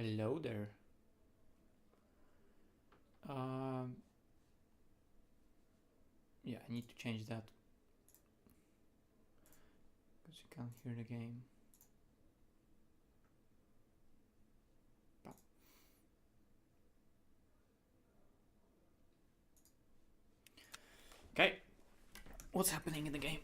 Hello there. Yeah, I need to change that because you can't hear the game. Okay, what's happening in the game?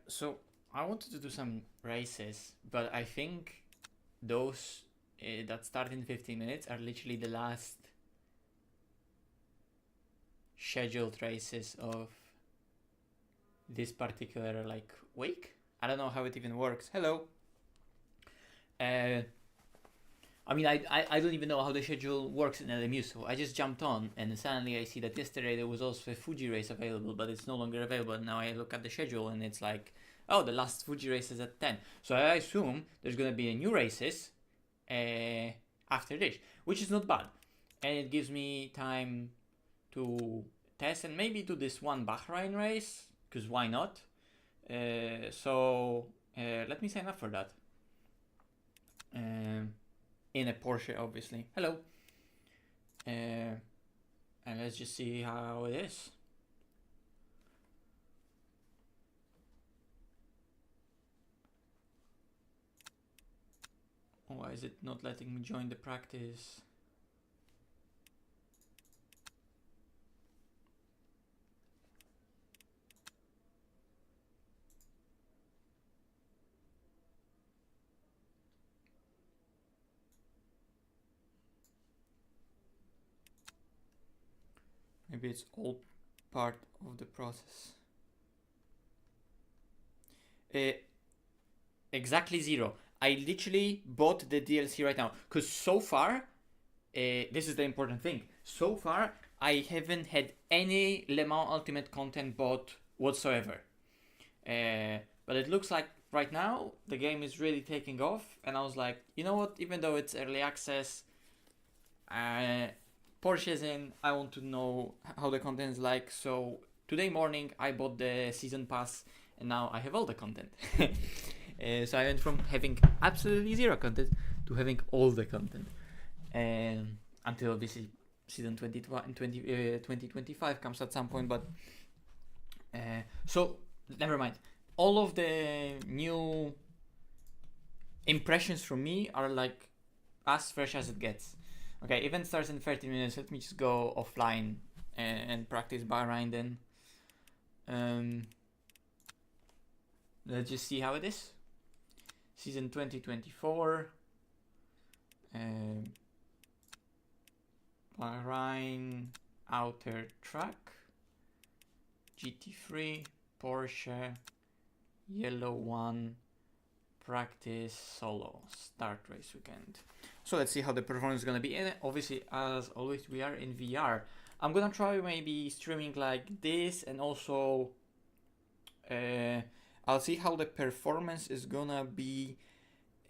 So I wanted to do some races, but I think those that start in 15 minutes are literally the last scheduled races of this particular like week. I don't know how it even works. Hello. I mean, I don't even know how the schedule works in LMU, so I just jumped on and suddenly I see that yesterday there was also a Fuji race available, but it's no longer available. Now I look at the schedule and it's like, oh, the last Fuji race is at 10. So I assume there's going to be a new races after this, which is not bad. And it gives me time to test and maybe do this one Bahrain race, because why not? So let me sign up for that. In a Porsche, obviously. Hello. And let's just see how it is. Why is it not letting me join the practice? Maybe it's all part of the process. Exactly 0. I literally bought the DLC right now because so far, this is the important thing. So far, I haven't had any Le Mans Ultimate content bought whatsoever. But it looks like right now the game is really taking off, and I was like, you know what? Even though it's early access, Porsche is in. I want to know how the content is like. So today morning I bought the season pass, and now I have all the content. So I went from having absolutely 0 content to having all the content, until obviously season 2025 comes at some point. But so never mind. All of the new impressions from me are like as fresh as it gets. Okay, event starts in 30 minutes. Let me just go offline and practice Bahrain then. Let's just see how it is. Season 2024. Bahrain outer track. GT3, Porsche, yellow one, practice solo, start race weekend. So let's see how the performance is gonna be. And obviously, as always, we are in VR. I'm gonna try maybe streaming like this, and also I'll see how the performance is gonna be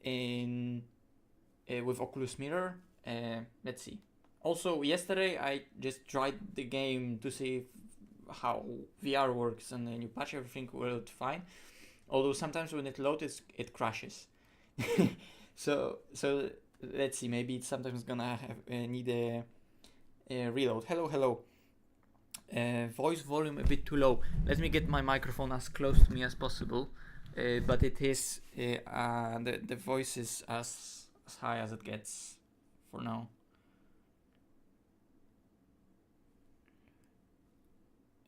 in with Oculus Mirror. Let's see. Also, yesterday I just tried the game to see how VR works, and then you patch everything worked fine. Although sometimes when it loads, it crashes. so let's see. Maybe it's sometimes gonna need a reload. Hello. Voice volume a bit too low. Let me get my microphone as close to me as possible. But it is the voice is as high as it gets for now.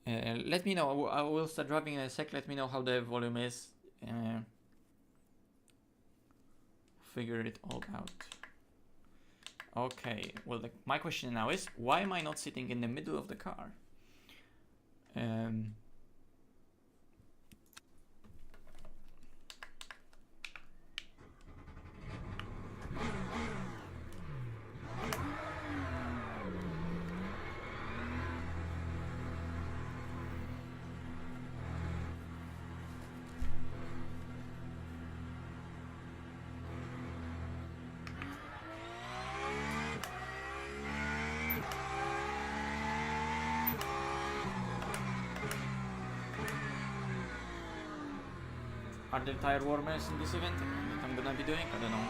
Let me know. I will start driving in a sec. Let me know how the volume is. Figure it all out. Okay. Well, my question now is, why am I not sitting in the middle of the car? Are there tire warmers in this event that I'm gonna be doing? I don't know.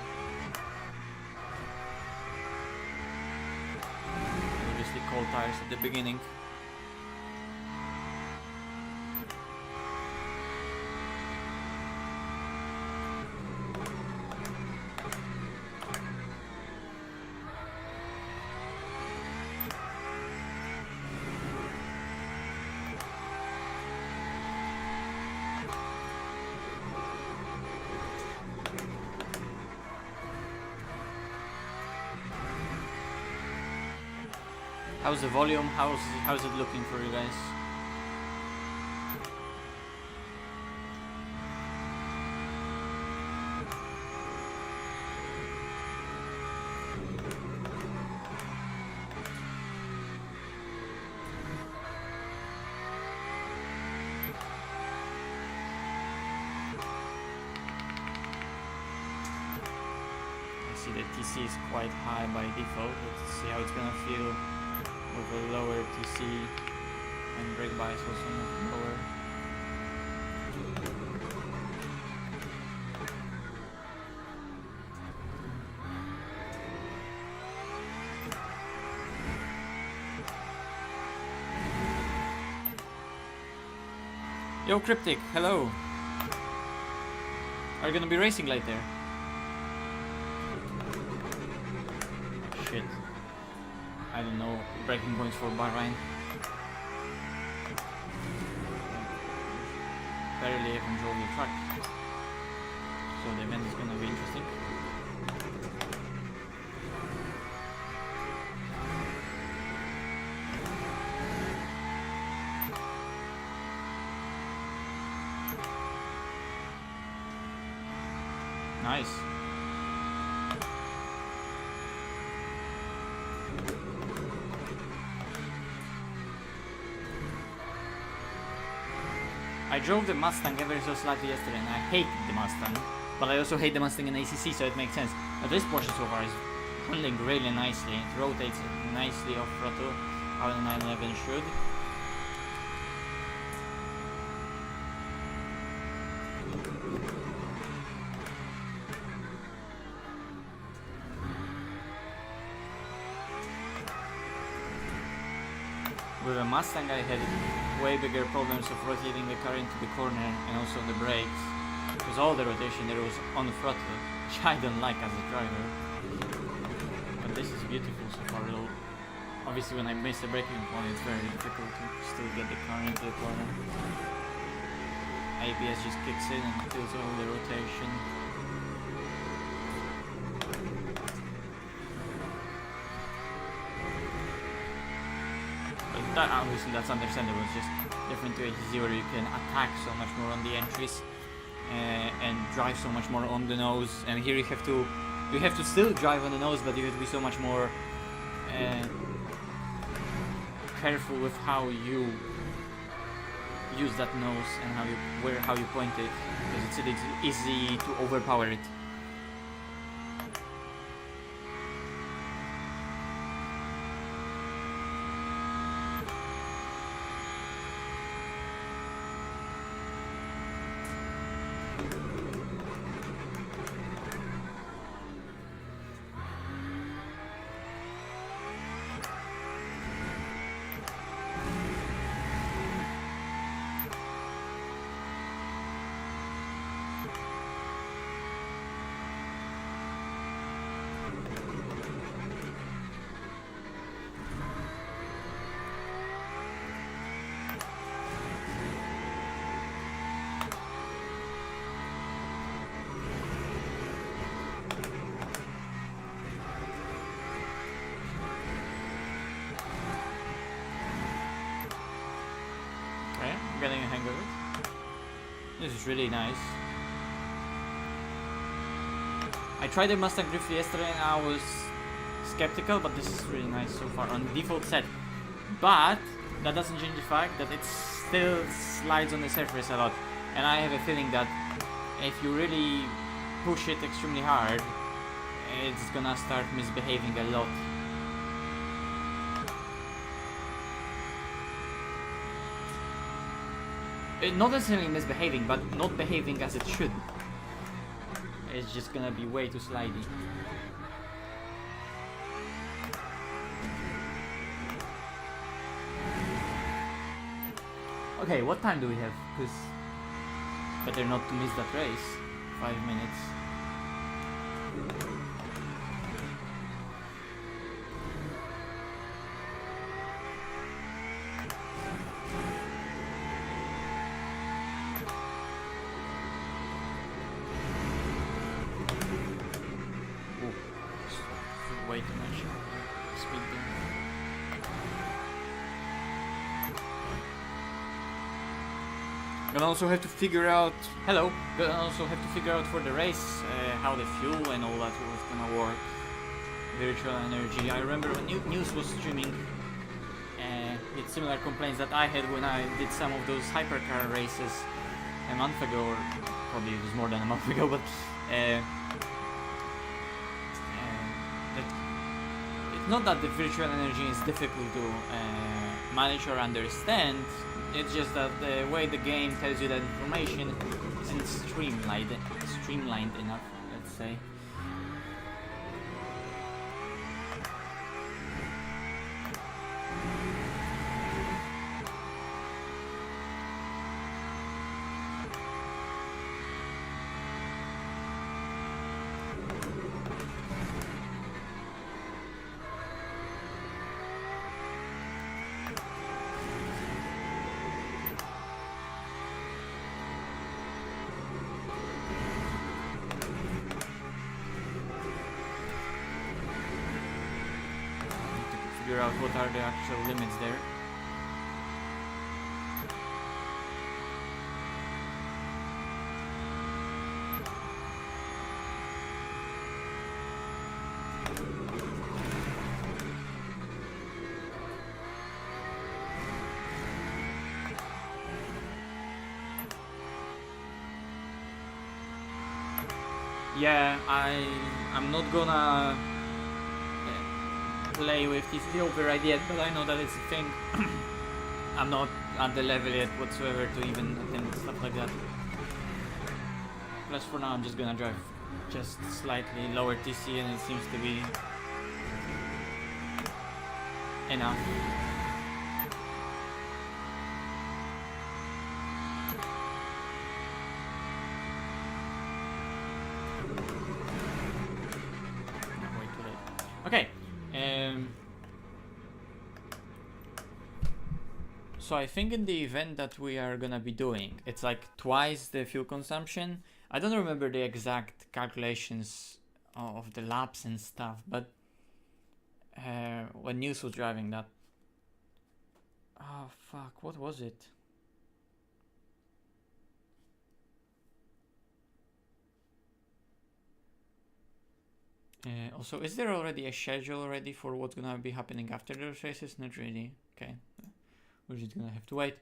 Obviously cold tires at the beginning. How's the volume? How's it looking for you guys? I see the TC is quite high by default. Let's see how it's gonna feel with a lower TC and brake bias also lower. Yo Cryptic, hello! Are you gonna be racing later? Shit. I don't know, braking points for Bahrain. Barely even drove the track. So the event is gonna be interesting. Nice. I drove the Mustang ever so slightly yesterday and I hate the Mustang, but I also hate the Mustang in ACC, so it makes sense. But this Porsche so far is handling really nicely. It rotates nicely off throttle, how the 911 should. With a Mustang I had way bigger problems of rotating the car into the corner and also the brakes, because all the rotation there was on the throttle, which I don't like as a driver. But this is beautiful so far though. Obviously when I miss the braking point it's very difficult to still get the car into the corner. ABS just kicks in and kills all the rotation. That, obviously that's understandable, it's just different to ACC where you can attack so much more on the entries and drive so much more on the nose, and here you have to still drive on the nose, but you have to be so much more careful with how you use that nose and how you point it, because it's easy to overpower it. Getting a hang of it. This is really nice. I tried the Mustang briefly yesterday and I was skeptical, but this is really nice so far on default set. But that doesn't change the fact that it still slides on the surface a lot. And I have a feeling that if you really push it extremely hard, it's gonna start misbehaving a lot. Not necessarily misbehaving, but not behaving as it should. It's just gonna be way too slidey. Okay, what time do we have? Because better not to miss that race. 5 minutes. Way too much speed there. Gonna also have to figure out. Hello. Gonna also have to figure out for the race how the fuel and all that was gonna work. Virtual energy. I remember when News was streaming. He had similar complaints that I had when I did some of those hypercar races a month ago, or probably it was more than a month ago, but. It's not that the virtual energy is difficult to manage or understand, it's just that the way the game tells you that information isn't streamlined enough, let's say. Figure out what are the actual limits there. Yeah, I'm not gonna play with this override yet, but I know that it's a thing. I'm not at the level yet whatsoever to even attempt stuff like that. Plus for now I'm just gonna drive just slightly lower TC and it seems to be enough. No, way too late. Okay. So I think in the event that we are gonna be doing, it's like twice the fuel consumption. I don't remember the exact calculations of the laps and stuff, but when News was driving that. Oh fuck, what was it? Also, is there already a schedule ready for what's gonna be happening after those races? Not really. Okay. We're just gonna have to wait. It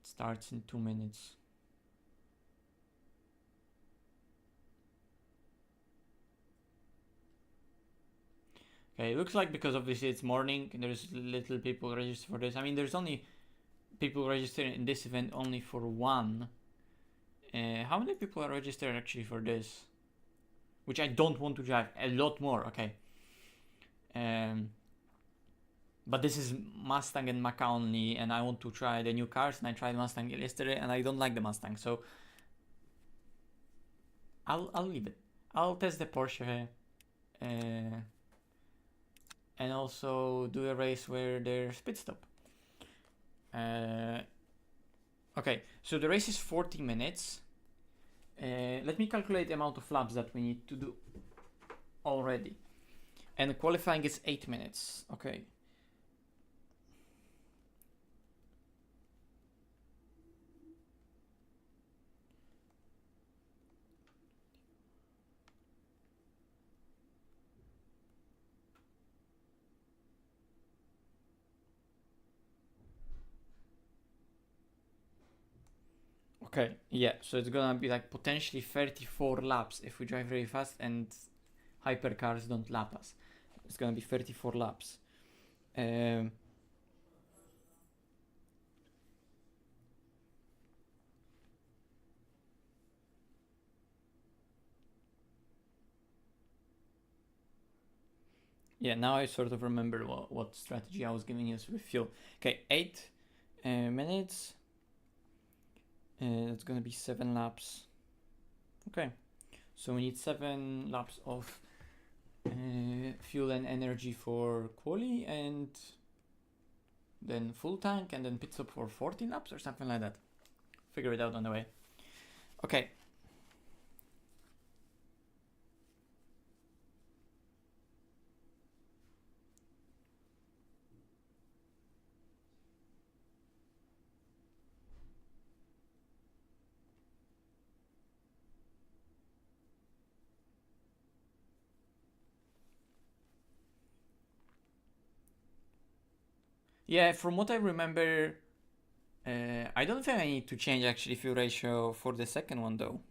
starts in 2 minutes. Okay, it looks like because obviously it's morning, there's little people registered for this. I mean, there's only people registered in this event only for one. How many people are registered actually for this? Which I don't want to drive. A lot more, okay. But this is Mustang and Maca only, and I want to try the new cars, and I tried Mustang yesterday, and I don't like the Mustang, so I'll leave it. I'll test the Porsche, and also do a race where there's pit stop. Okay, so the race is 40 minutes. Let me calculate the amount of laps that we need to do already. And qualifying is 8 minutes. Okay. Okay, yeah, so it's gonna be like potentially 34 laps if we drive very fast and hypercars don't lap us. It's gonna be 34 laps. Um, yeah, now I sort of remember what strategy I was giving us with fuel. Okay, 8 minutes. It's gonna be 7 laps. Okay, so we need 7 laps of fuel and energy for quali, and then full tank, and then pit stop for 14 laps or something like that. Figure it out on the way. Okay. Yeah, from what I remember, I don't think I need to change actually fuel ratio for the second one though.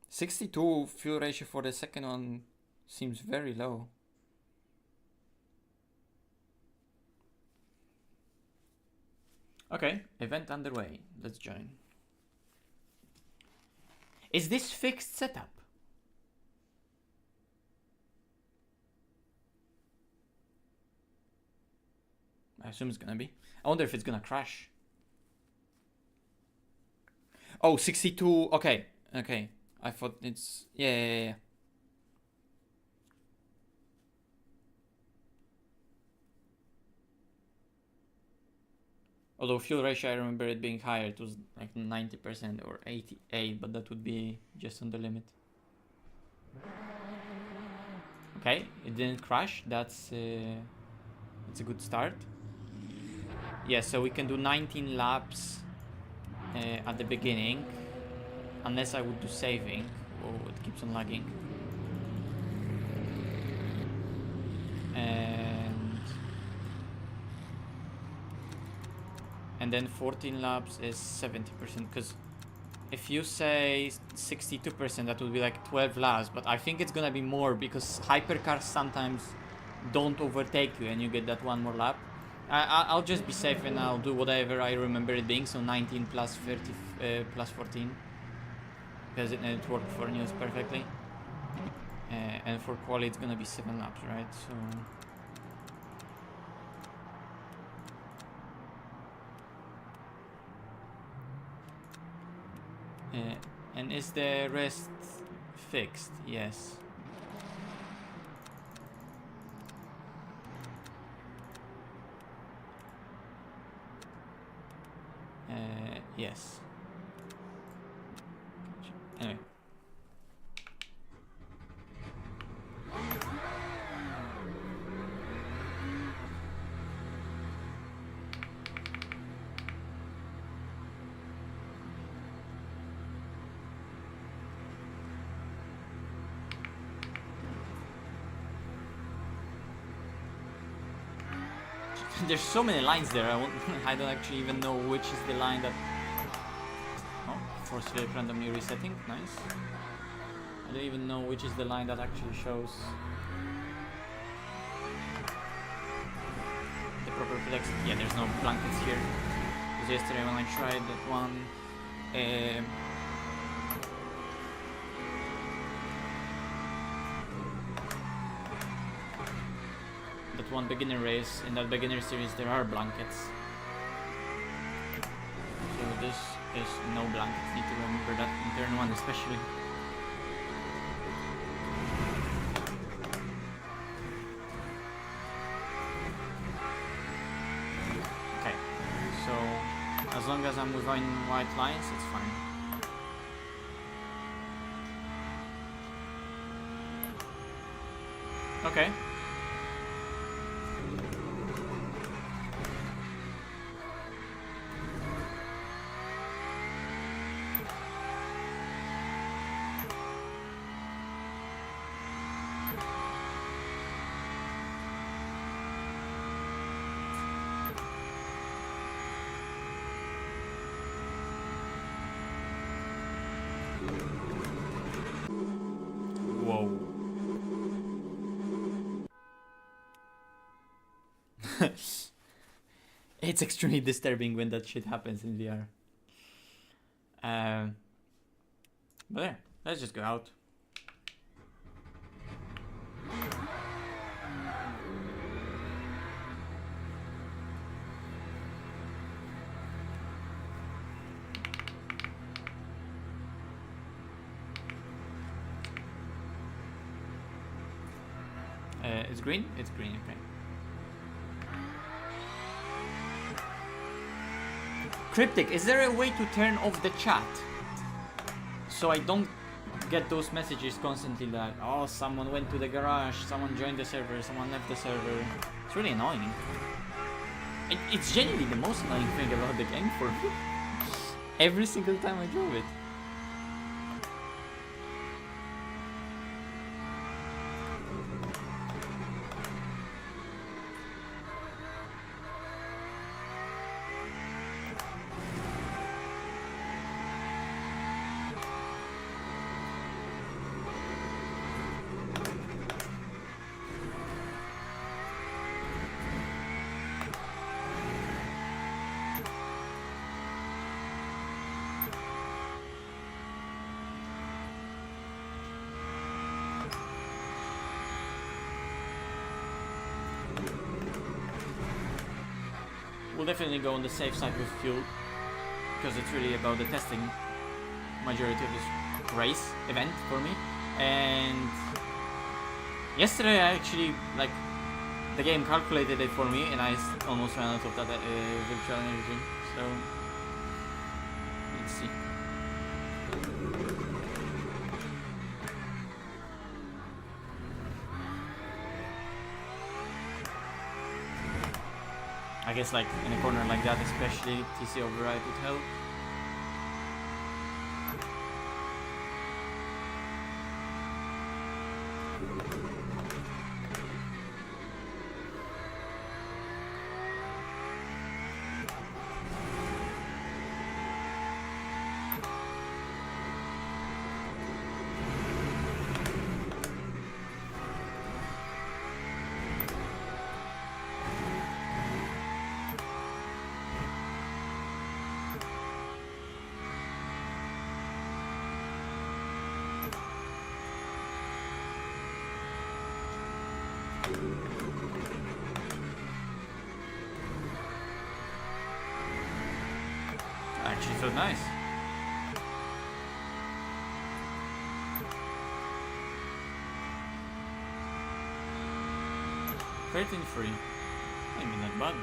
62 fuel ratio for the second one seems very low. Okay, event underway. Let's join. Is this fixed setup? I assume it's gonna be. I wonder if it's gonna crash. Oh, 62. Okay, okay. I thought it's... Yeah. Although fuel ratio, I remember it being higher. It was like 90% or 88, but that would be just on the limit. Okay, it didn't crash. That's a good start. Yeah, so we can do 19 laps at the beginning, unless I would do saving. Oh, it keeps on lagging. And then 14 laps is 70%, because if you say 62%, that would be like 12 laps, but I think it's gonna be more because hypercars sometimes don't overtake you and you get that one more lap. I'll just be safe and I'll do whatever I remember it being, so 19 plus 30 plus 14, because it worked for news perfectly. And for quali it's gonna be 7 laps, right? So and is the rest fixed? Yes. Yes. Anyway. There's so many lines there. I don't actually even know which is the line that. Oh, force field randomly resetting. Nice. I don't even know which is the line that actually shows the proper flex. Yeah, there's no blankets here. Because yesterday when I tried that one, one beginner race, in that beginner series there are blankets, so this is no blankets. Need to remember that in turn 1 especially. Okay, so as long as I'm within white lines it's fine. Okay. Whoa. It's extremely disturbing when that shit happens in VR. But yeah, let's just go out. It's green? It's green, okay. Cryptic, is there a way to turn off the chat? So I don't get those messages constantly like, oh, someone went to the garage, someone joined the server, someone left the server. It's really annoying. It's genuinely the most annoying thing about the game for me. Every single time I drove it. We'll definitely go on the safe side with fuel, because it's really about the testing majority of this race event for me. And yesterday I actually, like, the game calculated it for me and I almost ran out of that virtual energy, so let's see. I guess like in a corner like that especially, TC override would help. Actually felt nice. Free. Maybe not bad.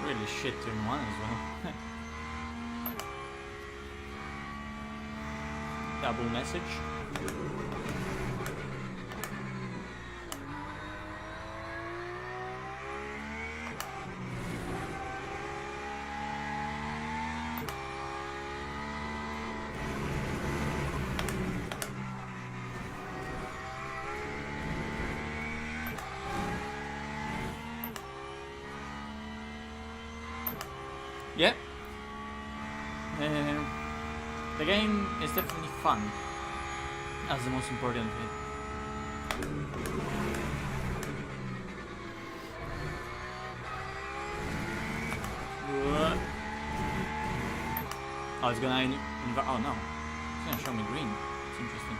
Really shit turn one as well. Double message. Yeah. The game is definitely fun. That's the most important thing. What? Oh, it's gonna oh no. It's gonna show me green. It's interesting.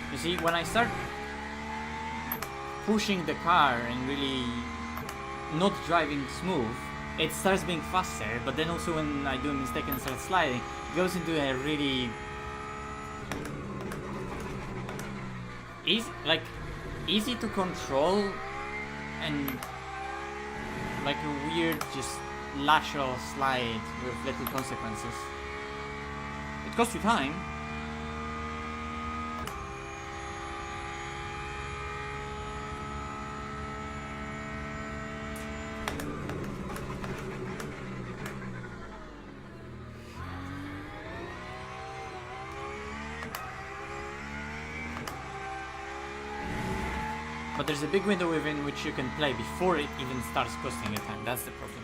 You see, when I start pushing the car and really not driving smooth, it starts being faster, but then also when I do a mistake and start sliding, it goes into a really easy to control and like a weird just lateral slide with little consequences. It costs you time. But there's a big window within which you can play before it even starts costing you time. That's the problem.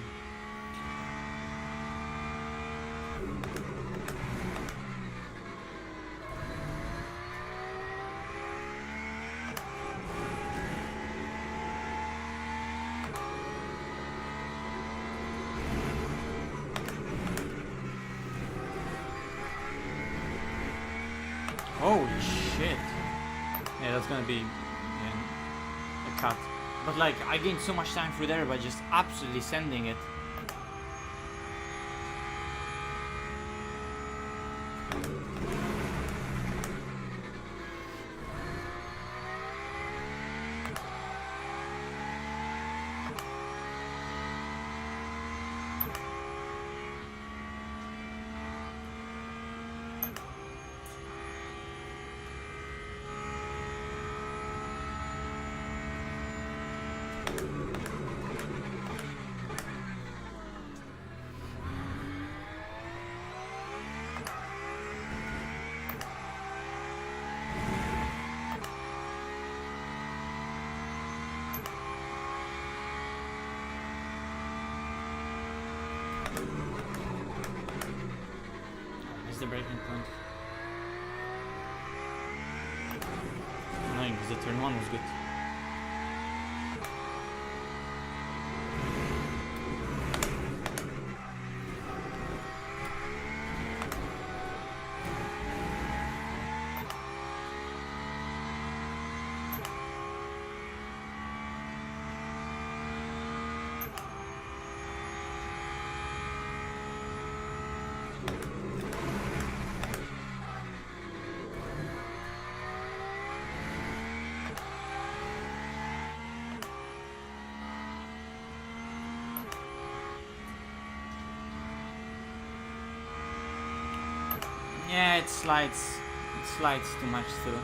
Holy shit. Yeah, that's gonna be a cut. But like, I gained so much time through there by just absolutely sending it. Where's the breaking point? Annoying, because the turn one was good. Yeah, it slides too much too.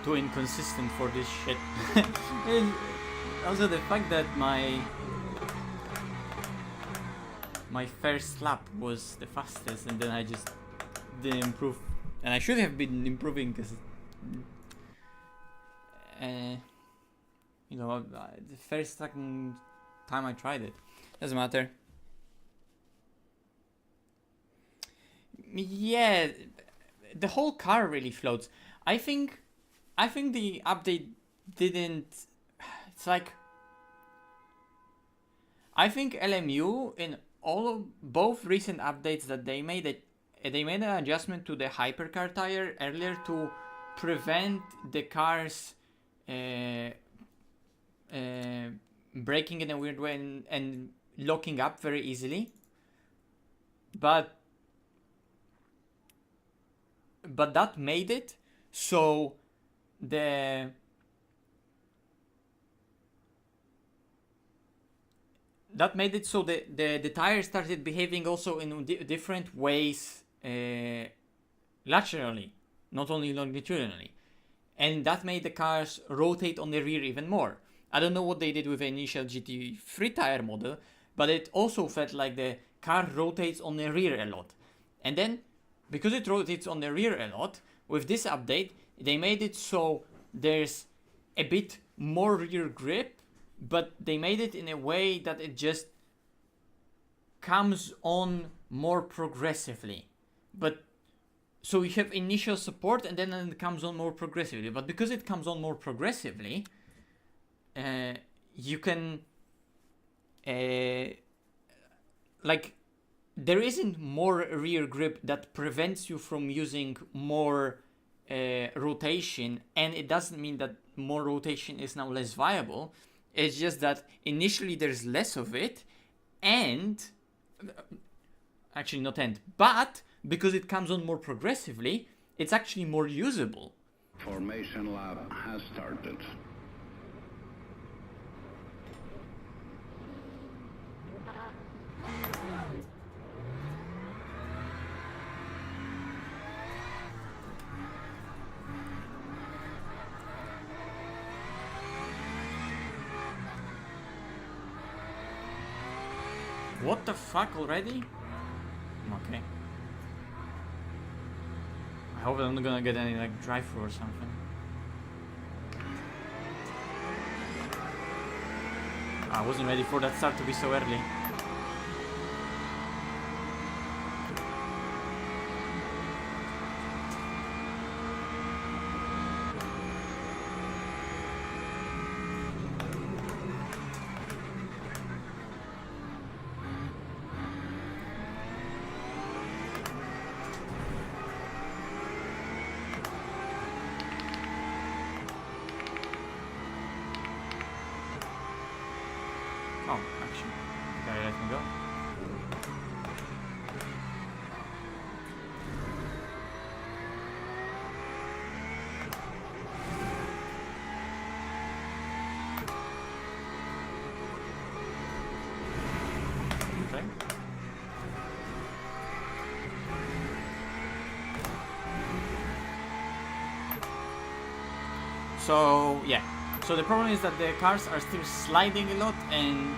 Too inconsistent for this shit. And also the fact that my first lap was the fastest and then I just didn't improve, and I should have been improving because you know, the second time I tried it. Doesn't matter. Yeah, the whole car really floats. I think the update didn't. It's like, I think LMU in both recent updates that they made an adjustment to the hypercar tire earlier to prevent the cars braking in a weird way and locking up very easily. But that made it so so the tires started behaving also in different ways laterally, not only longitudinally. And that made the cars rotate on the rear even more. I don't know what they did with the initial GT3 tire model, but it also felt like the car rotates on the rear a lot. And then, because it rotates on the rear a lot, with this update, they made it so there's a bit more rear grip, but they made it in a way that it just comes on more progressively. But so you have initial support and then it comes on more progressively. But because it comes on more progressively, you can like there isn't more rear grip that prevents you from using more rotation, and it doesn't mean that more rotation is now less viable. It's just that initially there's less of it, and actually not end, but because it comes on more progressively, it's actually more usable. Formation lab has started. What the fuck already? Okay. I hope I'm not gonna get any like drive-through or something. I wasn't ready for that start to be so early. Oh, actually, the guy let me go. Okay. So yeah. So the problem is that the cars are still sliding a lot and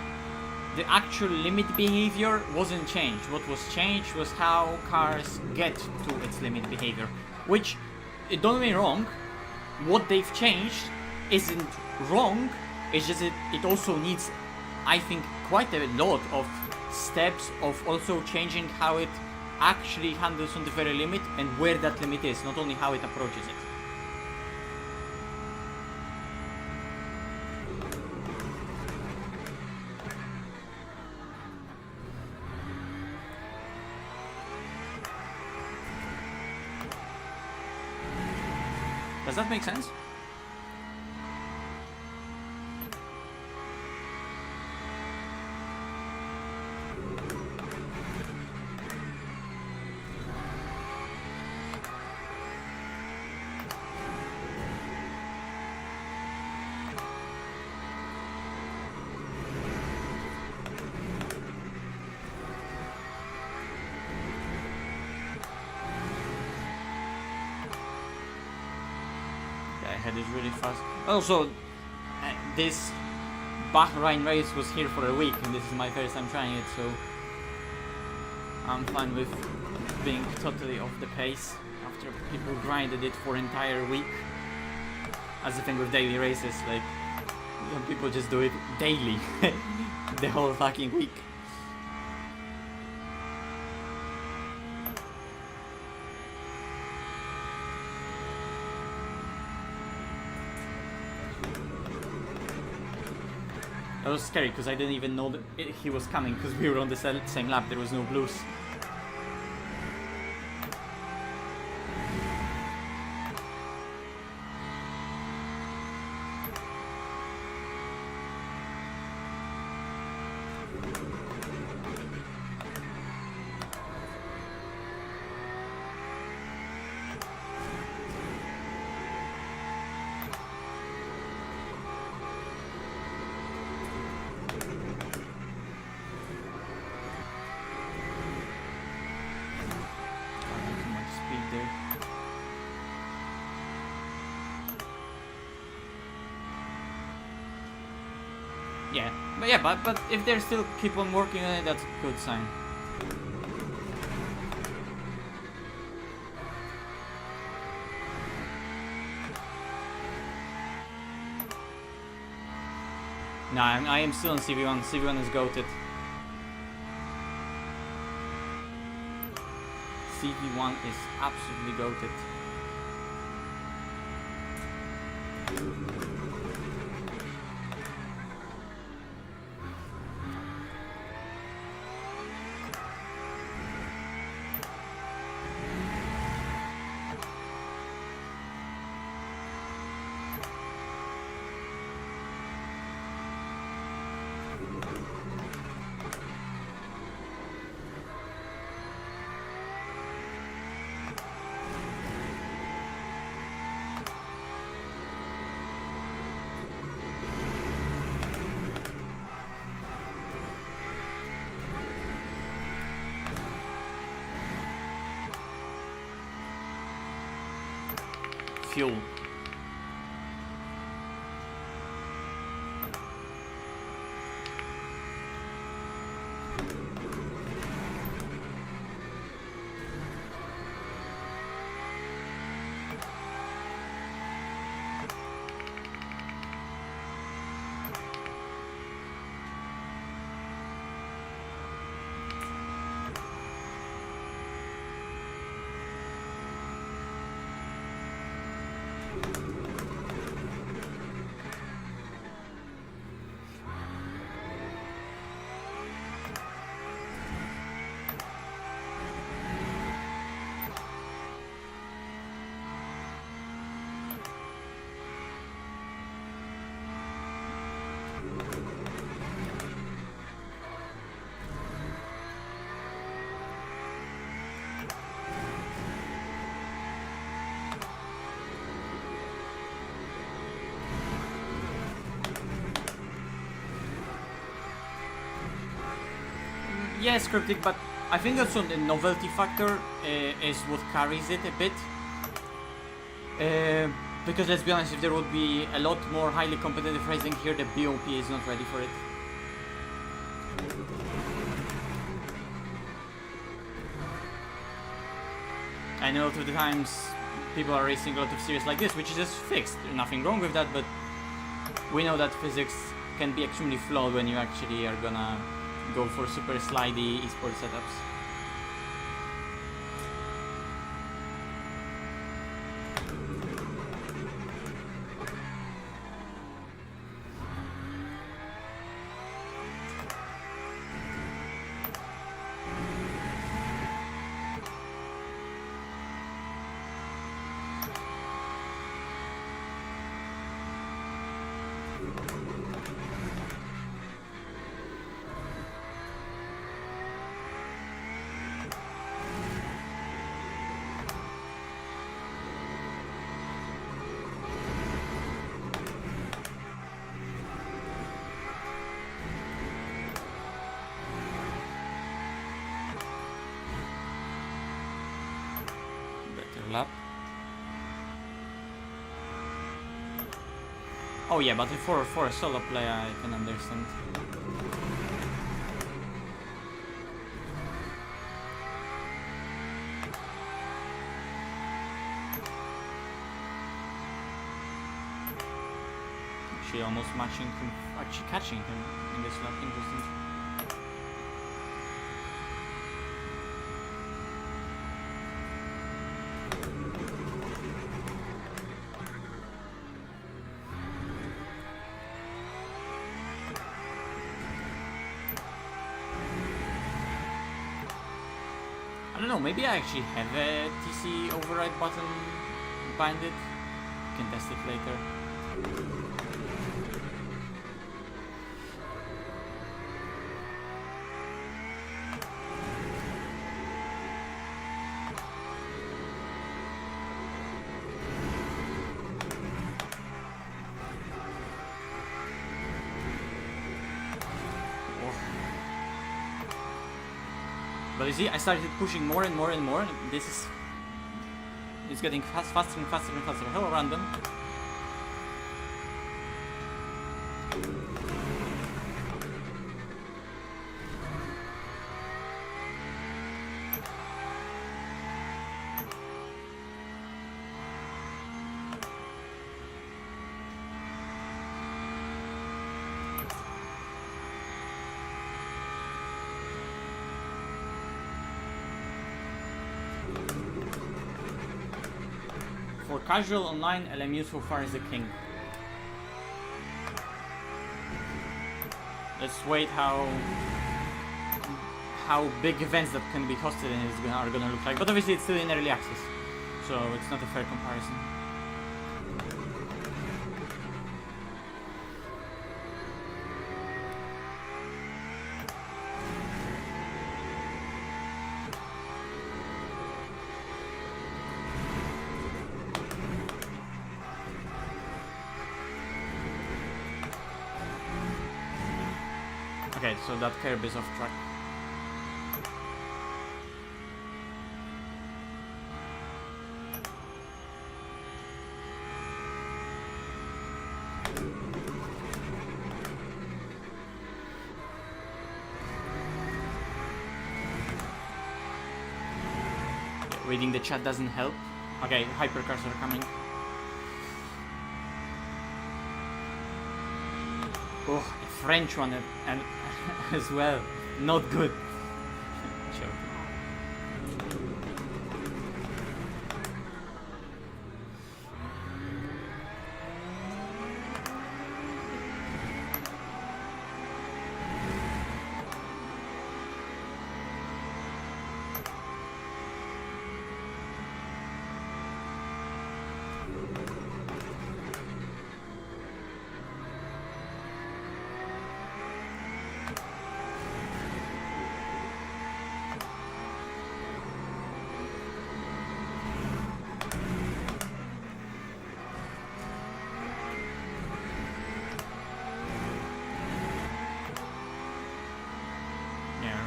the actual limit behavior wasn't changed. What was changed was how cars get to its limit behavior. Which, don't get me wrong, what they've changed isn't wrong, it's just it also needs, I think, quite a lot of steps of also changing how it actually handles on the very limit and where that limit is, not only how it approaches it. Does that make sense? Head is really fast. Also, this Bahrain race was here for a week and this is my first time trying it, so I'm fine with being totally off the pace after people grinded it for an entire week. As the thing with daily races, like some people just do it daily the whole fucking week. That was scary because I didn't even know that he was coming because we were on the same lap, there was no blues. Yeah, but if they still keep on working on it, that's a good sign. No, I am still on CV1. CV1 is goated. CV1 is absolutely goated. Fuel. Yes, Cryptic, but I think also the novelty factor is what carries it a bit. Because let's be honest, if there would be a lot more highly competitive racing here, the BOP is not ready for it. And a lot of the times people are racing a lot of series like this, which is just fixed. There's nothing wrong with that, but we know that physics can be extremely flawed when you actually are gonna go for super slidey esports setups. Lap. Oh yeah, but for a solo player I can understand. Actually almost matching him, actually catching him in this lap, interesting. I don't know, maybe I actually have a TC override button binded. Can test it later. But you see, I started pushing more and more and more. This is... It's getting faster and faster and faster. Hello, random. casual online, LMU so far is the king. Let's wait how big events that can be hosted in are gonna look like. But obviously it's still in early access, so it's not a fair comparison. Okay, so that curb is off track. Reading the chat doesn't help. Okay, hypercars are coming. Oh, a French one and as well. Not good. Joking.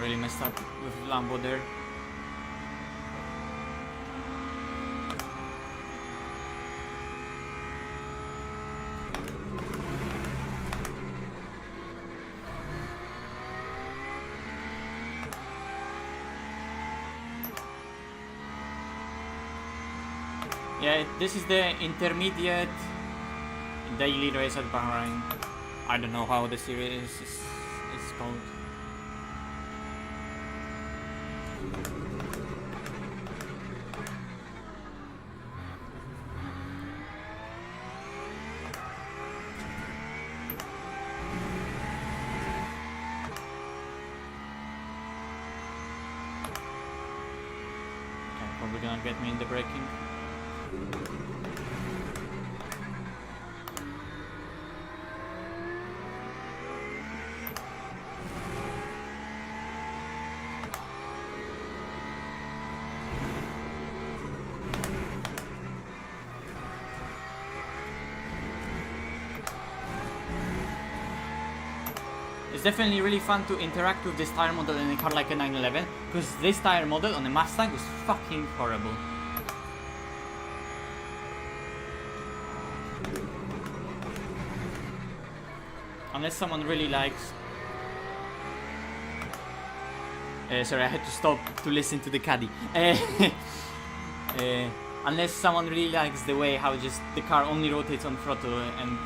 Really messed up with Lambo there. Yeah, this is the intermediate daily race at Bahrain. I don't know how the series is called. Probably gonna get me in the braking. It's definitely really fun to interact with this tire model in a car like a 911, because this tire model on a Mustang was fucking horrible. Unless someone really likes... sorry, I had to stop to listen to the caddy. Unless someone really likes the way how just the car only rotates on throttle and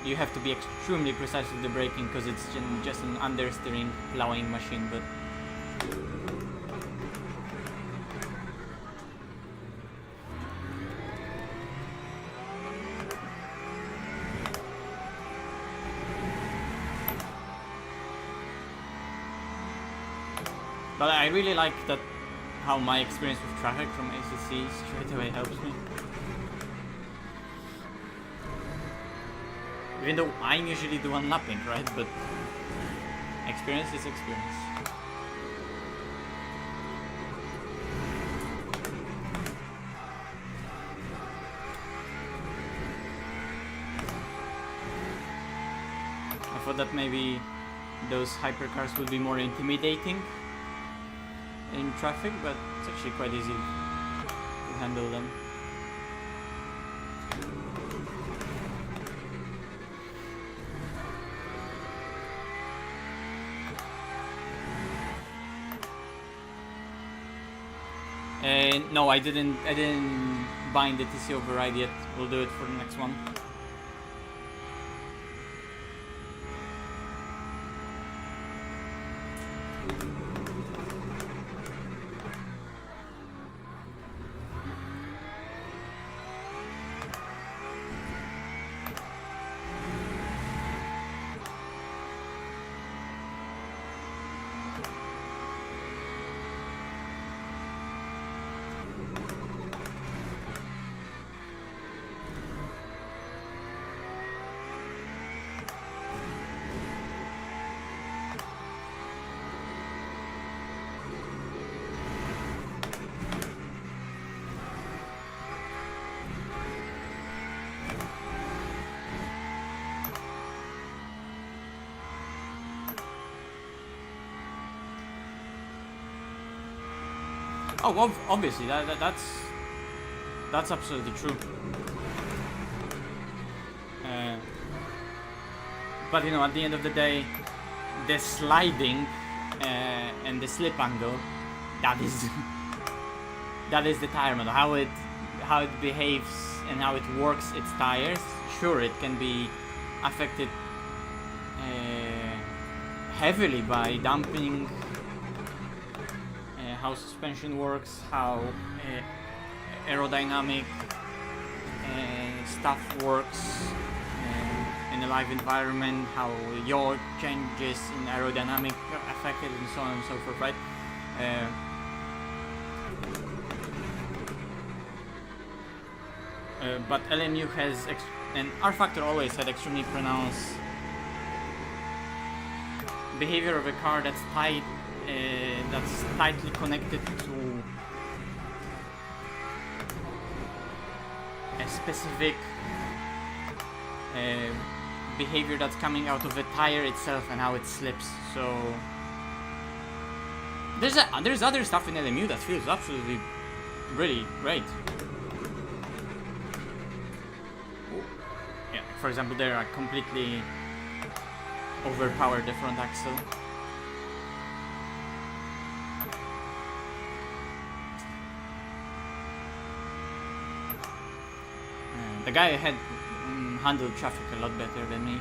you have to be extremely precise with the braking because it's just an understeering plowing machine, but I really like that how my experience with traffic from ACC straight away helps me. Even though I'm usually the one lapping, right? But experience is experience. I thought that maybe those hypercars would be more intimidating in traffic, but it's actually quite easy to handle them. No, I didn't bind the TC override yet. We'll do it for the next one. Oh, obviously, that's absolutely true. But you know, at the end of the day, the sliding and the slip angle, that is that is the tire model. How it behaves and how it works its tires. Sure, it can be affected heavily by damping, how suspension works, how aerodynamic stuff works in a live environment, how yaw changes in aerodynamic affected, and so on and so forth, right? But LMU has, and R Factor always had extremely pronounced behavior of a car that's tight, that's tightly connected to a specific behavior that's coming out of the tire itself and how it slips. So there's other stuff in LMU that feels absolutely really great. Yeah, for example, there are completely overpowered the front axle. The guy ahead handled traffic a lot better than me.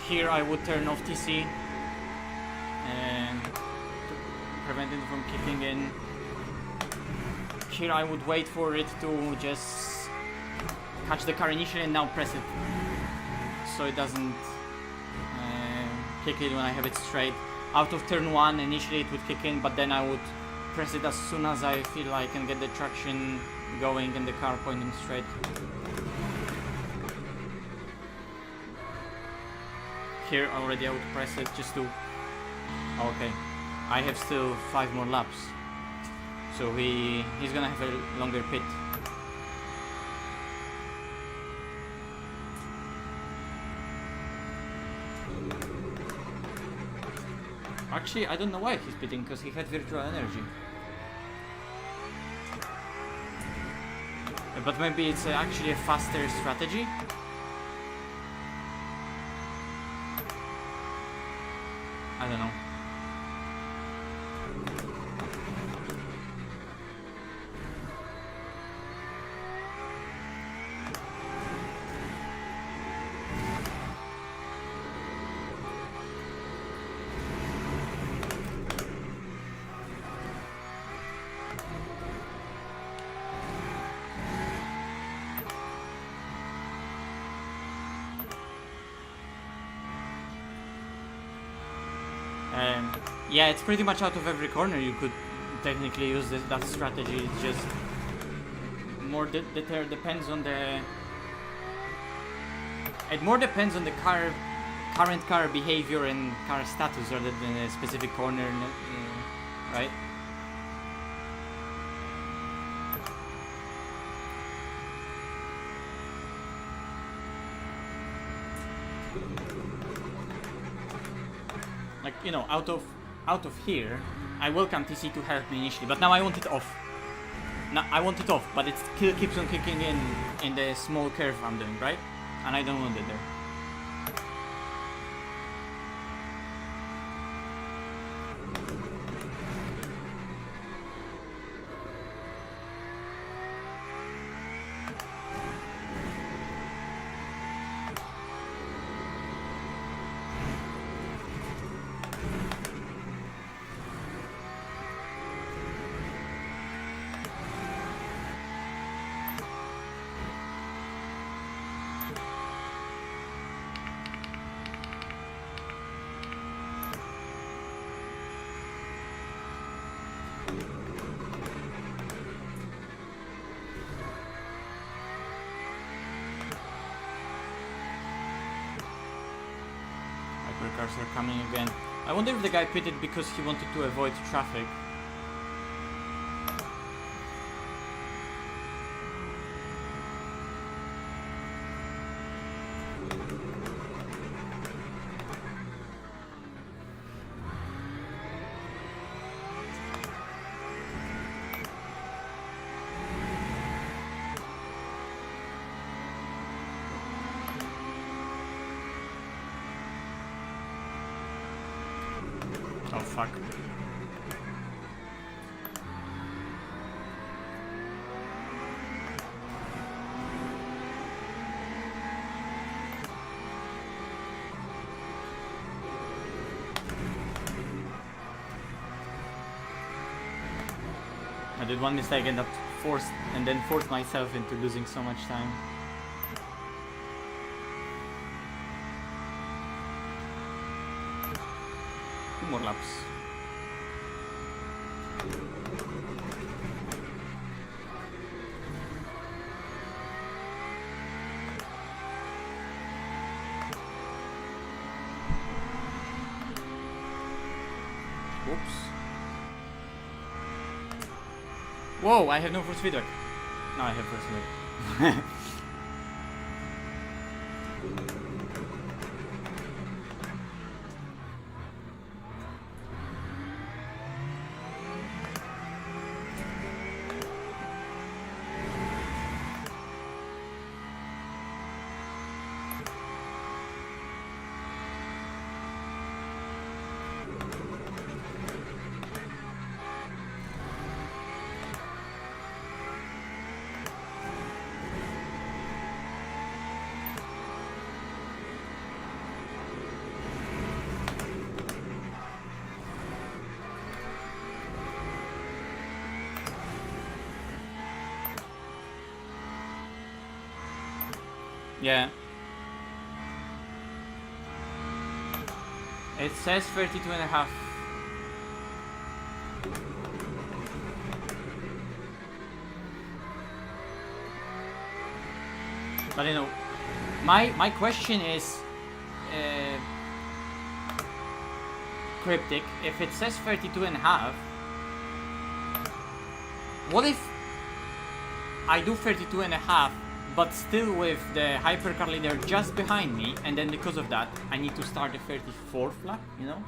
Here I would turn off TC and to prevent it from kicking in. Here I would wait for it to just catch the car initially and now press it so it doesn't kick in when I have it straight. Out of turn 1 initially it would kick in, but then I would press it as soon as I feel I can get the traction going and the car pointing straight. Here already I would press it just to... Okay, I have still 5 more laps, so he's gonna have a longer pit. Actually, I don't know why he's pitting, because he had virtual energy. But maybe it's actually a faster strategy. I don't know. Yeah, it's pretty much out of every corner you could technically use that strategy. It's just more depends on the... It more depends on the current car behavior and car status rather than a specific corner, right? Like, you know, out of here, I welcome TC to help me initially, but now I want it off. Now I want it off, but it still keeps on kicking in the small curve I'm doing, right? And I don't want it there. hypercars are coming again. I wonder if the guy pitted because he wanted to avoid traffic. Oh fuck. I did one mistake and then forced myself into losing so much time. Two more laps. Whoops. Whoa, I have no force feedback. No, I have force feedback. Yeah. It says 32.5. But you know, my question is cryptic. If it says 32.5, what if I do 32.5 but still with the hypercar leader just behind me, and then because of that I need to start the 34th lap, you know?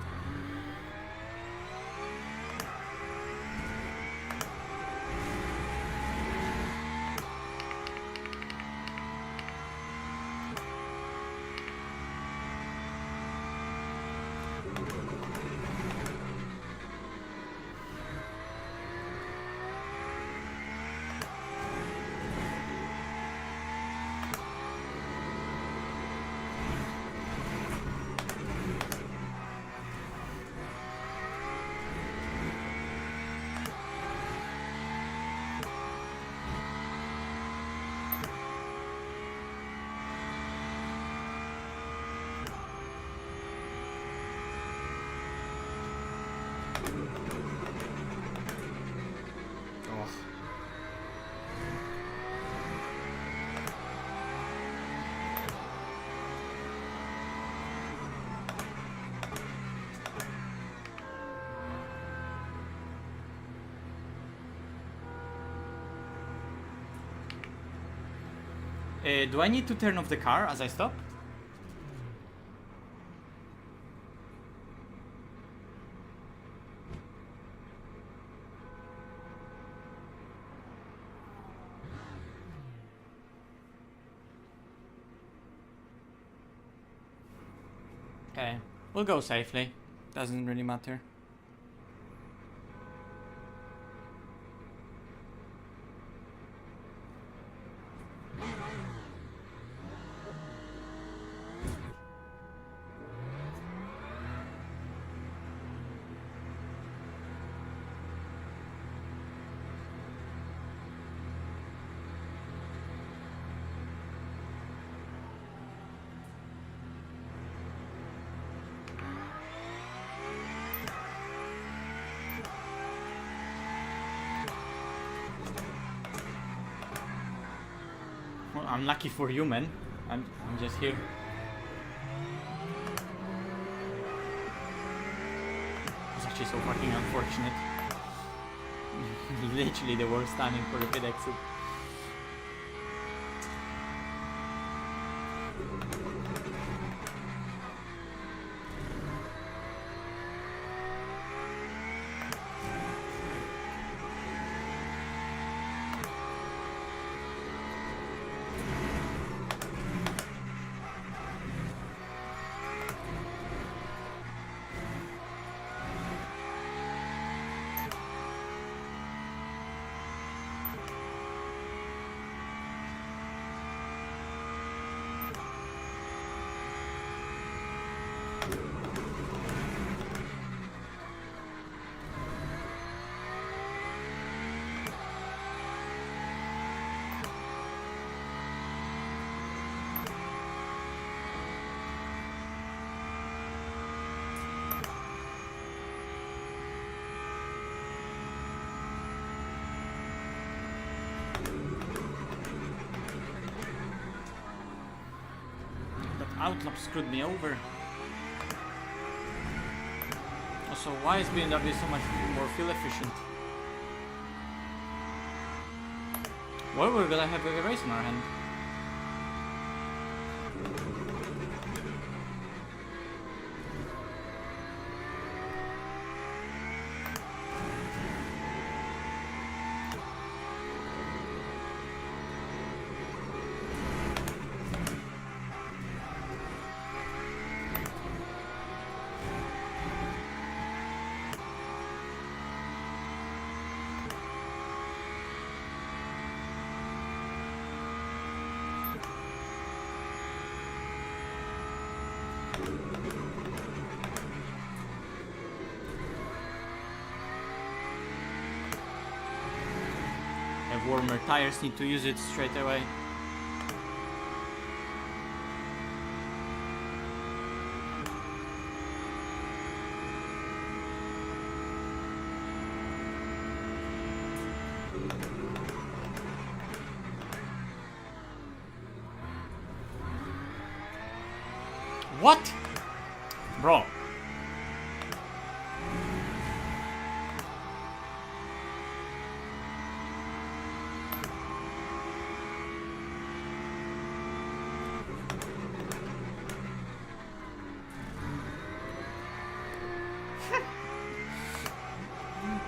Do I need to turn off the car as I stop? Okay, we'll go safely. Doesn't really matter. Well, I'm lucky for you, man. I'm just here. which is so fucking unfortunate. Literally the worst timing for the pit exit. Outlap screwed me over. Also, why is BMW so much more fuel efficient? Well, we're gonna have a race in our hand. Have warmer tires, need to use it straight away. What? Bro.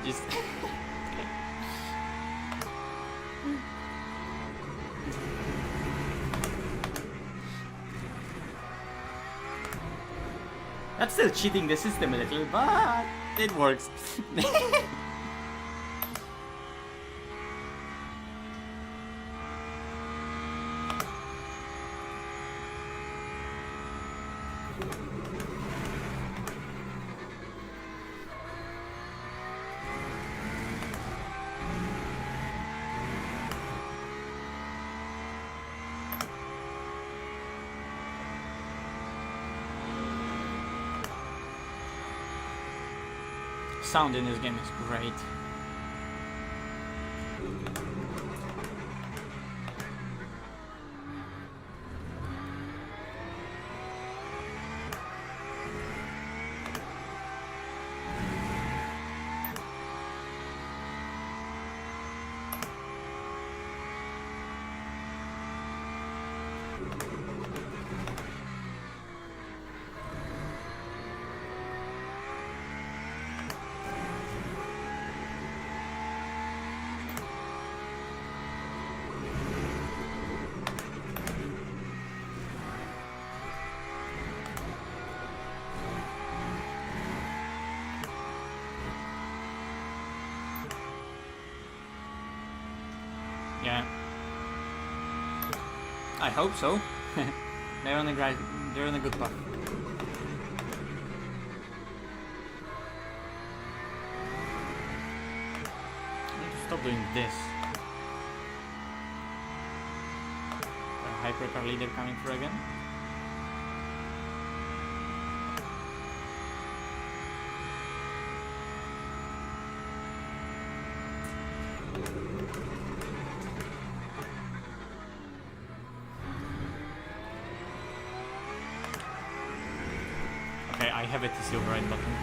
Just That's still cheating the system a little, but it works. Sound in this game is great. Yeah. I hope so. They're on a good path. I need to stop doing this. A hypercar leader coming through again. Okay, I have it, it's the override button.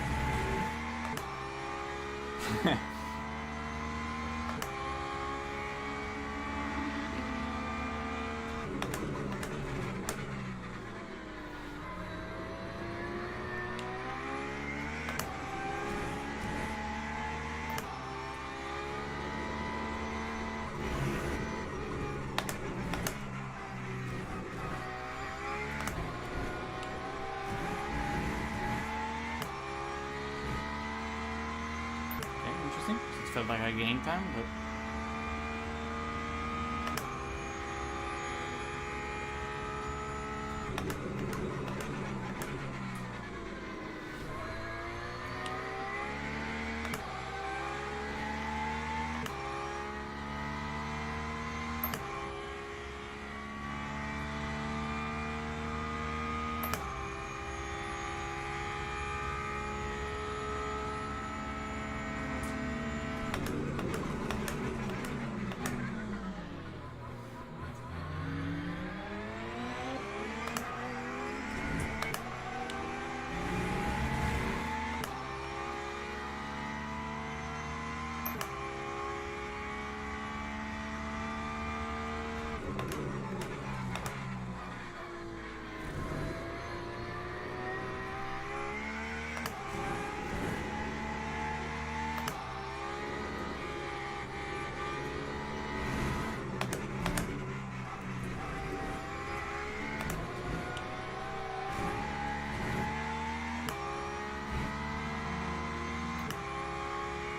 It felt like I gained time, but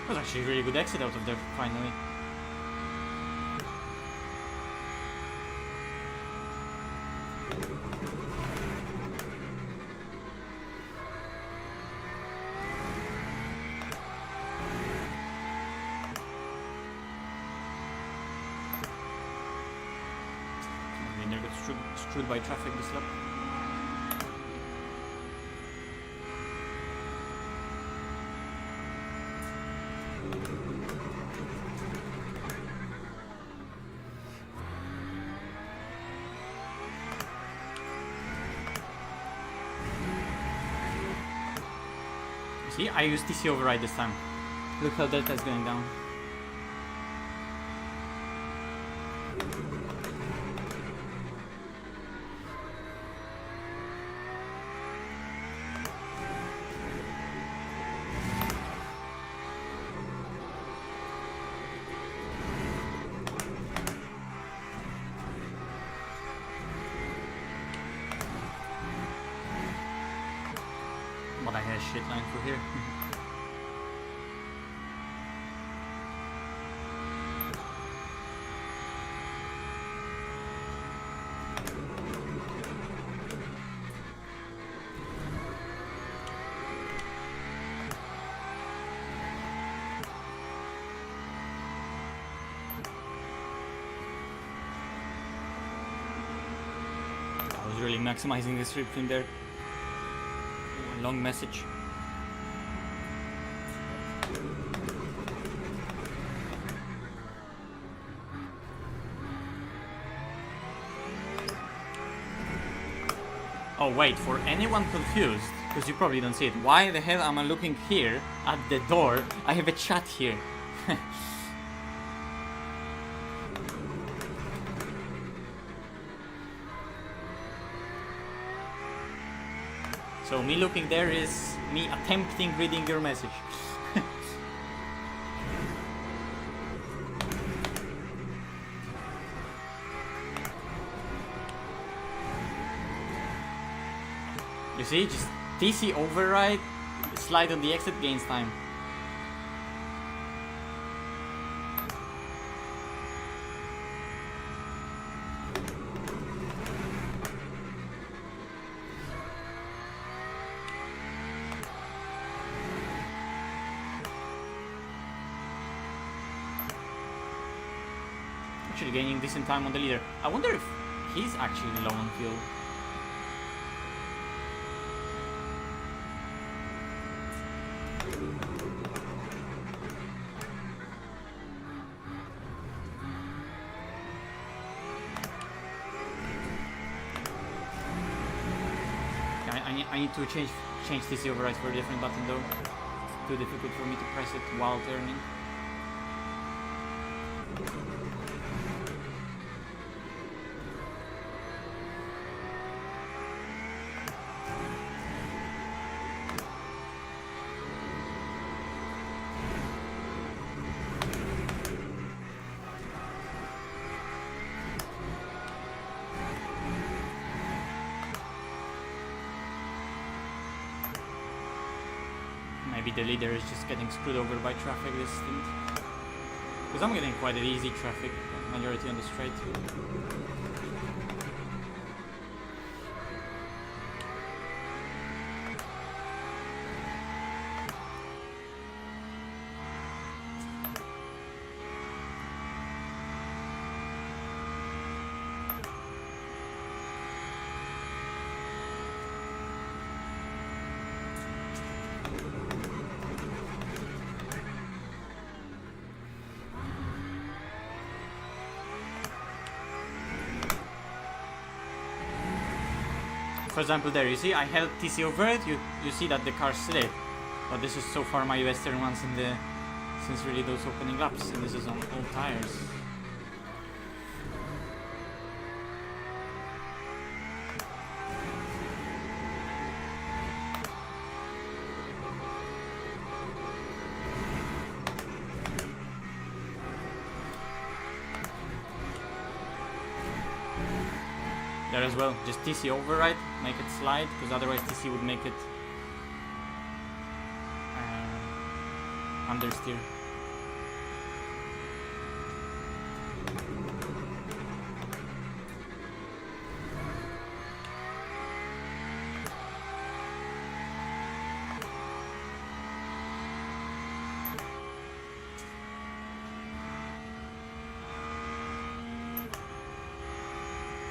it was actually a really good exit out of there finally. Winner got screwed by traffic this lap. See, I used TC override this time. Look how delta is going down. But I had a shit line for here. I was really maximizing this trip in there. Long message. Oh wait, for anyone confused, because you probably don't see it, why the hell am I looking here at the door? I have a chat here. So me looking there is me attempting reading your message. You see, just TC override, slide on the exit, gains time. Actually gaining decent time on the leader. I wonder if he's actually low on fuel. I need to change TC override for a different button though. too difficult for me to press it while turning. Maybe the leader is just getting screwed over by traffic this stint. Because I'm getting quite an easy traffic, majority on the straight. For example, there you see I held TC over it. You see that the car slid, but this is so far my Western ones in the since really those opening laps, and this is on all tires. There as well, just TC override, make it slide, because otherwise TC would make it understeer.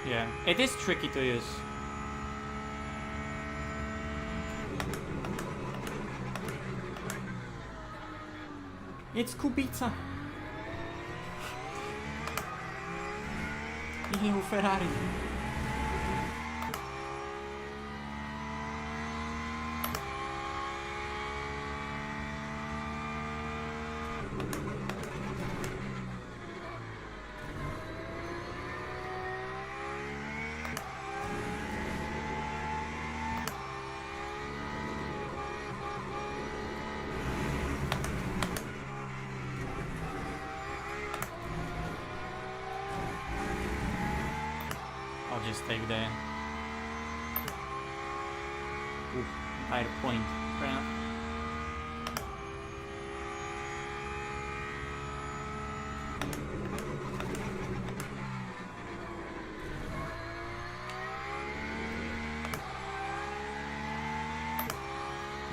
Yeah, it is tricky to use. It's Kubica. Io Ferrari. I'll just take the entire point. Fair enough.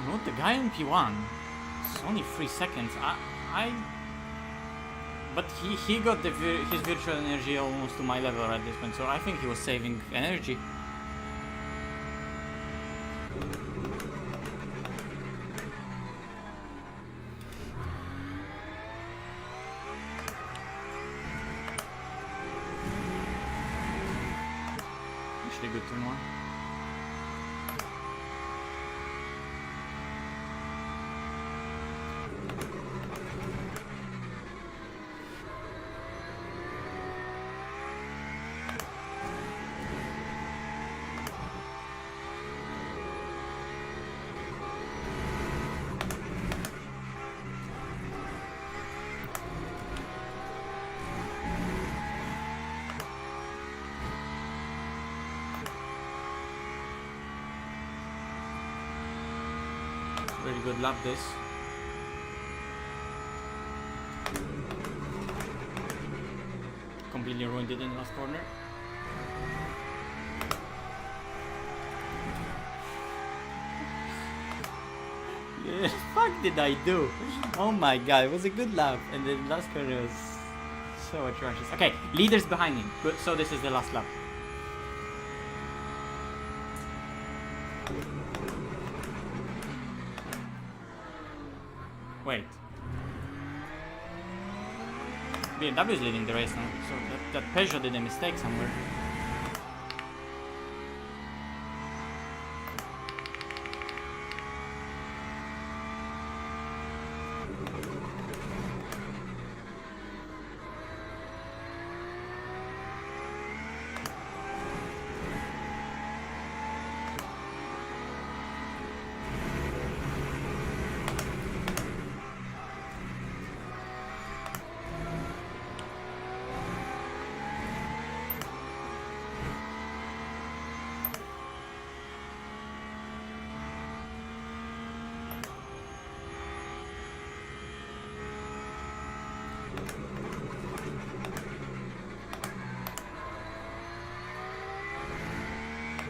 No, the guy in P1, it's only 3 seconds. But he got his virtual energy almost to my level at this point, so I think he was saving energy. Actually good turn one. Very good lap this. Completely ruined it in the last corner. Yeah, fuck did I do? Oh my god, it was a good lap, and the last corner was so atrocious. Okay, leaders behind him. Good, so this is the last lap. Wait. BMW is leading the race now, so that Peugeot did a mistake somewhere.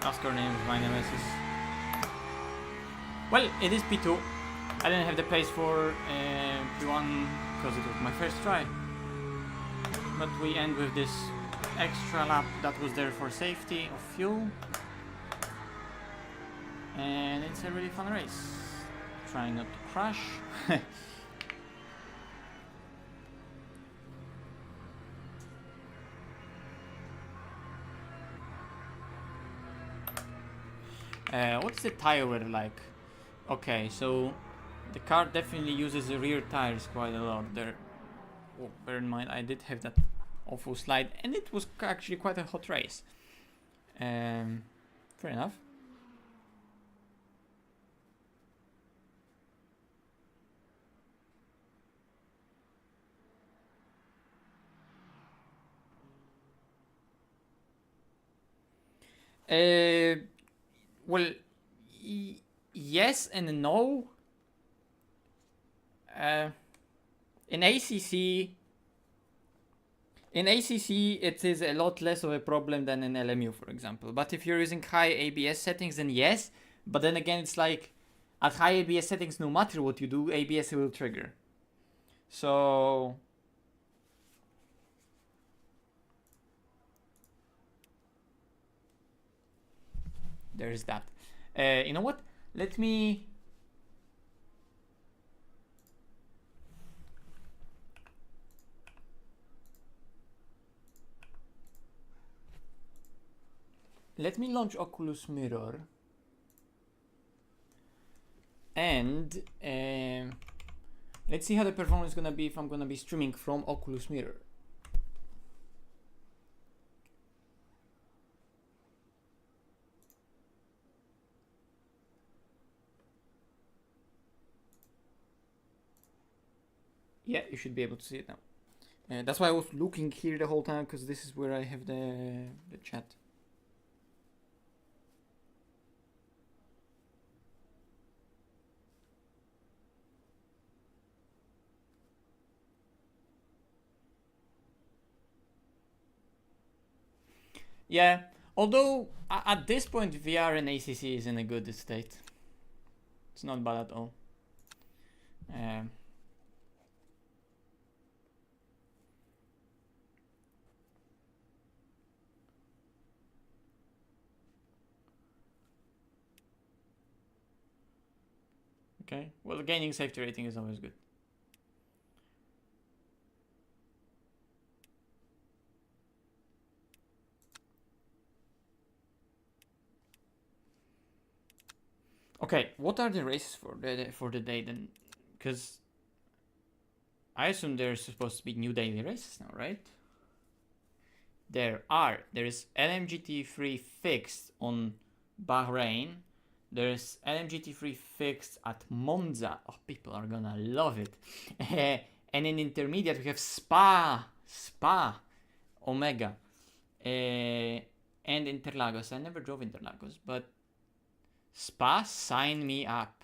Oscar name of my nemesis. Well, it is P2. I didn't have the pace for P1 because it was my first try. But we end with this extra lap that was there for safety of fuel. And it's a really fun race. Trying not to crash. What's the tire wear like? Okay, so the car definitely uses the rear tires quite a lot there. Oh, bear in mind, I did have that awful slide, and it was actually quite a hot race. Fair enough. Well, yes and no. In ACC, it is a lot less of a problem than in LMU, for example. But if you're using high ABS settings, then yes. But then again, it's like at high ABS settings, no matter what you do, ABS will trigger. So there's that. You know what? Let me launch Oculus Mirror and let's see how the performance is gonna be if I'm gonna be streaming from Oculus Mirror. Yeah, you should be able to see it now. That's why I was looking here the whole time, because this is where I have the chat. Yeah, although at this point VR and ACC is in a good state. It's not bad at all. Okay, well, gaining safety rating is always good. Okay, what are the races for the day then? Because I assume there's supposed to be new daily races now, right? There is LMGT3 fixed on Bahrain. There's LMGT3 fixed at Monza. Oh, people are gonna love it. And in intermediate we have Spa, Omega, and Interlagos. I never drove Interlagos, but Spa, sign me up.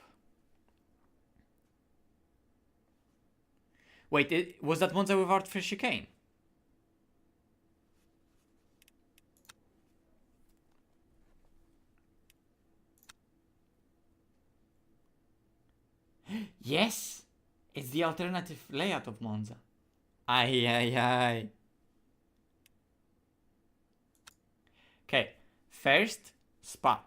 Wait, was that Monza without first chicane? Yes! It's the alternative layout of Monza. Aye. Okay, first, Spa.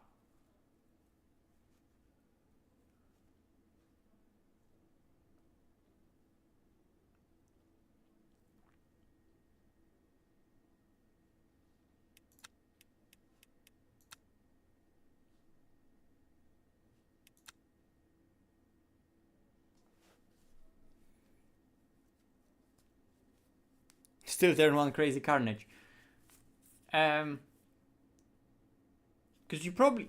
Still turn one crazy carnage. Because you probably...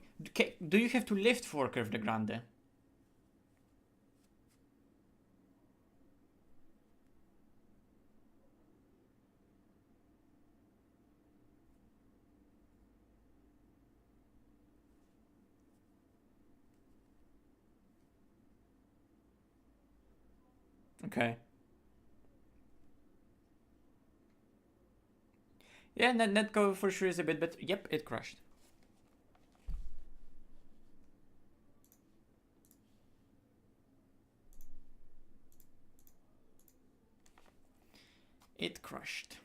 Do you have to lift for Curve de Grande? Okay. Yeah, Netco for sure is a bit better. Yep, it crashed. It crashed.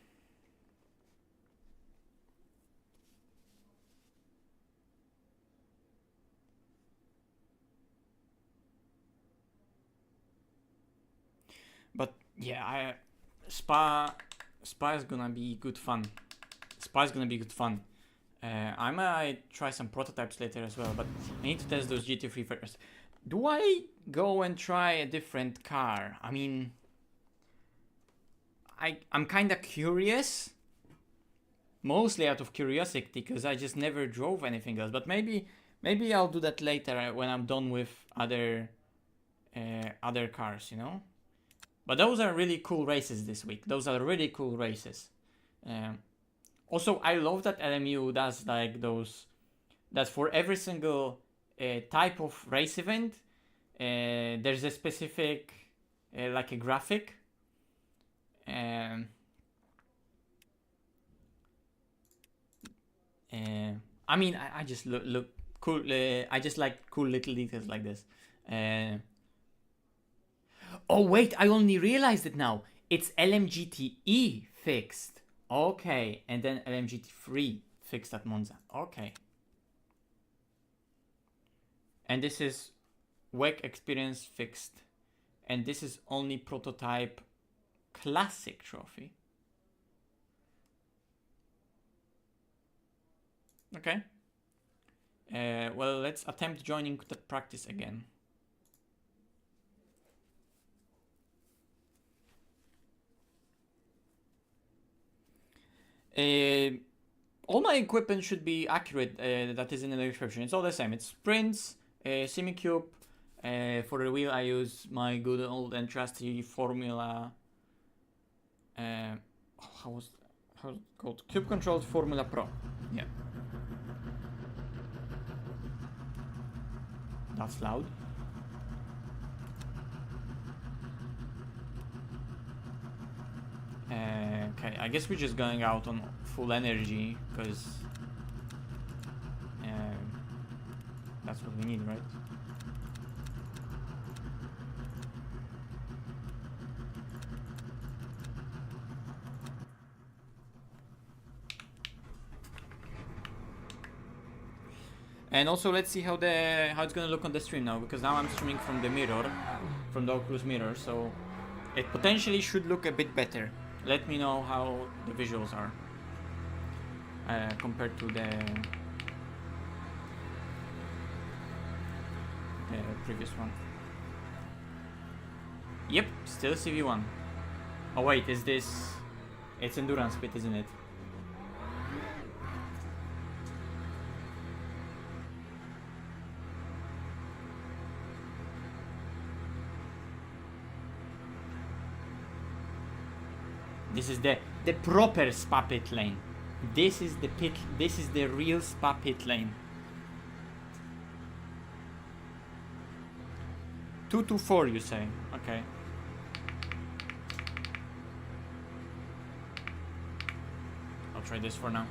But yeah, Spa is gonna be good fun. Spa is gonna be good fun. I might try some prototypes later as well, but I need to test those GT3 first. Do I go and try a different car? I mean, I'm kind of curious, mostly out of curiosity, because I just never drove anything else. But maybe I'll do that later when I'm done with other cars, you know. But those are really cool races this week. Those are really cool races. Also, I love that LMU does like those. That for every single type of race event, there's a specific like a graphic. I mean, I just look cool. I just like cool little details like this. Oh wait, I only realized it now. It's LMGT fixed. Okay, and then LMGT3 fixed at Monza. Okay. And this is WEC experience fixed. And this is only prototype classic trophy. Okay. Well, let's attempt joining the practice again. All my equipment should be accurate, that is in the description. It's all the same. It's sprints, Simucube. For the wheel I use my good old and trusty Formula. How's it called? Cube controlled Formula Pro. Yeah. That's loud. Okay, I guess we're just going out on full energy because that's what we need, right? And also, let's see how it's gonna look on the stream now, because now I'm streaming from the mirror, from the Oculus mirror, so it potentially should look a bit better. Let me know how the visuals are compared to the previous one. Yep, still CV1. Oh wait, is this... It's endurance bit, isn't it? This is the proper Spa pit lane. This is the real Spa pit lane. 224, you say? Okay. I'll try this for now.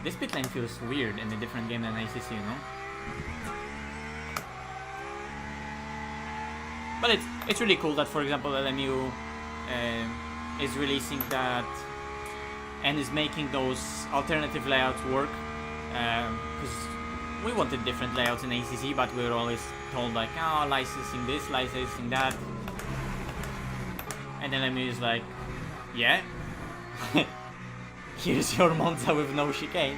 This pit lane feels weird in a different game than ACC, you know? But it's really cool that, for example, LMU is releasing that and is making those alternative layouts work. Because we wanted different layouts in ACC, but we were always told like, oh, licensing this, licensing that. And LMU is like, yeah, here's your Monza with no chicane.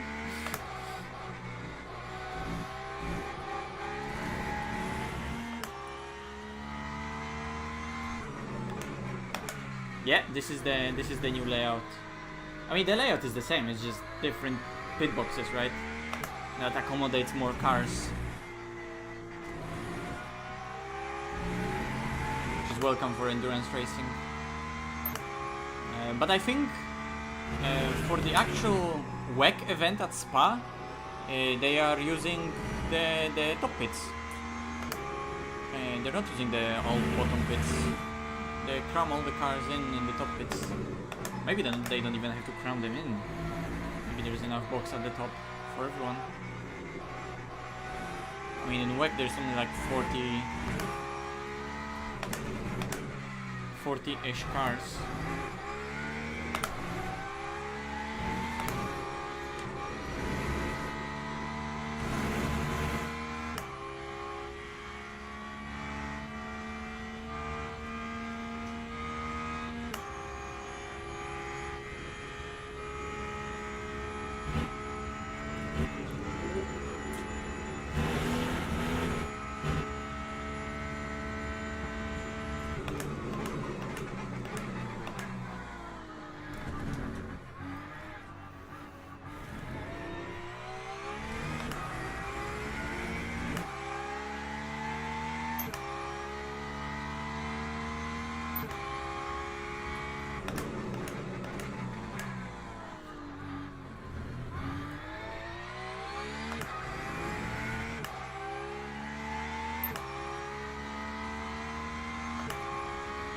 Yeah, this is the new layout. I mean, the layout is the same. It's just different pit boxes, right? That accommodates more cars. Which is welcome for endurance racing. But I think for the actual WEC event at Spa, they are using the top pits. They're not using the all bottom pits. They cram all the cars in the top pits. Maybe then they don't even have to cram them in. Maybe there's enough box at the top for everyone. I mean, in WEC there's something like 40-ish cars.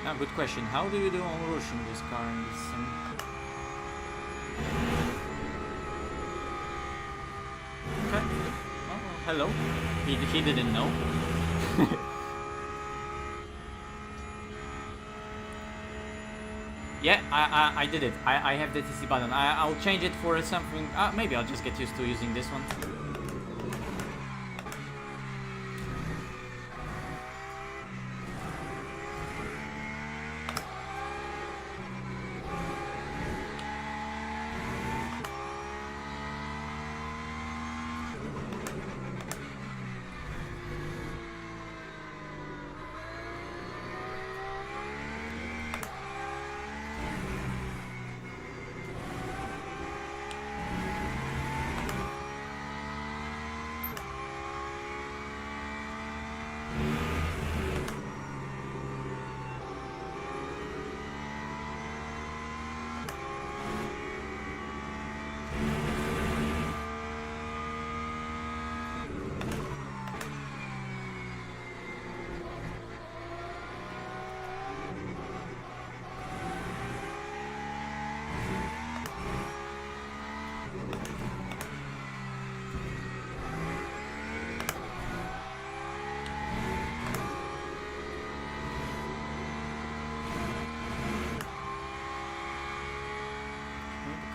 Now, good question. How do you do on rush in this car in this sim? Okay. Oh, hello. He didn't know. Yeah, I did it. I have the TC button. I'll change it for something. Maybe I'll just get used to using this one.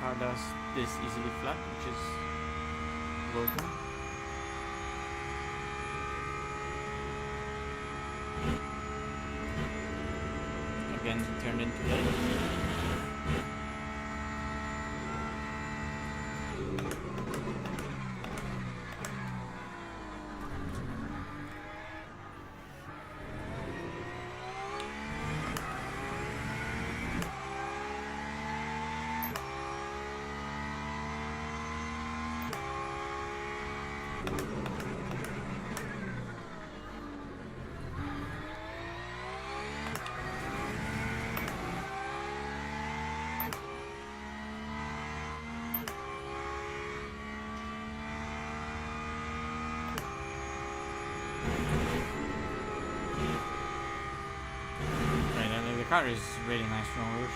Car does this easily flat, which is welcome. Again, turned into late. The car is really nice from Rouge.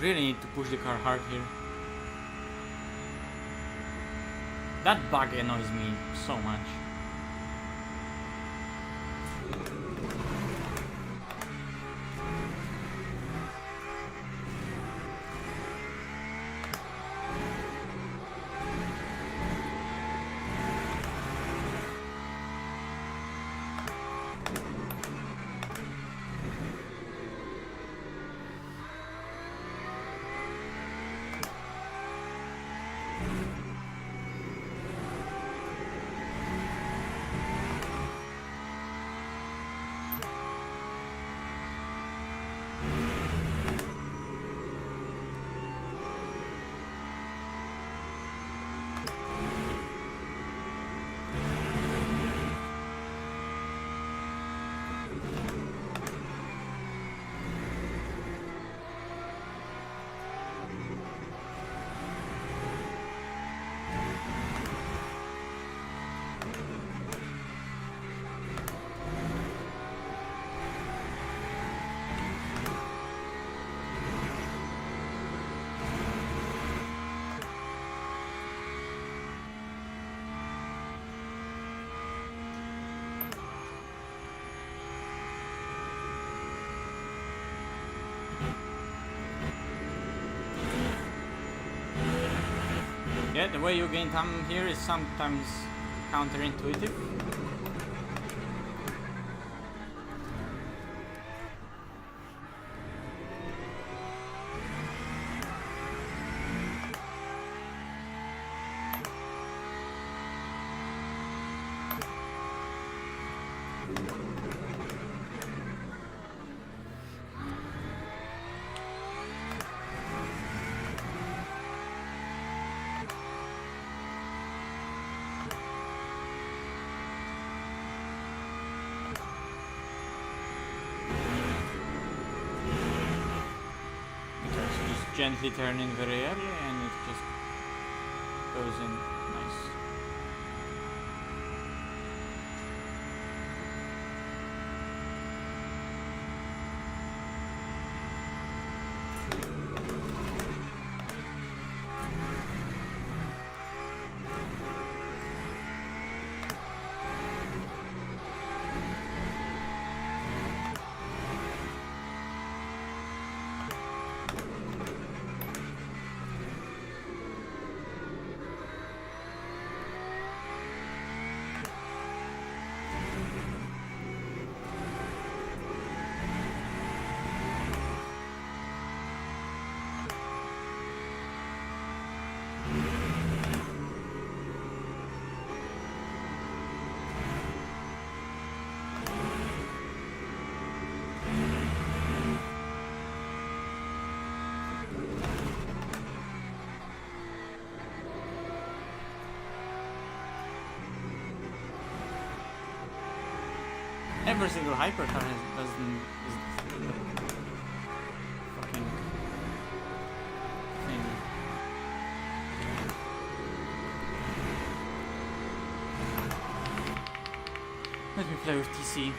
really need to push the car hard here. That bug annoys me so much. Yeah, the way you gain time here is sometimes counterintuitive. Gently turning very early and it just goes in nice. Every single hypercar is fucking thing. Let me play with TC.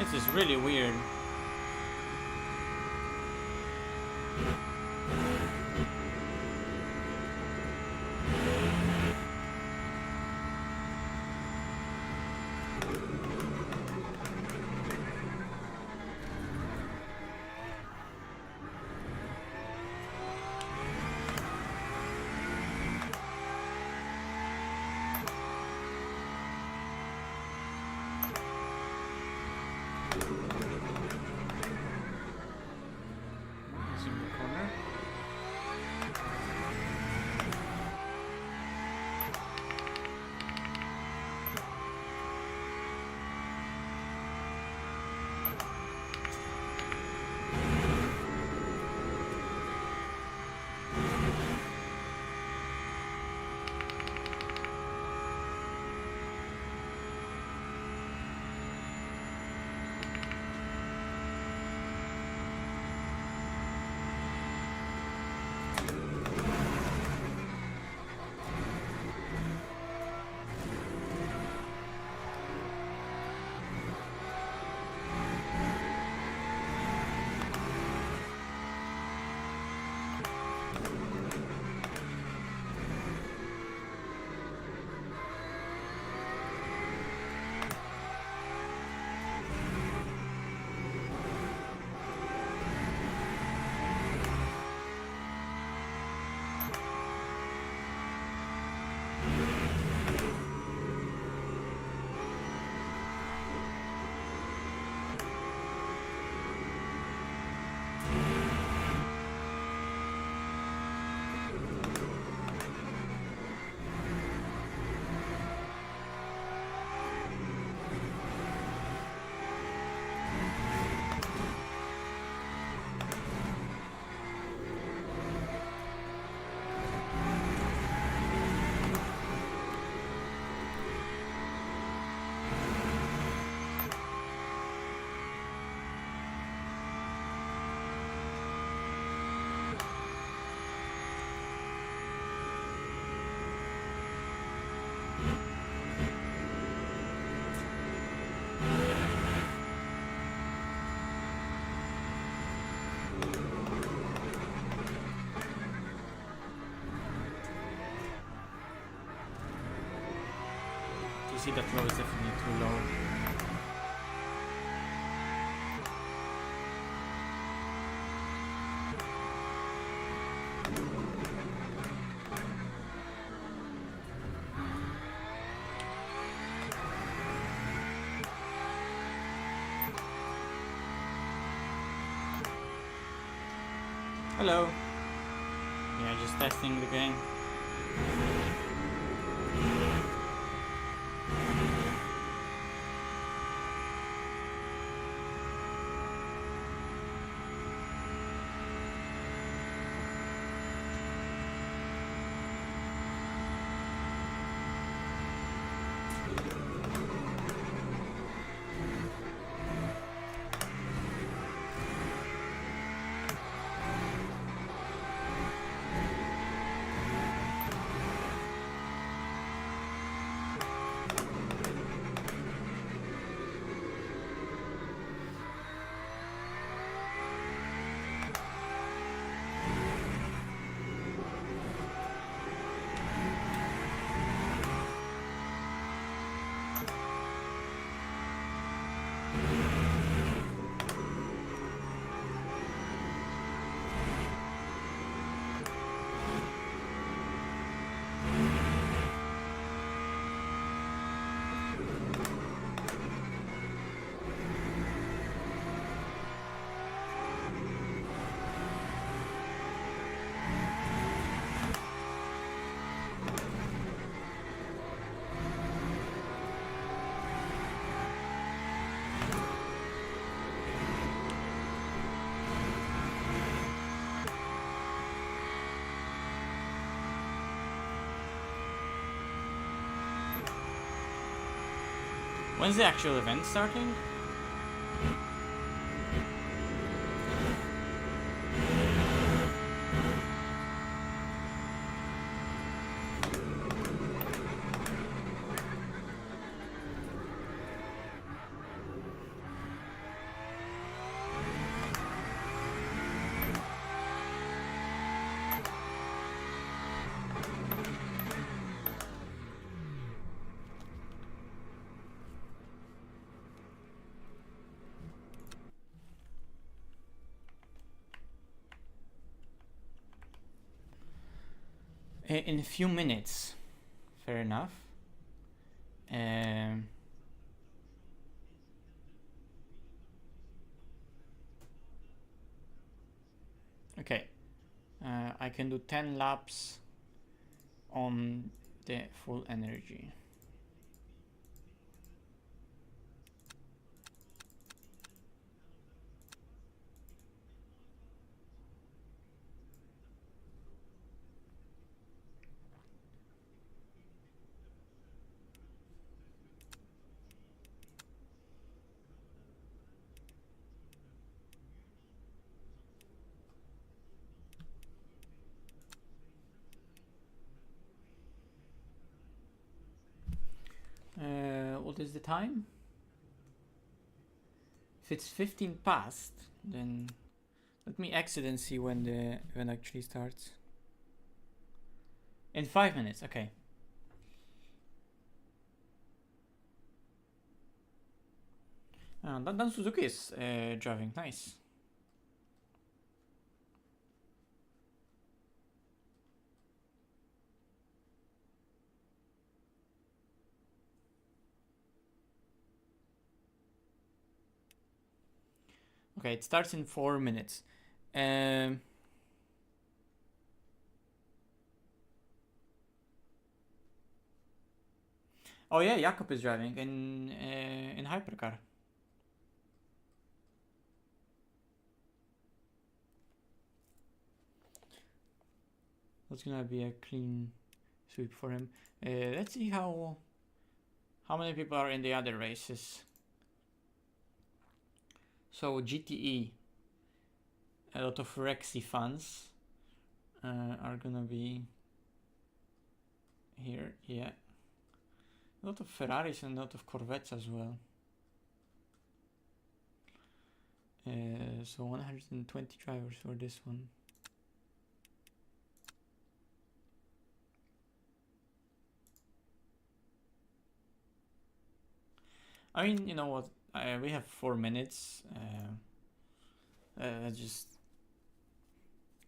This is really weird. See, that flow is definitely too low. Hello. Yeah, just testing the game. When's the actual event starting? In a few minutes. Fair enough. Okay. I can do 10 laps on the full energy. What is the time? If it's 15 past, then let me exit and see when the event actually starts. In 5 minutes, okay. Dan Suzuki is driving, nice. Okay, it starts in 4 minutes. Oh yeah, Jakob is driving in hypercar. That's gonna be a clean sweep for him. Let's see how many people are in the other races. So GTE, a lot of Rexy fans are gonna be here. Yeah, a lot of Ferraris and a lot of Corvettes as well. So 120 drivers for this one. I mean, you know what? We have 4 minutes. Let's just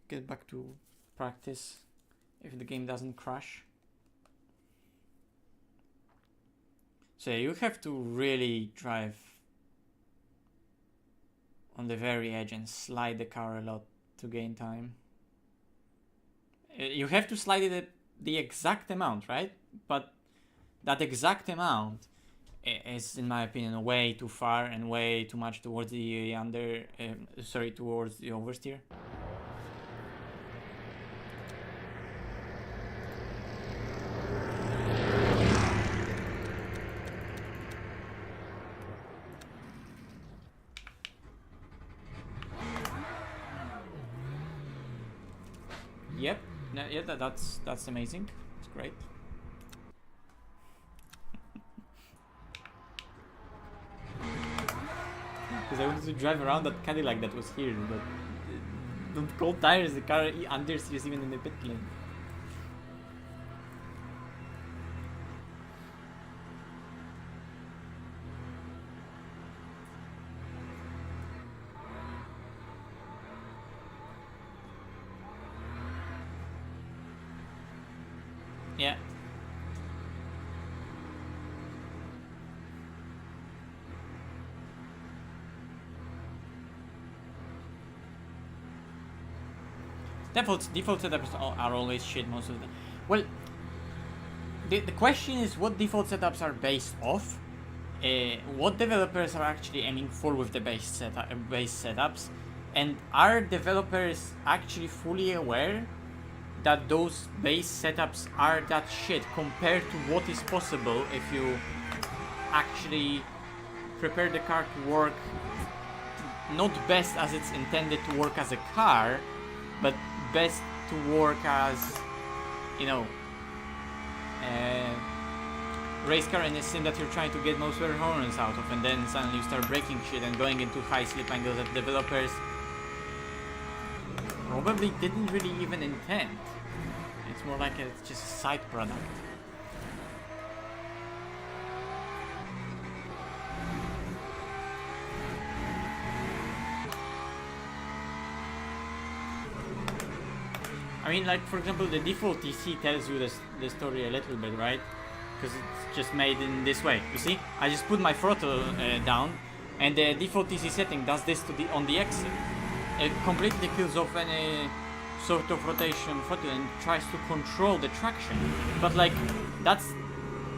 get back to practice if the game doesn't crash. So you have to really drive on the very edge and slide the car a lot to gain time. You have to slide it the exact amount, right? But that exact amount is, in my opinion, way too far and way too much towards the towards the oversteer. Yep, yeah, that's amazing. It's great. Because I wanted to drive around that Cadillac that was here, but don't cold tires, the car understeers even in the pit lane. Yeah. Default setups are always shit most of the time. Well, the question is what default setups are based off, what developers are actually aiming for with the base setups, and are developers actually fully aware that those base setups are that shit compared to what is possible if you actually prepare the car to work not best as it's intended to work as a car, but best to work as, you know, race car in a sim that you're trying to get most performance out of, and then suddenly you start breaking shit and going into high slip angles that developers probably didn't really even intend. It's more like it's just a side product. I mean, like, for example, the default TC tells you the story a little bit, right? Because it's just made in this way. You see? I just put my throttle down, and the default TC setting does this on the exit. It completely kills off any sort of rotation throttle and tries to control the traction. But like, that's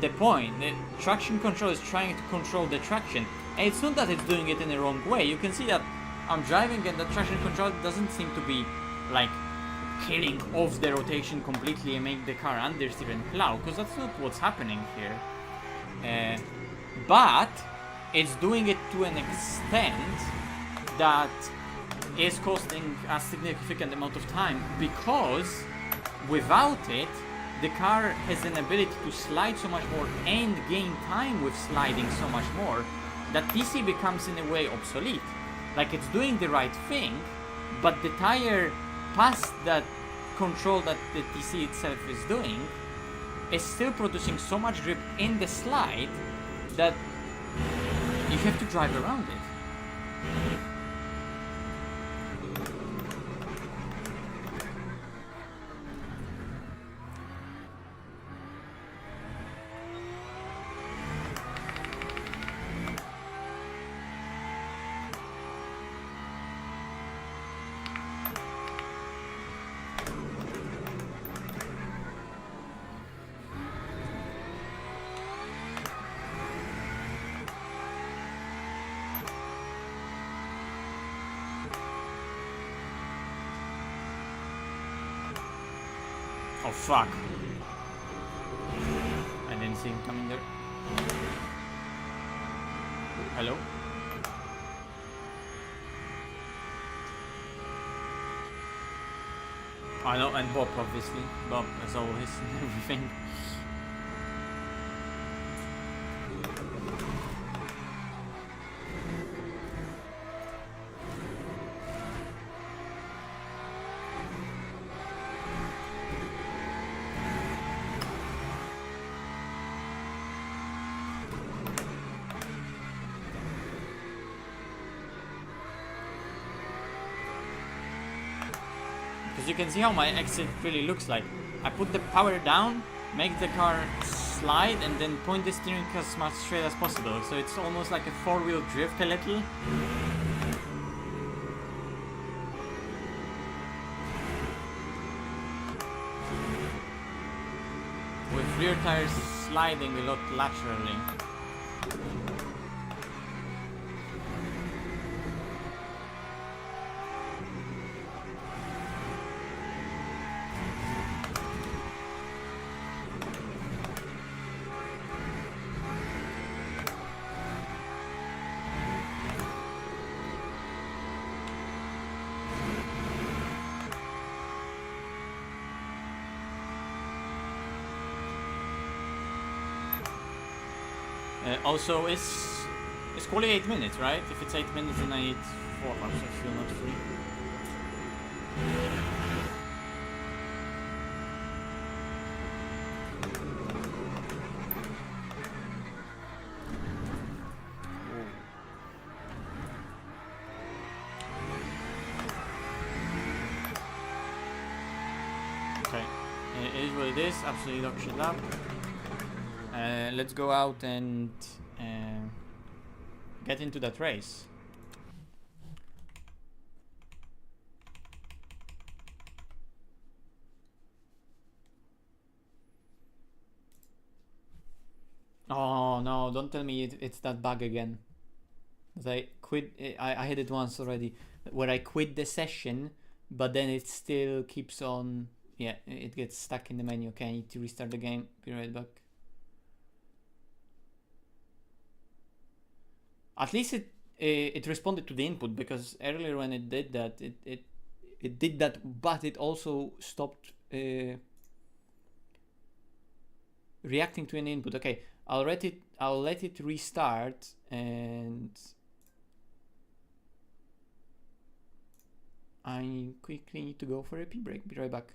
the point. The traction control is trying to control the traction. And it's not that it's doing it in the wrong way. You can see that I'm driving and the traction control doesn't seem to be like killing off the rotation completely and make the car understeer and plow, because that's not what's happening here. But it's doing it to an extent that is costing a significant amount of time, because without it the car has an ability to slide so much more and gain time with sliding so much more that TC becomes in a way obsolete. Like, it's doing the right thing, but the tire, past that control that the TC itself is doing, is still producing so much grip in the slide that you have to drive around it. Oh fuck. I didn't see him coming there. Hello? I know, and Bob obviously. Bob as always and everything. You can see how my exit really looks like. I put the power down, make the car slide, and then point the steering as much straight as possible. So it's almost like a four-wheel drift a little. With rear tires sliding a lot laterally. Also, it's only 8 minutes, right? If it's 8 minutes, then I need 4 laps. I feel not free. Okay, it is what it is. Absolutely dog shit lap. Let's go out and get into that race. Oh no, don't tell me it's that bug again. I quit. I had it once already, where I quit the session, but then it still keeps on. Yeah, it gets stuck in the menu. Okay, I need to restart the game. Be right back. At least it responded to the input, because earlier when it did that, it did that, but it also stopped reacting to an input. Okay, I'll let it restart, and I quickly need to go for a pee break. Be right back.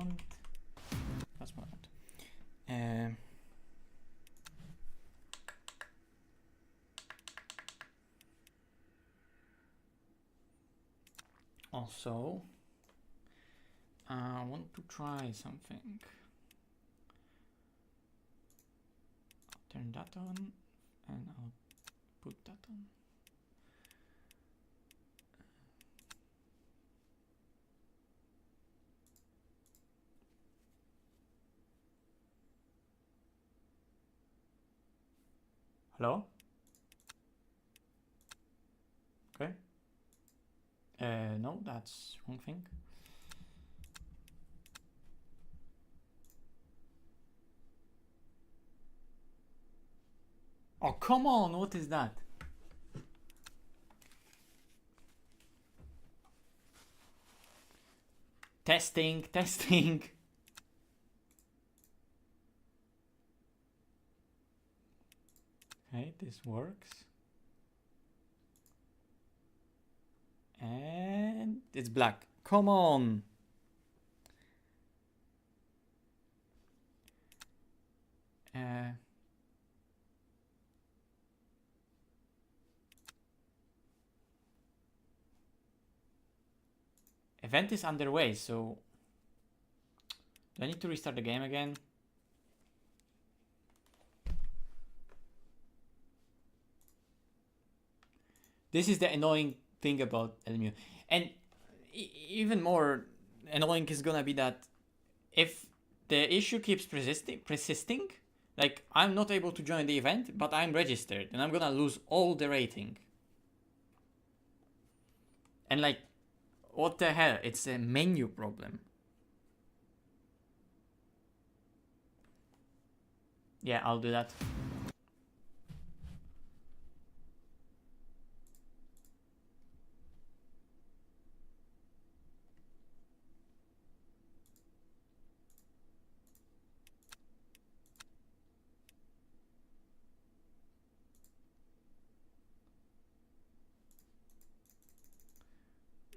mount. That's mount. Also, I want to try something. I'll turn that on and I'll put that on. Hello? Okay. No, that's wrong thing. Oh, come on, what is that? Testing, testing. Okay, this works. And it's black. Come on. Event is underway, so do I need to restart the game again? This is the annoying thing about LMU. And even more annoying is gonna be that if the issue keeps persisting, like I'm not able to join the event, but I'm registered and I'm gonna lose all the rating. And like, what the hell? It's a menu problem. Yeah, I'll do that.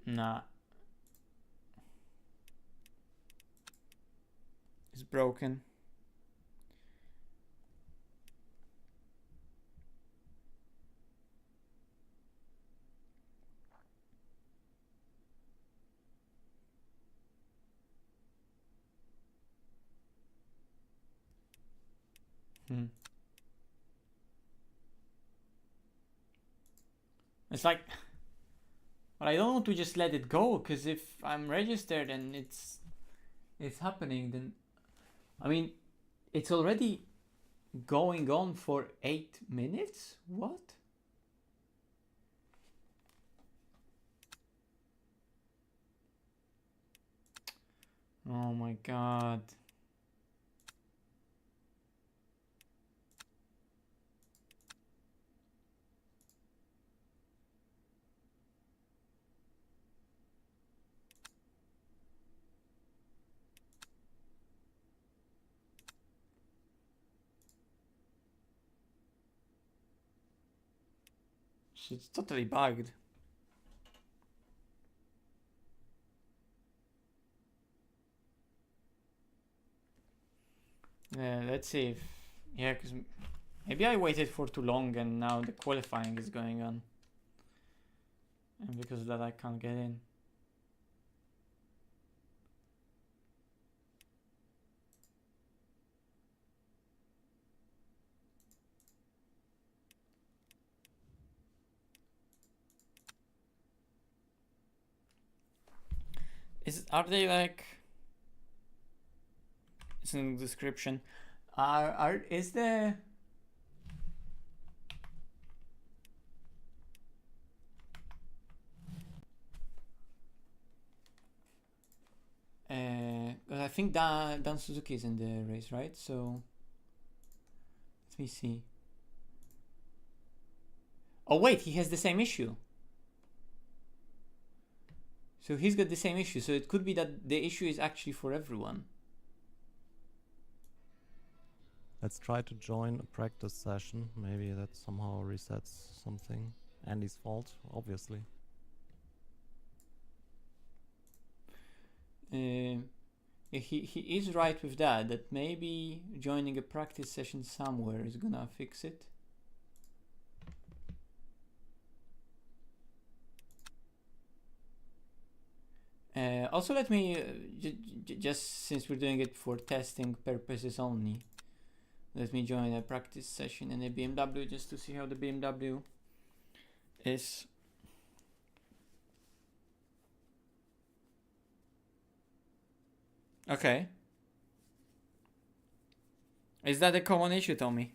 Nah. It's broken. It's like, but I don't want to just let it go, because if I'm registered and it's happening, then I mean, it's already going on for 8 minutes? What? Oh my god. It's totally bugged. Let's see if... Yeah, because maybe I waited for too long and now the qualifying is going on. And because of that I can't get in. Are they like... It's in the description. Is the... I think Dan Suzuki is in the race, right? So let me see. Oh wait, he has the same issue. So he's got the same issue. So it could be that the issue is actually for everyone. Let's try to join a practice session. Maybe that somehow resets something. Andy's fault, obviously. he is right with that. That maybe joining a practice session somewhere is gonna fix it. Also, let me just since we're doing it for testing purposes only, let me join a practice session in a BMW just to see how the BMW is. Okay. Is that a common issue, Tommy?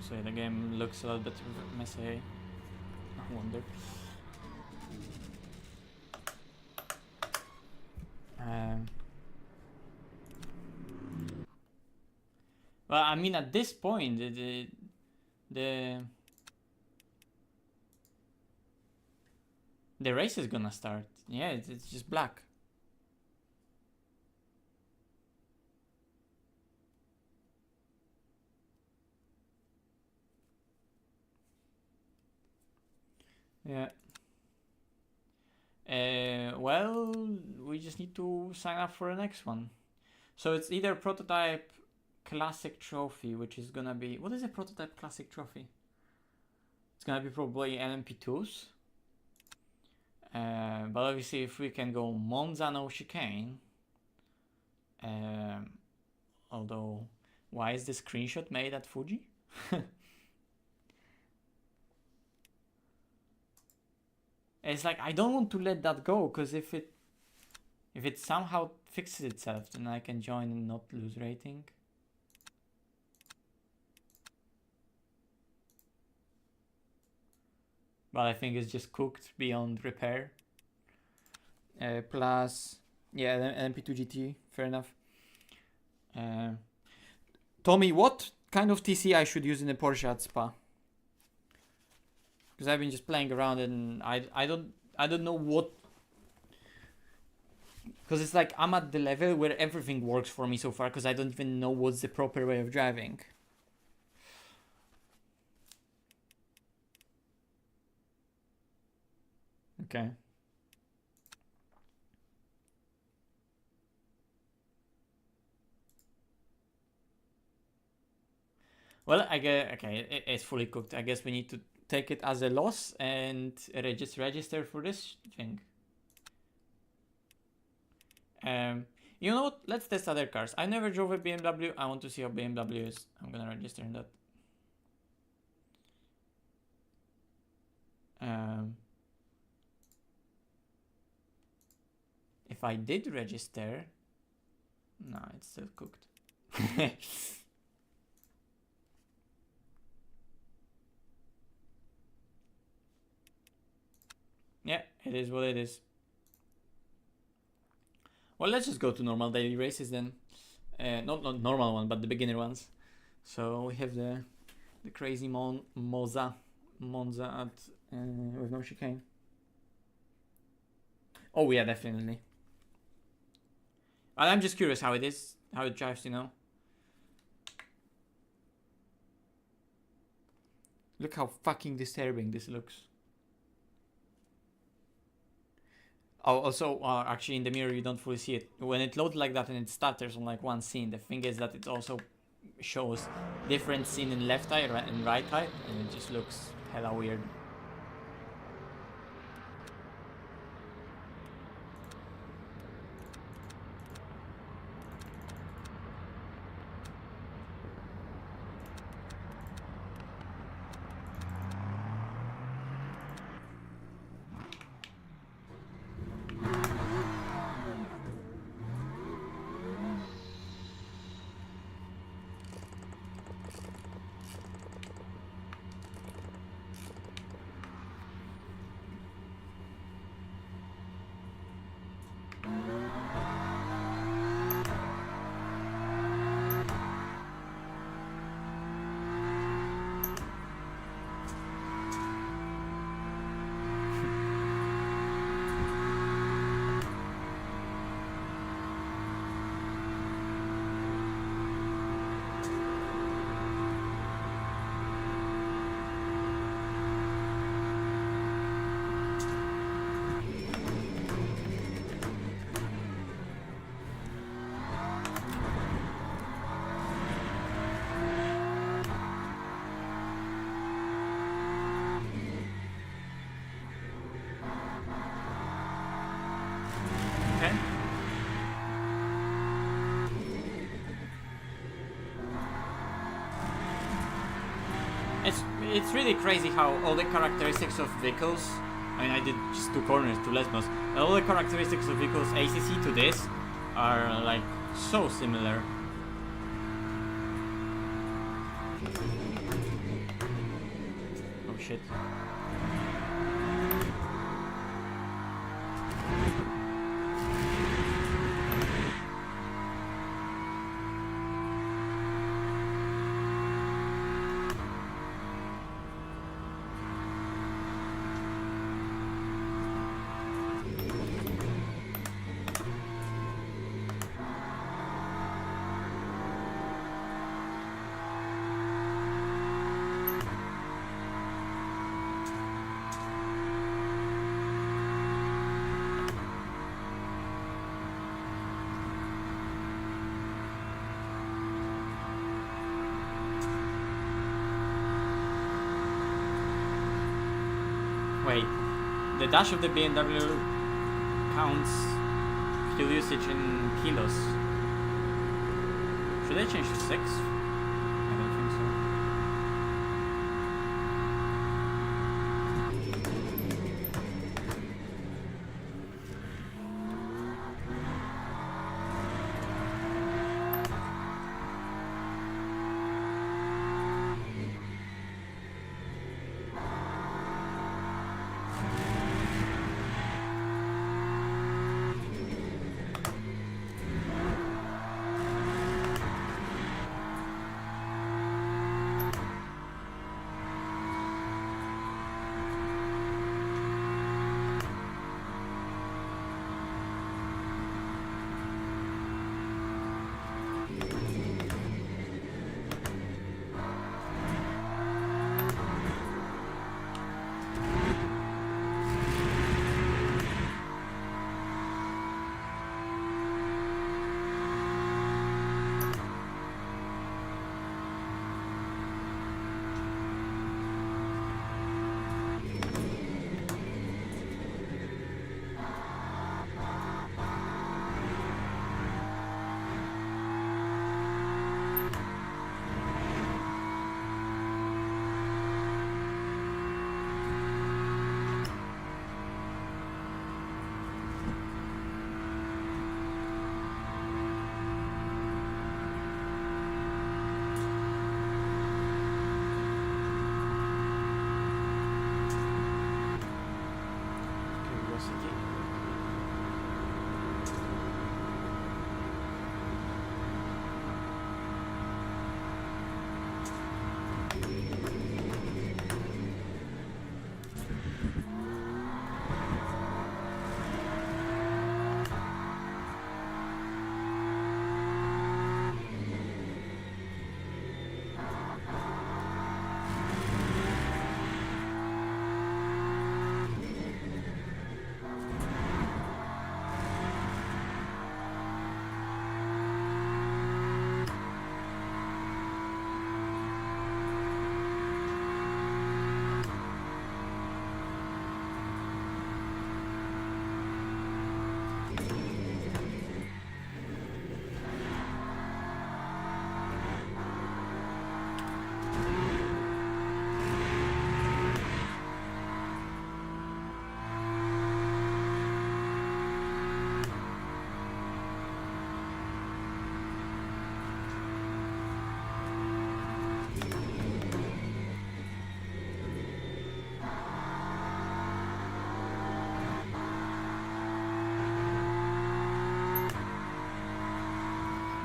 So the game looks a little bit messy. I wonder. Well, I mean, at this point, the race is gonna start. Yeah, it's just black. Yeah. Well, we just need to sign up for the next one. So it's either prototype classic trophy, which is gonna be, what is a prototype classic trophy? It's gonna be probably LMP2s. But obviously if we can go Monza no chicane, although why is the screenshot made at Fuji? It's like, I don't want to let that go, because if it somehow fixes itself, then I can join and not lose rating. But I think it's just cooked beyond repair. Plus, yeah, MP2 GT, fair enough. Tommy, what kind of TC I should use in a Porsche at Spa? Because I've been just playing around and I don't know what. Because it's like I'm at the level where everything works for me so far, because I don't even know what's the proper way of driving. Okay. Well, I guess, okay, it's fully cooked. I guess we need to take it as a loss and register for this thing. You know what? Let's test other cars. I never drove a BMW. I want to see how BMW is. I'm gonna register in that. If I did register, no, it's still cooked. Yeah, it is what it is. Well, let's just go to normal daily races then. Not normal one, but the beginner ones. So we have the crazy Monza at with no chicane. Oh yeah, definitely. And I'm just curious how it is, how it drives, you know. Look how fucking disturbing this looks. Oh, also, actually in the mirror you don't fully see it. When it loads like that and it stutters on like one scene, the thing is that it also shows different scene in left eye and right eye, and it just looks hella weird. it's really crazy how all the characteristics of vehicles, I mean I did just 2 corners, 2 lesmos, all the characteristics of vehicles ACC to this are like so similar. Oh shit. Wait, the dash of the BMW counts fuel usage in kilos. Should I change to 6? I don't think so.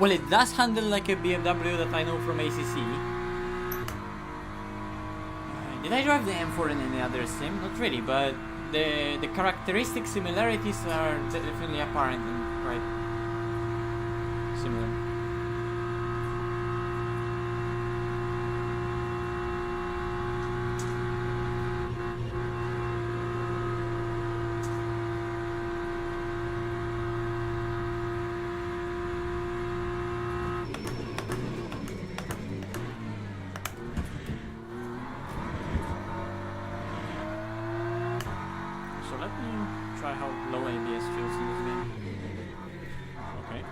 Well, it does handle like a BMW that I know from ACC. Did I drive the M4 in any other sim? Not really, but the characteristic similarities are definitely apparent and quite similar. Try how low ABS feels in this game. Okay.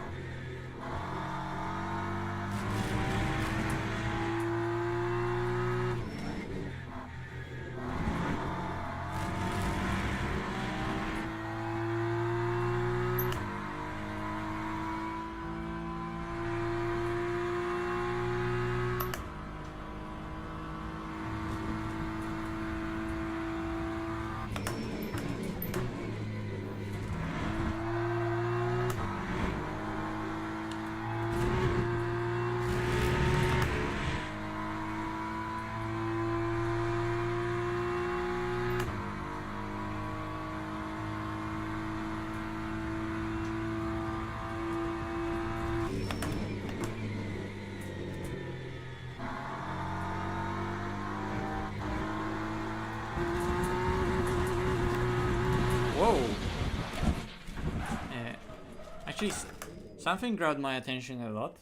Actually, something grabbed my attention a lot.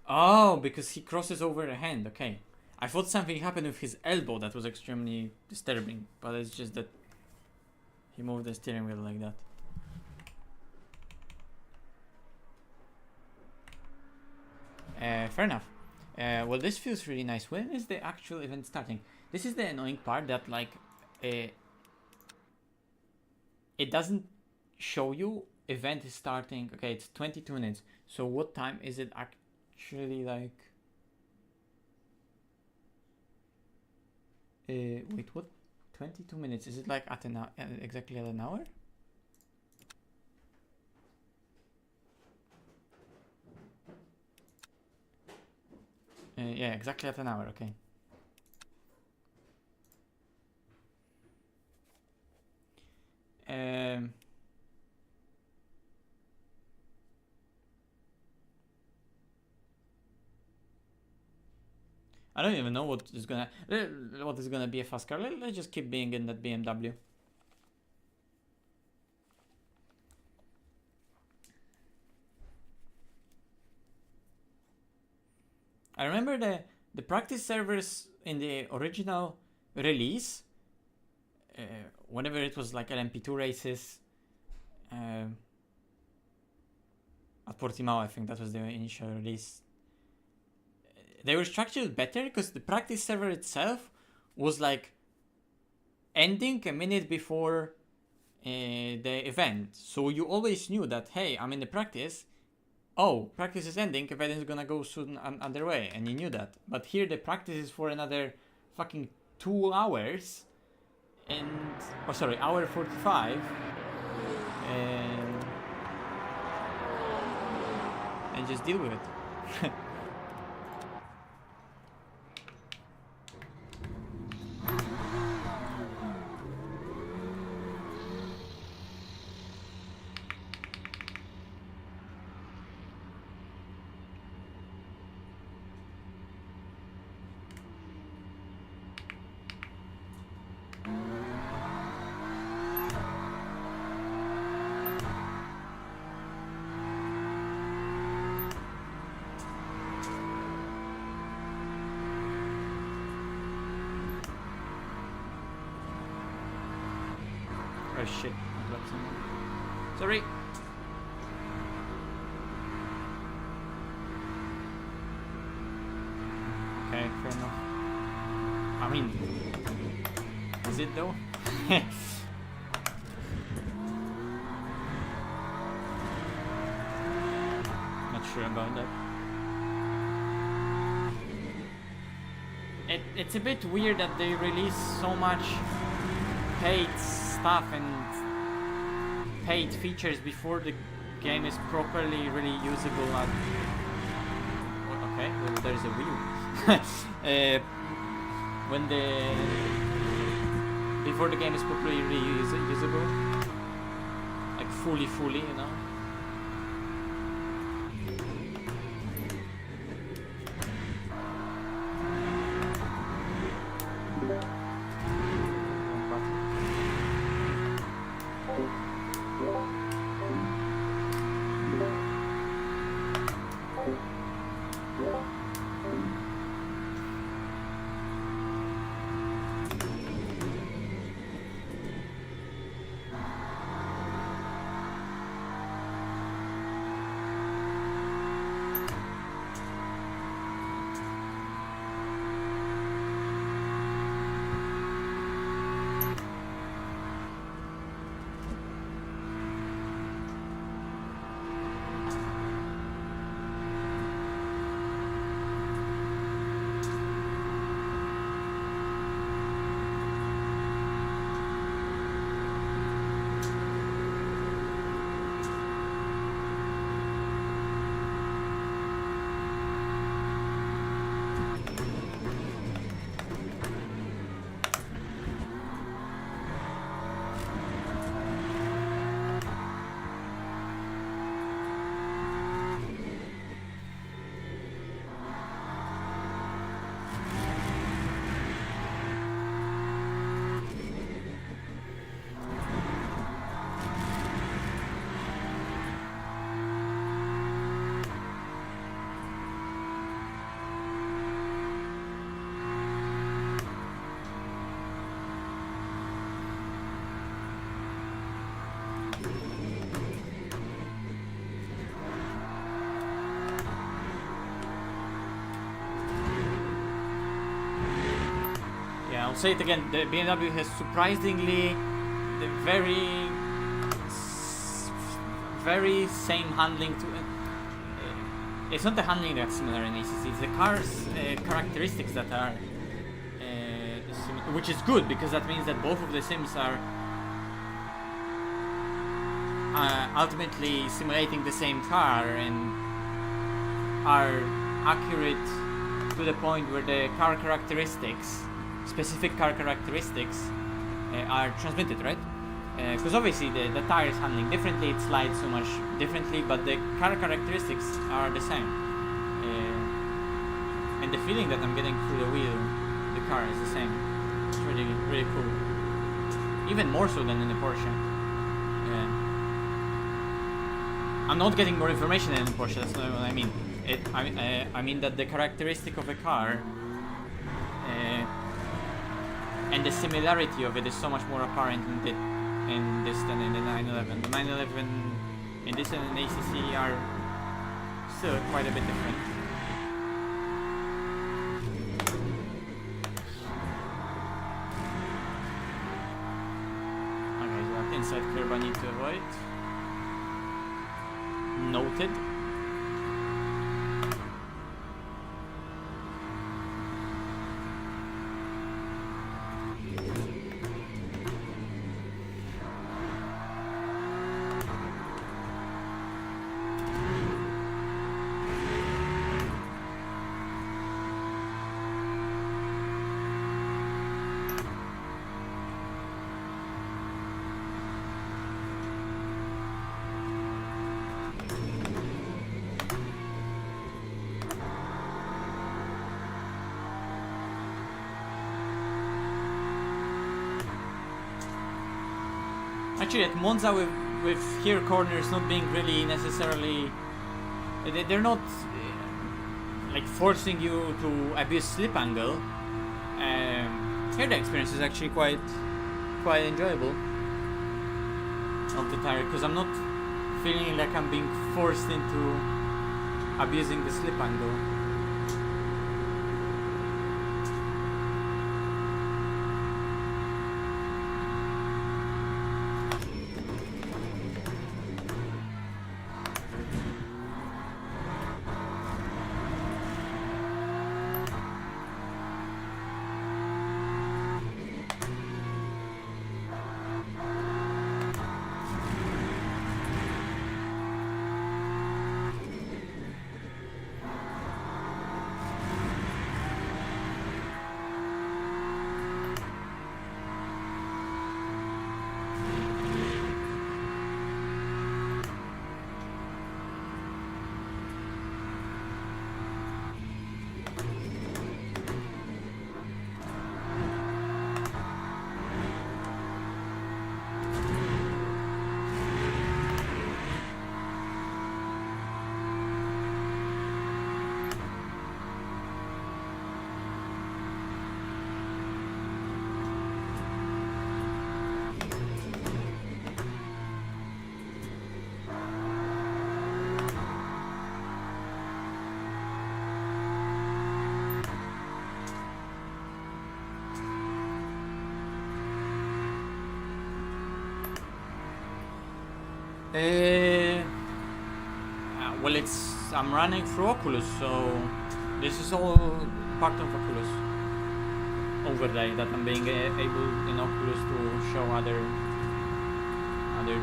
Oh, because he crosses over a hand. Okay. I thought something happened with his elbow that was extremely disturbing, but it's just that he moved the steering wheel like that. Fair enough. Well, this feels really nice. When is the actual event starting? This is the annoying part that, like, it doesn't show you event is starting. Okay, it's 22 minutes. So what time is it actually, like? Wait, what? 22 minutes. Is it like at an hour, exactly at an hour? Yeah, exactly at an hour. Okay. I don't even know what is gonna be a fast car. Let's just keep being in that BMW. I remember the practice servers in the original release, whenever it was like LMP2 races, at Portimao, I think that was the initial release. They were structured better because the practice server itself was like ending a minute before the event. So you always knew that, hey, I'm in the practice. Oh, practice is ending, event is gonna go soon underway. And you knew that. But here the practice is for another fucking 2 hours. And, oh sorry, hour 45. And just deal with it. Oh shit, I dropped something. Sorry. Okay, fair enough. I mean, is it though? Not sure about that. It's a bit weird that they release so much paid stuff and paid features before the game is properly really usable. Okay, well, there's a wheel. When before the game is properly really usable, like fully, you know. I'll say it again. The BMW has surprisingly the very same handling to. It's not the handling that's similar in ACC. It's the car's characteristics that are, which is good because that means that both of the sims are ultimately simulating the same car and are accurate to the point where the car characteristics, specific car characteristics, are transmitted, right? Because obviously the tire is handling differently, it slides so much differently, but the car characteristics are the same. And the feeling that I'm getting through the wheel, the car is the same. It's really, really cool. Even more so than in the Porsche. I'm not getting more information than in the Porsche, that's not what I mean. I mean that the characteristic of a car and the similarity of it is so much more apparent in this than in the 911. The 911 in this and in ACC are still quite a bit different. Okay, so that inside curve I need to avoid. Noted. Actually, at Monza, with here corners not being really necessarily, they're not like forcing you to abuse slip angle. Here the experience is actually quite enjoyable of the tire, because I'm not feeling like I'm being forced into abusing the slip angle. Well, I'm running through Oculus, so this is all part of Oculus overlay that I'm being able in Oculus to show other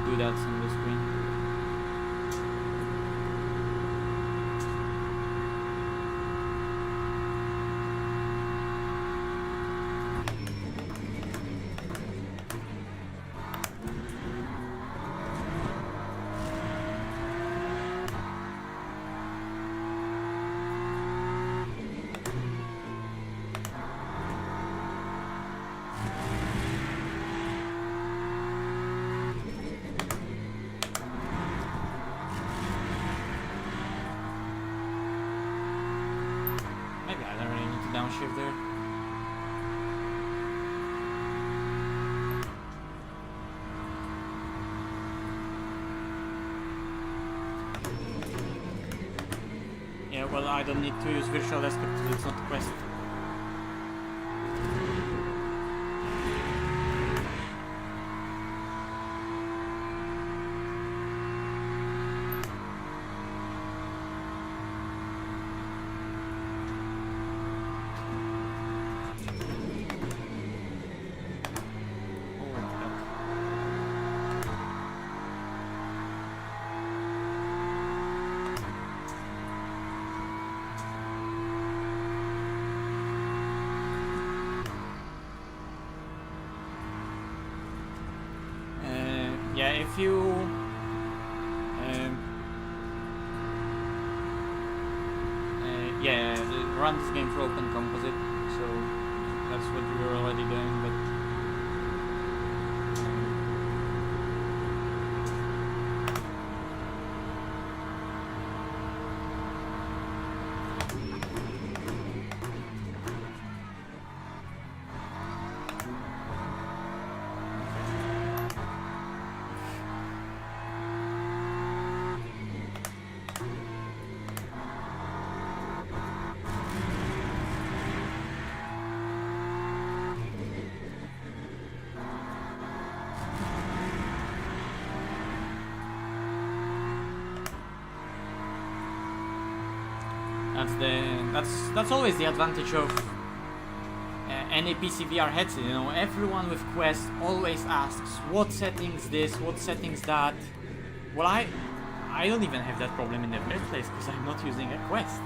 doodads on the screen. Downshift there. Yeah, well, I don't need to use virtual desktop because it's not a quest. if you run this game for open composite, so that's what we were already doing, but that's always the advantage of any PC VR headset. You know, everyone with Quest always asks what settings this, what settings that. Well, I don't even have that problem in the first place because I'm not using a Quest.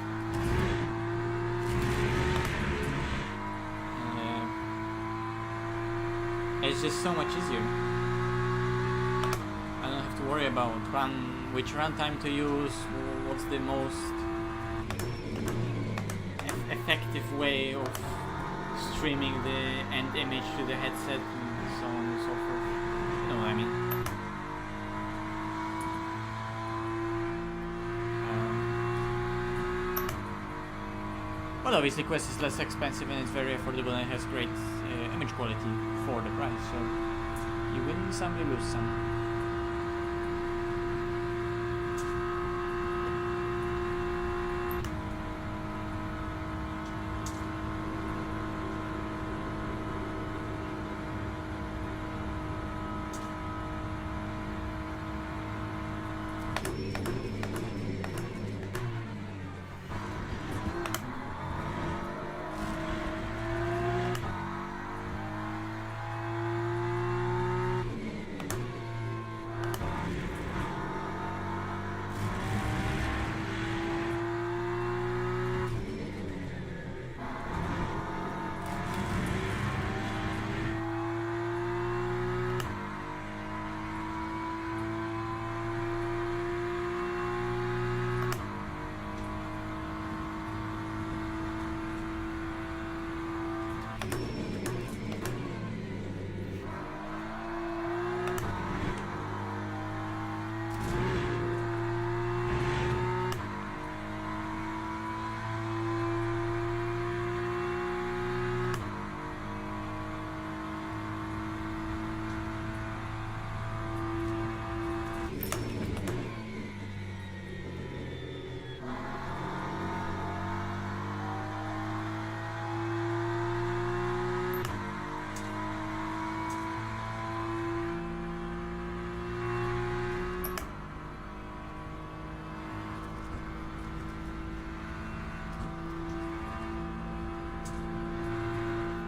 It's just so much easier. I don't have to worry about which runtime to use, what's the most effective way of streaming the end image to the headset, and so on and so forth. You know what I mean? But obviously Quest is less expensive and it's very affordable and it has great image quality for the price, so you win some, you lose some.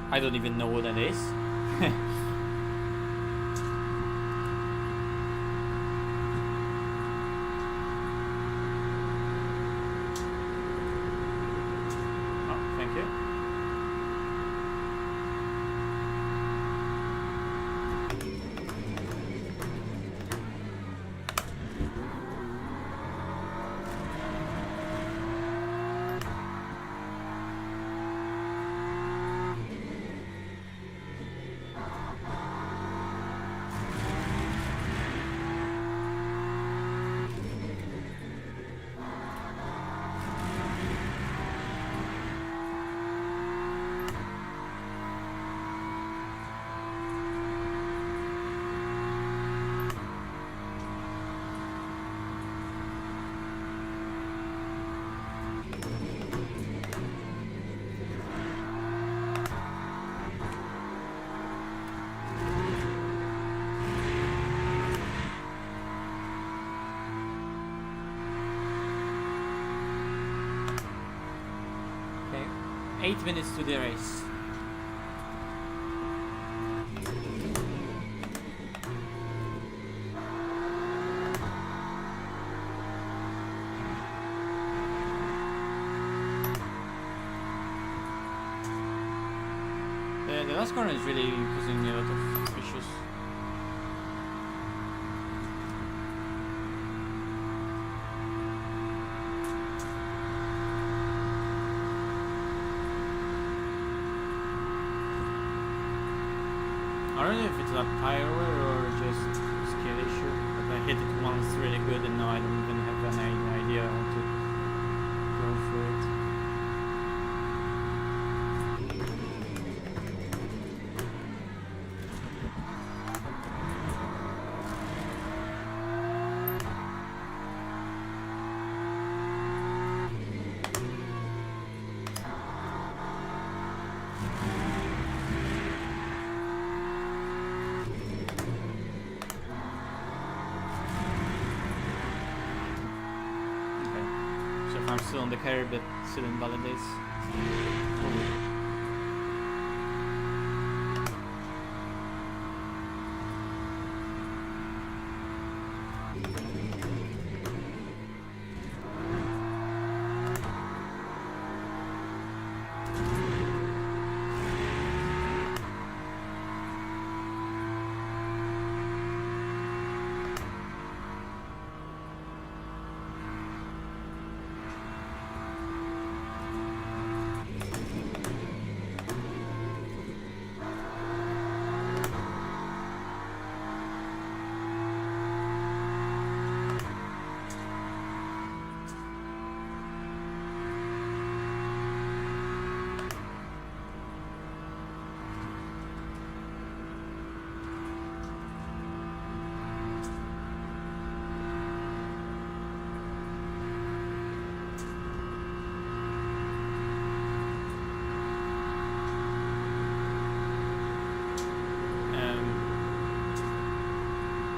I don't even know what that is. Oh, thank you. Okay, 8 minutes to the race. The last corner is really causing me a lot of issues. don't know if it's a tire wear or just skill issue, but I hit it once really good and now I don't even have any idea how to go for it. I'm still on the curb, but still invalidates.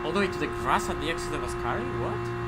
All the way to the grass at the exit of Ascari? What?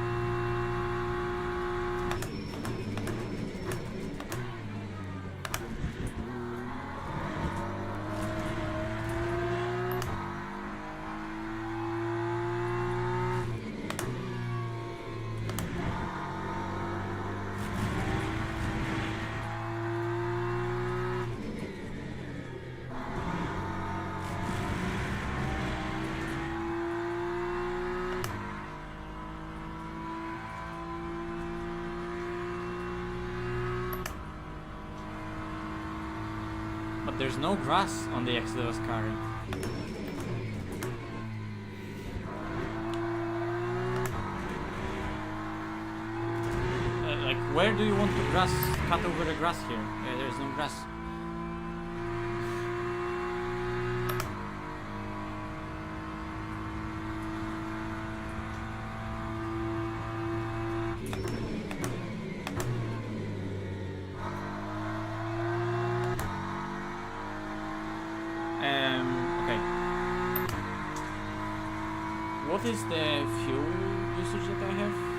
But there's no grass on the exit of Ascari. Like, where do you want to cut over the grass here? There's no grass. Okay. What is the fuel usage that I have?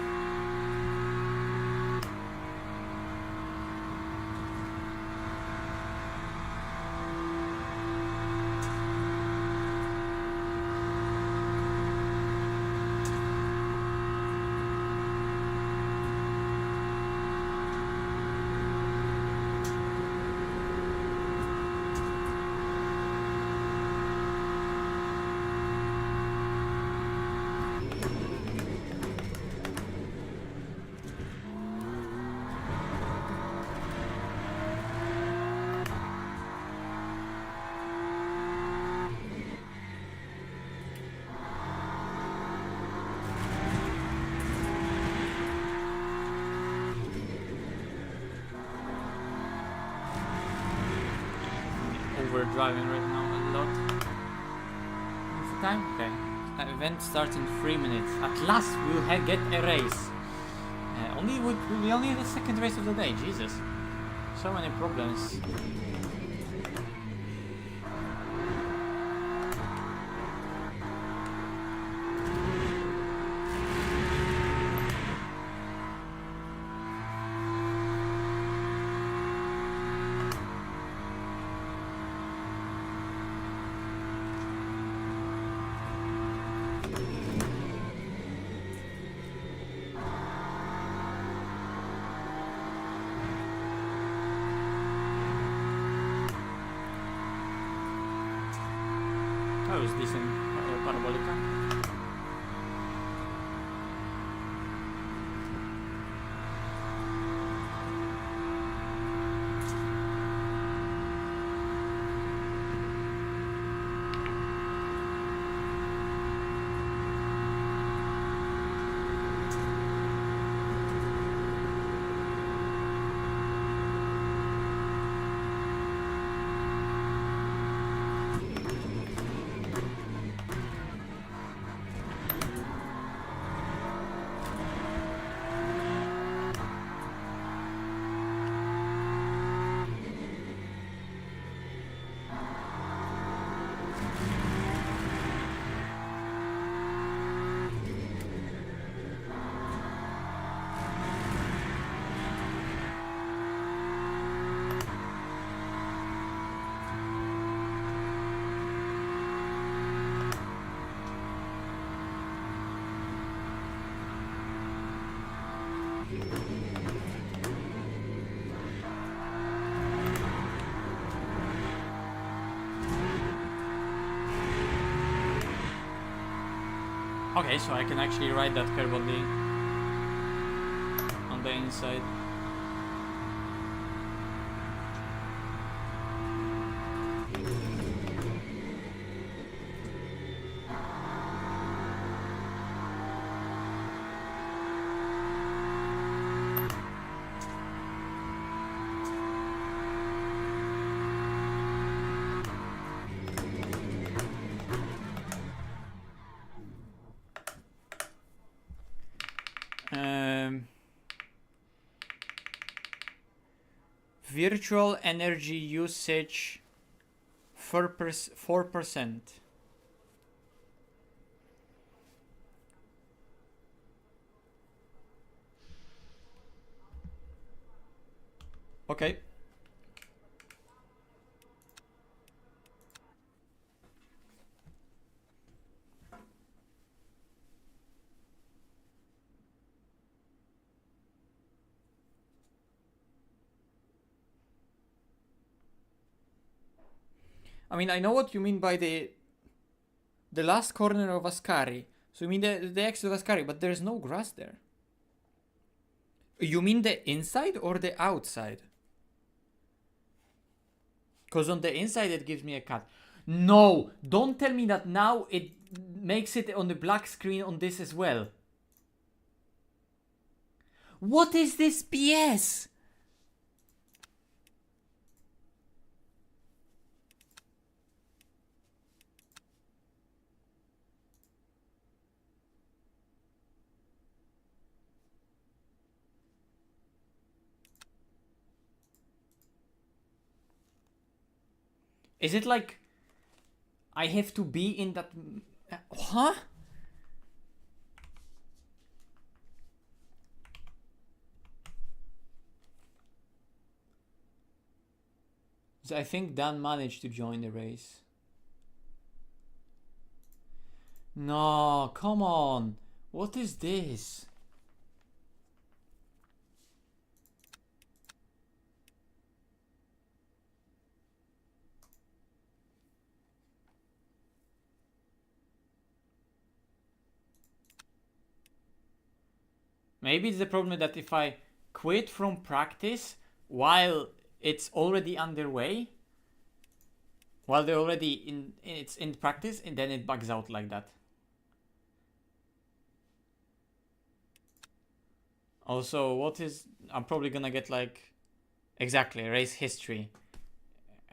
We're driving right now a lot. What's the time? Okay. Event starts in 3 minutes. At last we'll get a race. We only the second race of the day. Jesus. So many problems. That was decent parabolica. Okay, so I can actually ride that curve on the inside. Virtual energy usage 4%. Okay. I mean, I know what you mean by the last corner of Ascari. So you mean the exit of Ascari, but there's no grass there. You mean the inside or the outside? Because on the inside it gives me a cut. No, don't tell me that now it makes it on the black screen on this as well. What is this BS? Is it like I have to be in that? Huh? So I think Dan managed to join the race. No, come on. What is this? Maybe it's the problem that if I quit from practice while it's already underway, while they're already it's in practice, and then it bugs out like that. Also, I'm probably gonna get like, exactly, race history.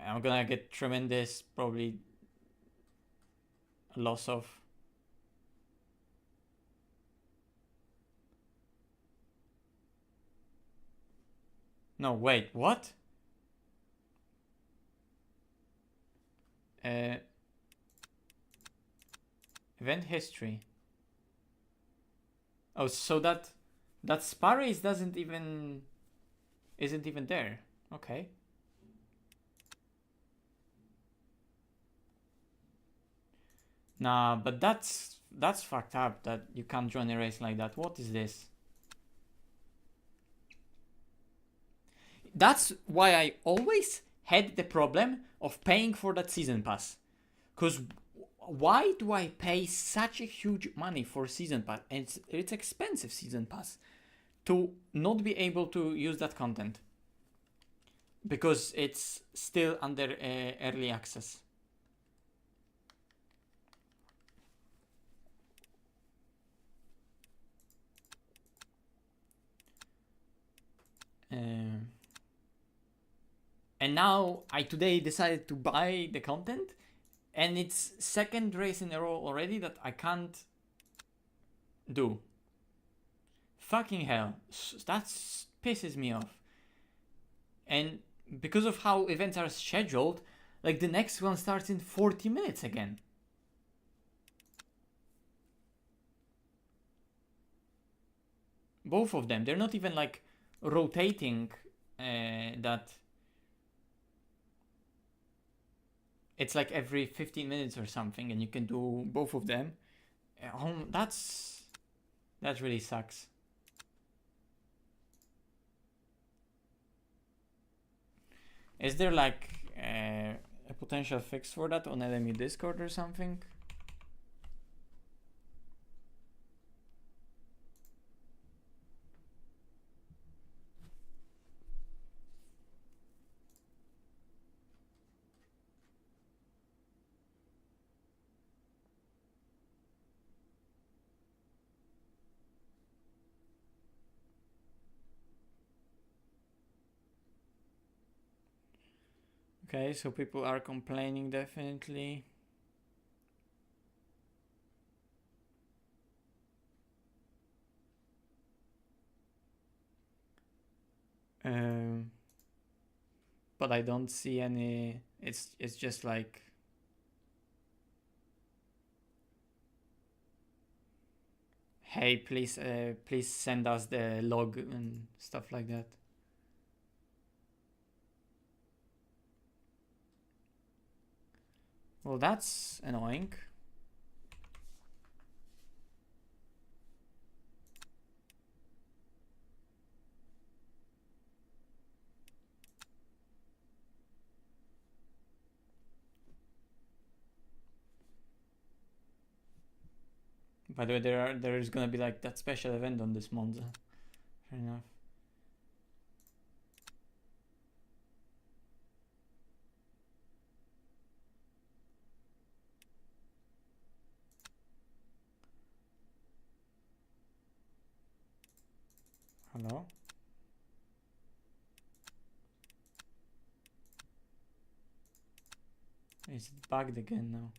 I'm gonna get tremendous, probably, loss of. No, wait, what? Event history. Oh, so that spa race isn't even there. Okay. Nah, but that's fucked up that you can't join a race like that. What is this? That's why I always had the problem of paying for that season pass. Because why do I pay such a huge money for season pass? And it's expensive season pass to not be able to use that content. Because it's still under early access. And now I today decided to buy the content, and it's second race in a row already that I can't do. Fucking hell, that pisses me off. And because of how events are scheduled, like the next one starts in 40 minutes again. Both of them, they're not even like rotating that. It's like every 15 minutes or something, and you can do both of them. That really sucks. Is there like a potential fix for that on LMU Discord or something? Okay, so people are complaining definitely. But I don't see any. It's just like, hey, please send us the log and stuff like that. Well, that's annoying. By the way, there is gonna be like that special event on this Monza. Fair enough. Hello? Is it bugged again now?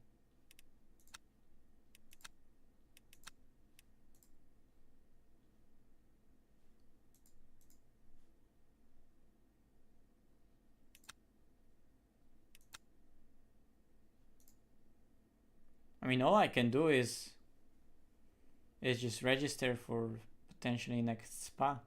I mean, all I can do is just register for potentially next spa.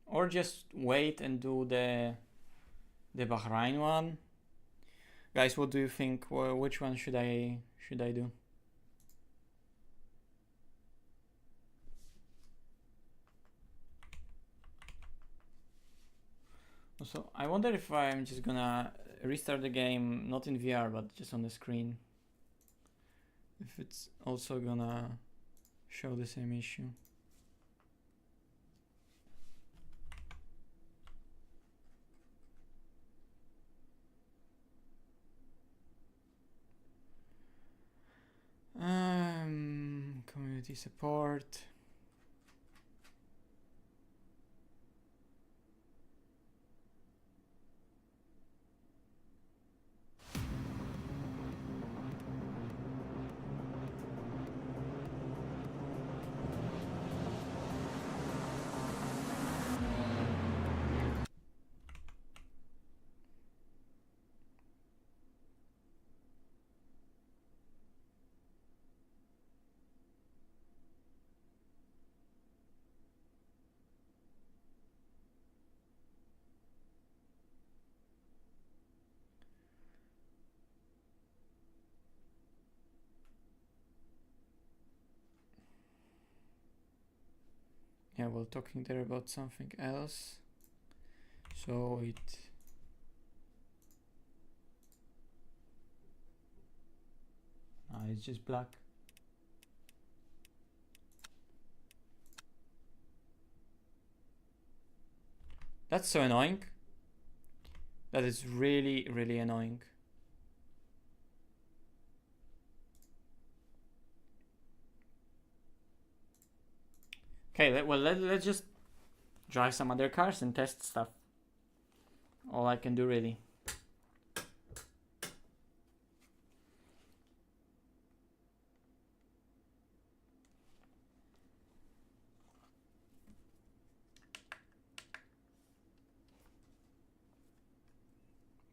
Or just wait and do the Bahrain one. Guys, what do you think? Which one should I do? Also, I wonder if I'm just gonna restart the game, not in VR, but just on the screen. If it's also gonna show the same issue. Community support. Yeah, we're talking there about something else. So it's just black. That's so annoying. That is really, really annoying. Okay, let's just drive some other cars and test stuff. All I can do, really.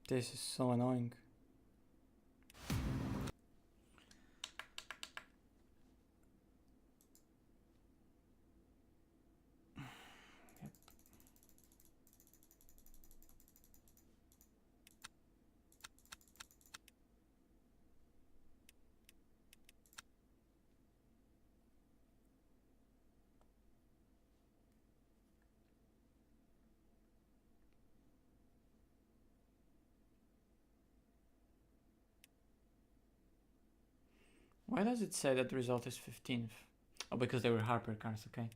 This is so annoying. Why does it say that the result is 15th? Oh, because they were Harper cars, okay.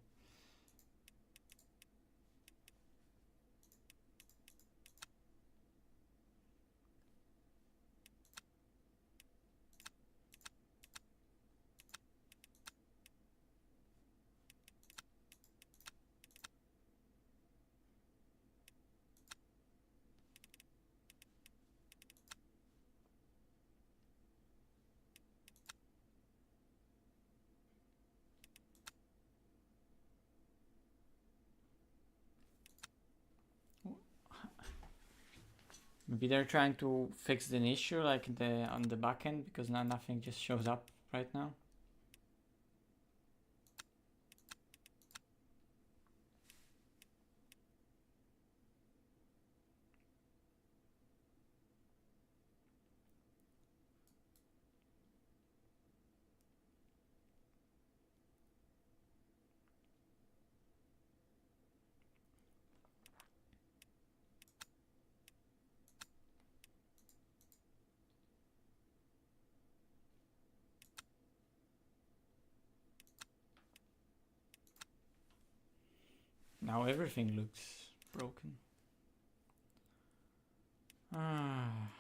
Maybe they're trying to fix an issue like on the back end, because now nothing just shows up right now. Now everything looks broken. Ah.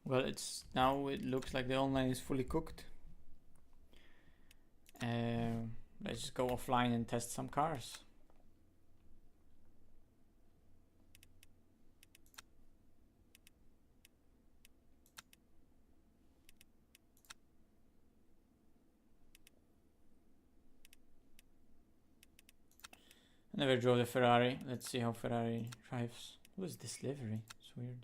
Well, it looks like the online is fully cooked. Let's just go offline and test some cars. I never drove the Ferrari. Let's see how Ferrari drives. What is this livery? It's weird.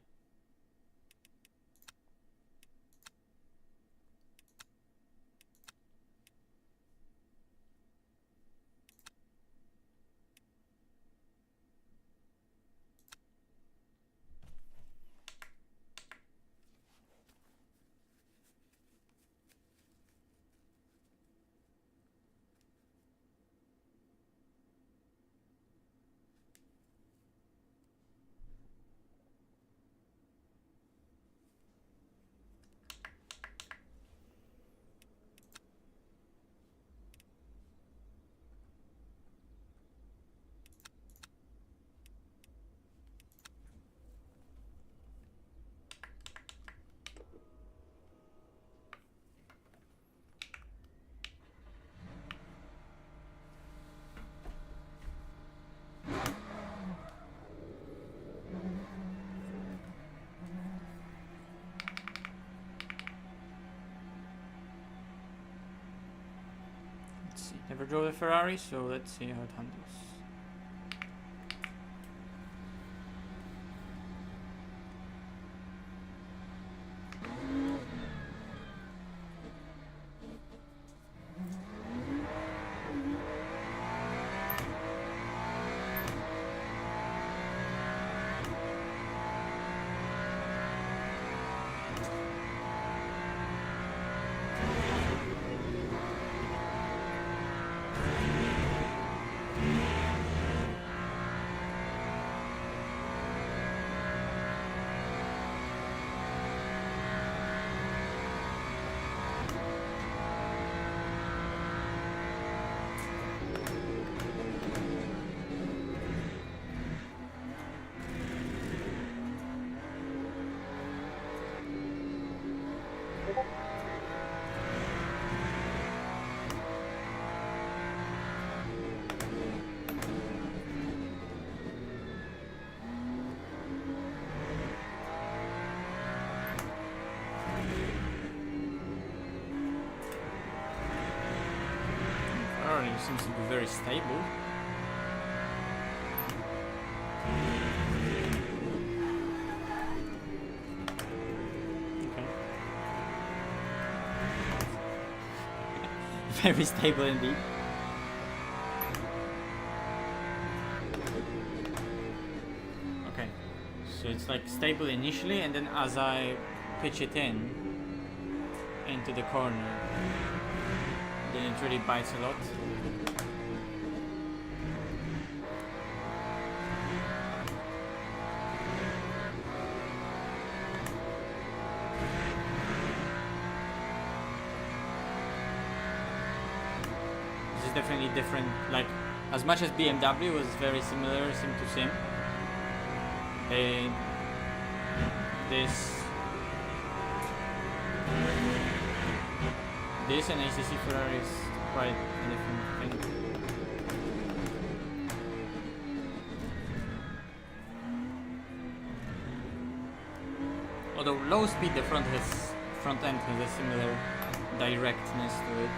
Let's see. Never drove a Ferrari, so let's see how it handles. Seems to be very stable. very stable indeed. Okay, so it's like stable initially, and then as I pitch it into the corner, then it really bites a lot. This is definitely different, like as much as BMW was very similar sim to sim, this and ACC Ferrari is quite a different thing. Although low speed, the front end has a similar directness to it.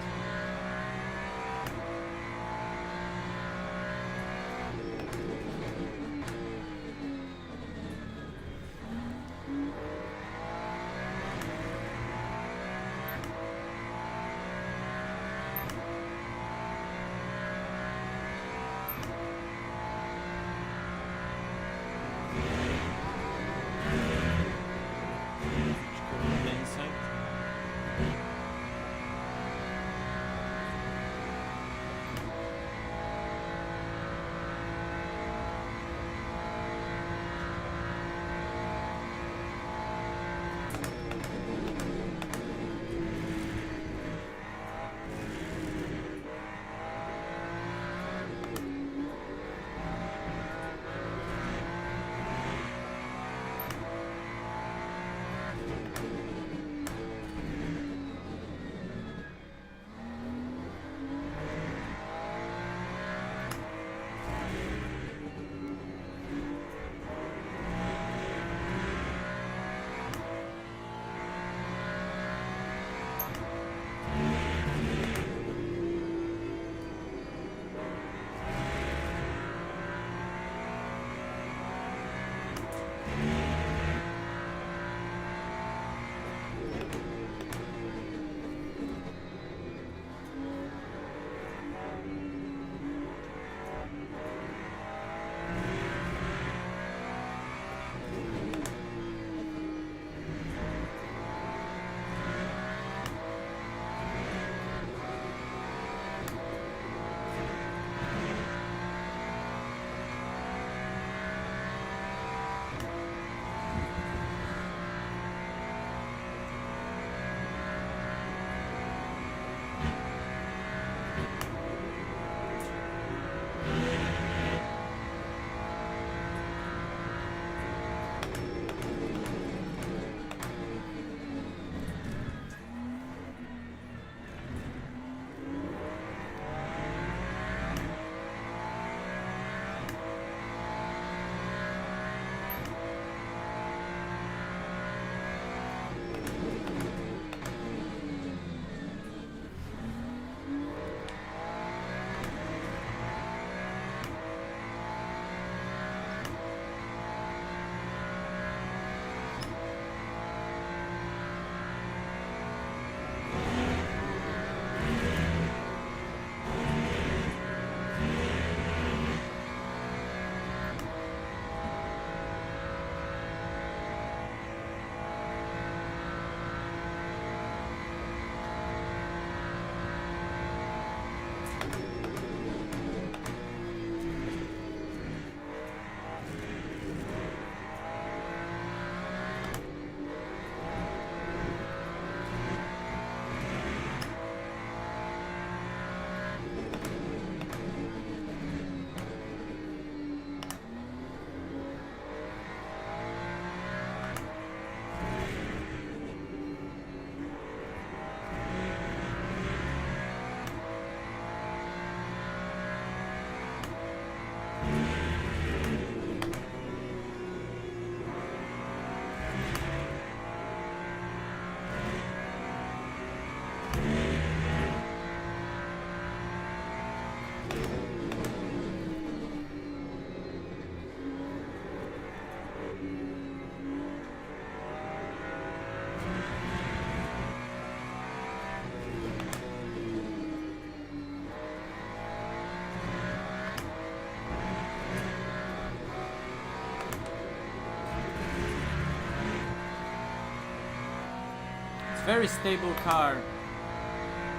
very stable car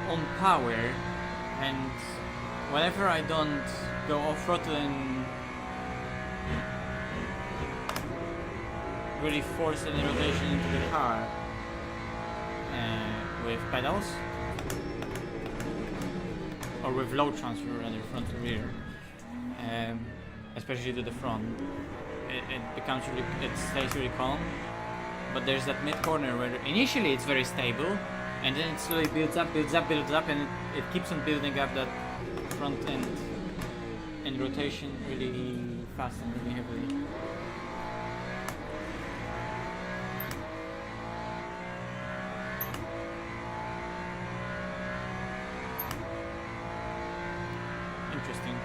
on power, and whenever I don't go off-road and really force any rotation into the car with pedals or with load transfer rather front to rear, especially to the front, it becomes really, it stays really calm. But there's that mid corner where initially it's very stable, and then it slowly builds up, and it keeps on building up that front end and rotation really fast and really heavily. Interesting.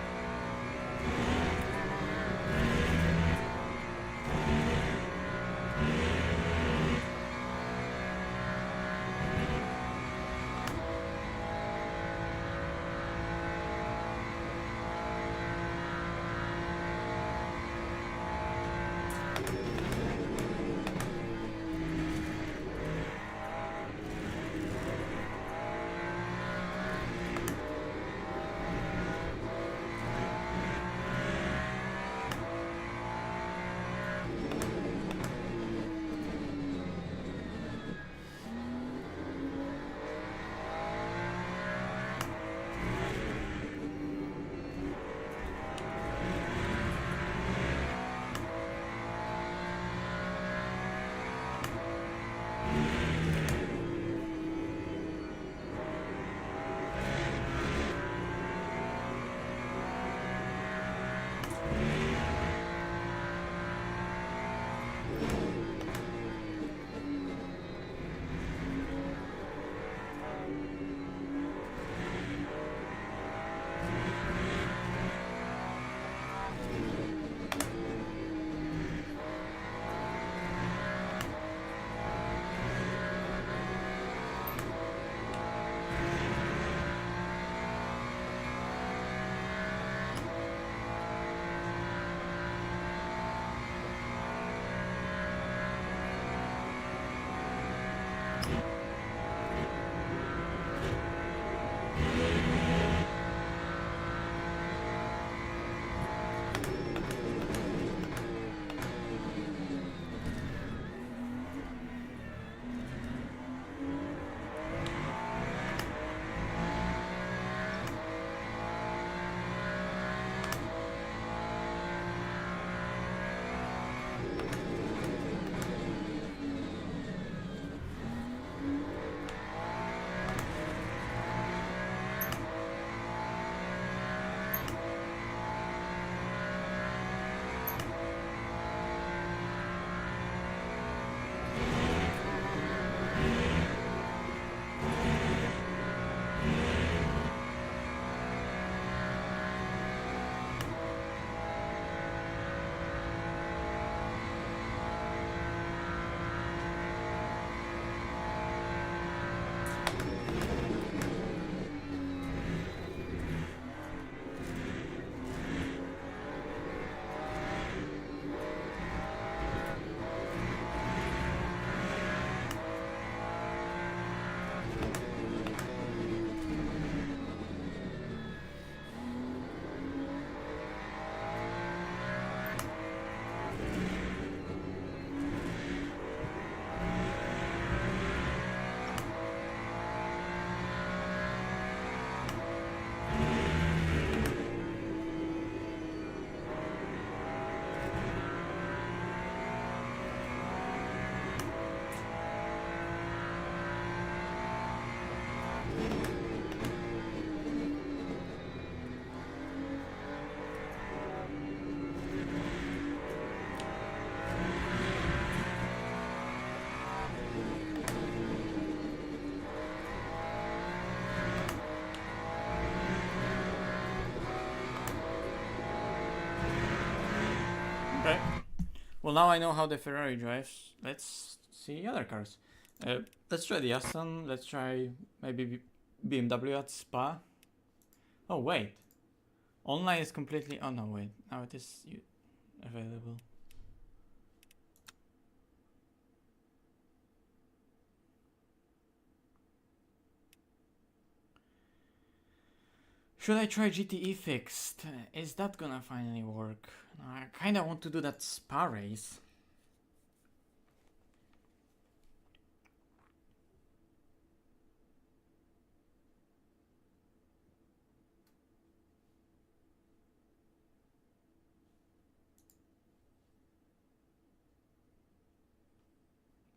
Okay. Well, now I know how the Ferrari drives. Let's see other cars. Let's try the Aston. Let's try maybe BMW at Spa. Oh, wait. Online is completely... Oh, no, wait. Now it is available. Should I try GTE fixed? Is that gonna finally work? I kinda want to do that spa race.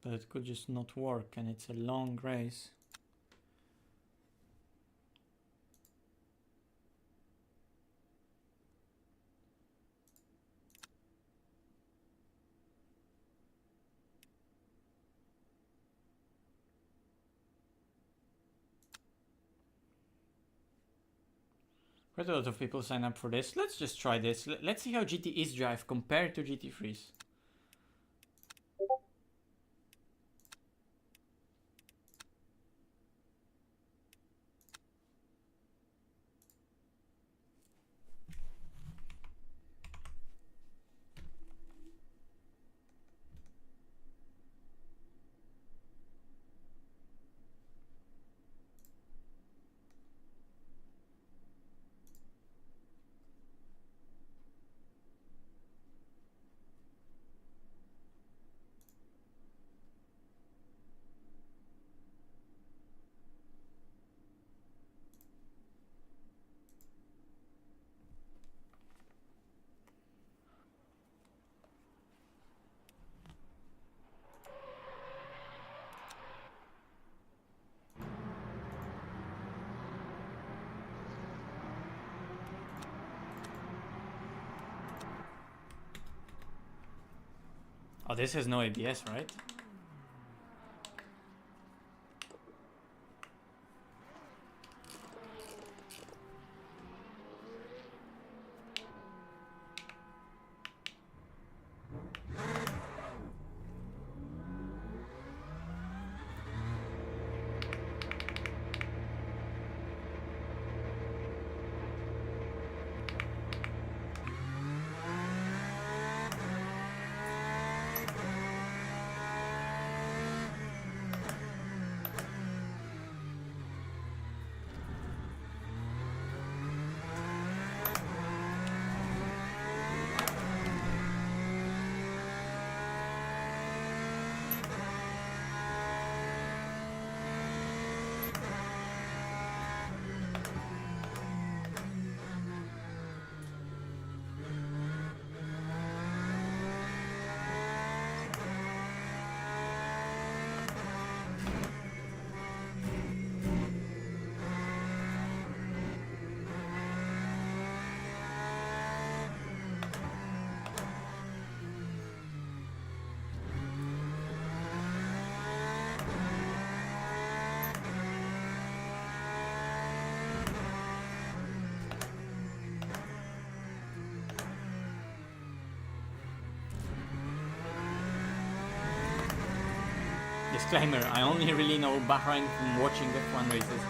But it could just not work, and it's a long race. Quite a lot of people sign up for this. Let's just try this. Let's see how GTEs drive compared to GT3s. Oh, this has no ABS, right? Disclaimer, I only really know Bahrain from watching F1 races.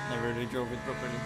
Never really drove it properly.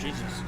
Jesus.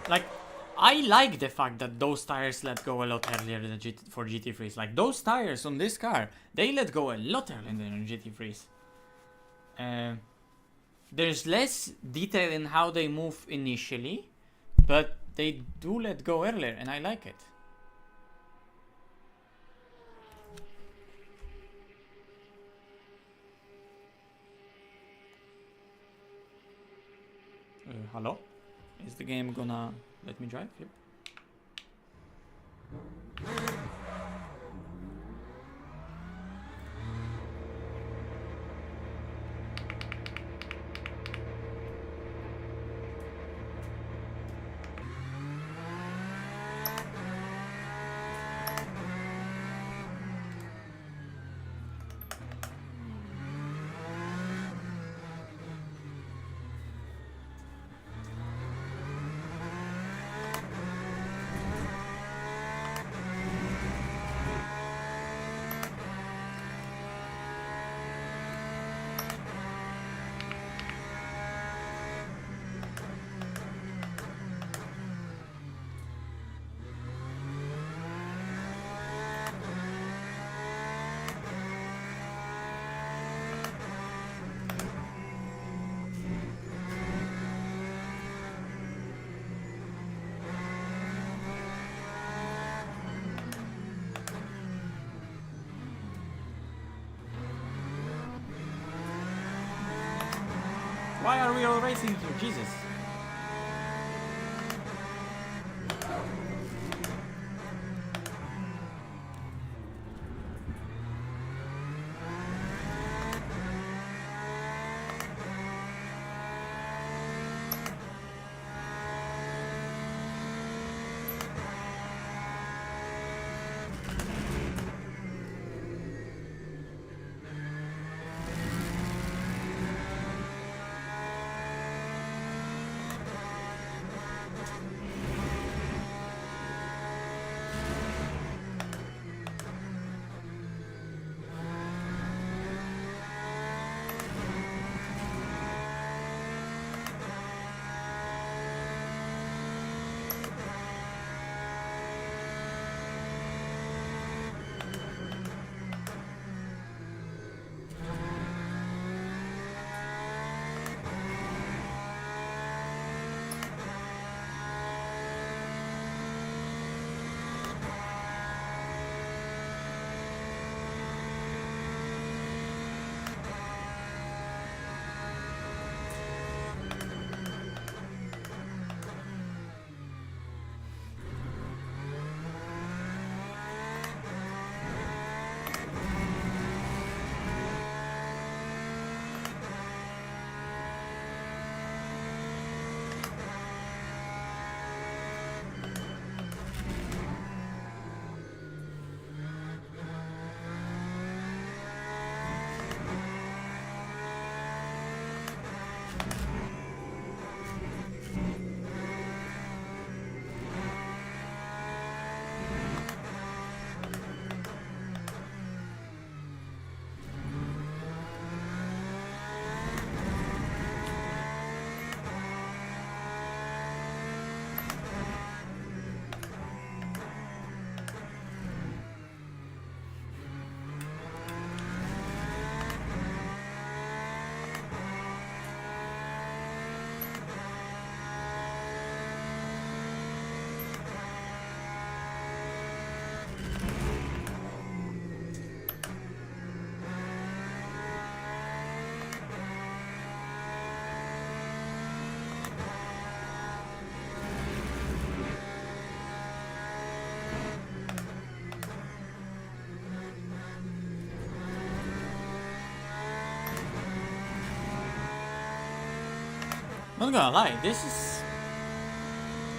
Like, I like the fact that those tires let go a lot earlier than for GT3s. Like, those tires on this car, they let go a lot earlier than GT3s. There's less detail in how they move initially, but they do let go earlier, and I like it. Hello? Is the game gonna let me drive? Yep. Why are we all racing here? Jesus. Not gonna lie, this is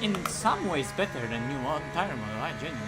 in some ways better than new tire model, I genuinely.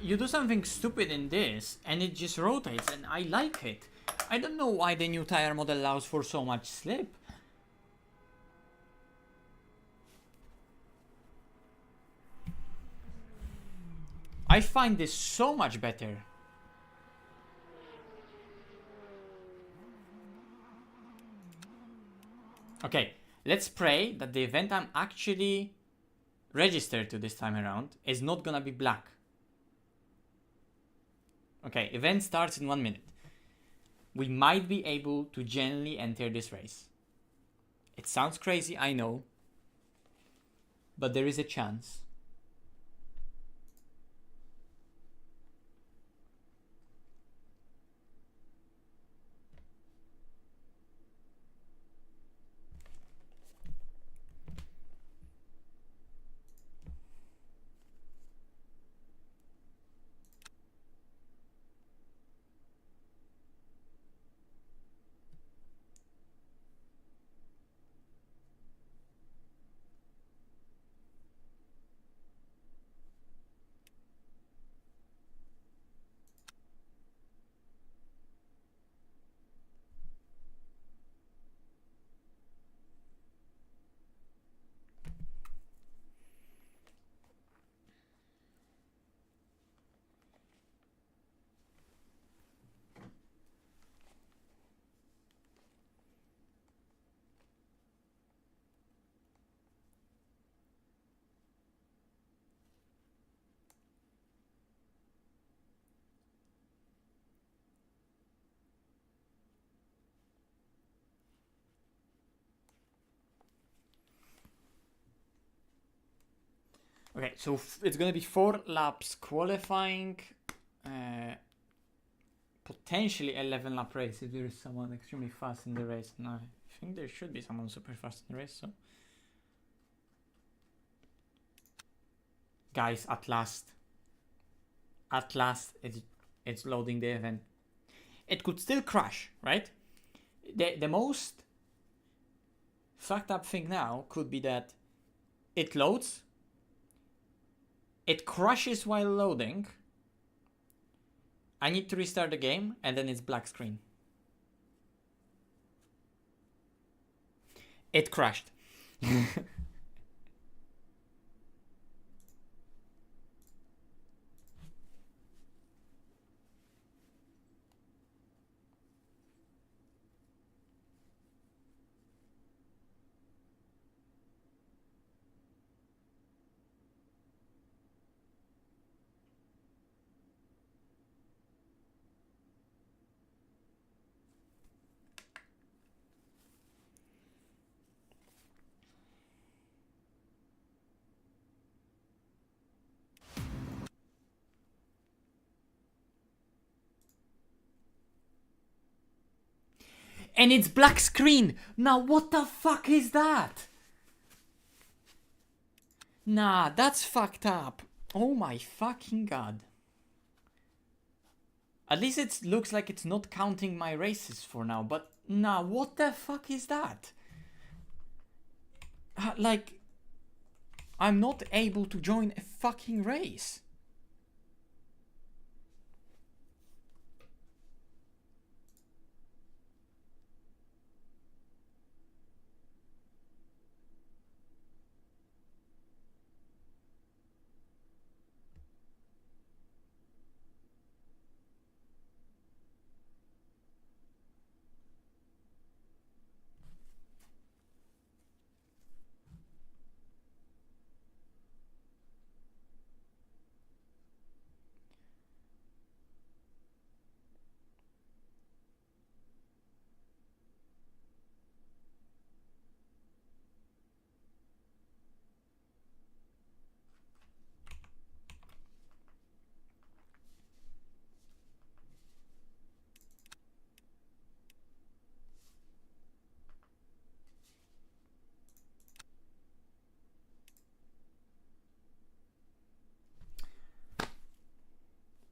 You do something stupid in this, and it just rotates, and I like it. I don't know why the new tire model allows for so much slip. I find this so much better. Okay, let's pray that the event I'm actually registered to this time around is not gonna be black. Okay, event starts in 1 minute. We might be able to genuinely enter this race. It sounds crazy, I know, but there is a chance. Okay, so it's gonna be 4 laps qualifying, potentially 11 lap race if there is someone extremely fast in the race. And I think there should be someone super fast in the race. So, guys, at last, it's loading the event. It could still crash, right? The most fucked up thing now could be that it loads, it crashes while loading, I need to restart the game, and then it's black screen. It crashed. And it's black screen. Now what the fuck is that? Nah, that's fucked up. Oh my fucking god. At least it looks like it's not counting my races for now, but nah, what the fuck is that? Like, I'm not able to join a fucking race.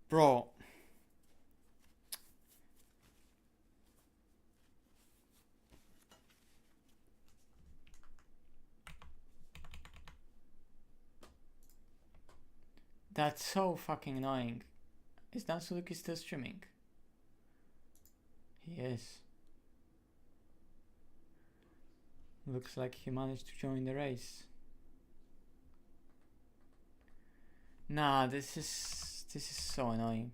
Bro. That's so fucking annoying. Is Dansuki still streaming? He is. Looks like he managed to join the race. Nah, this is so annoying.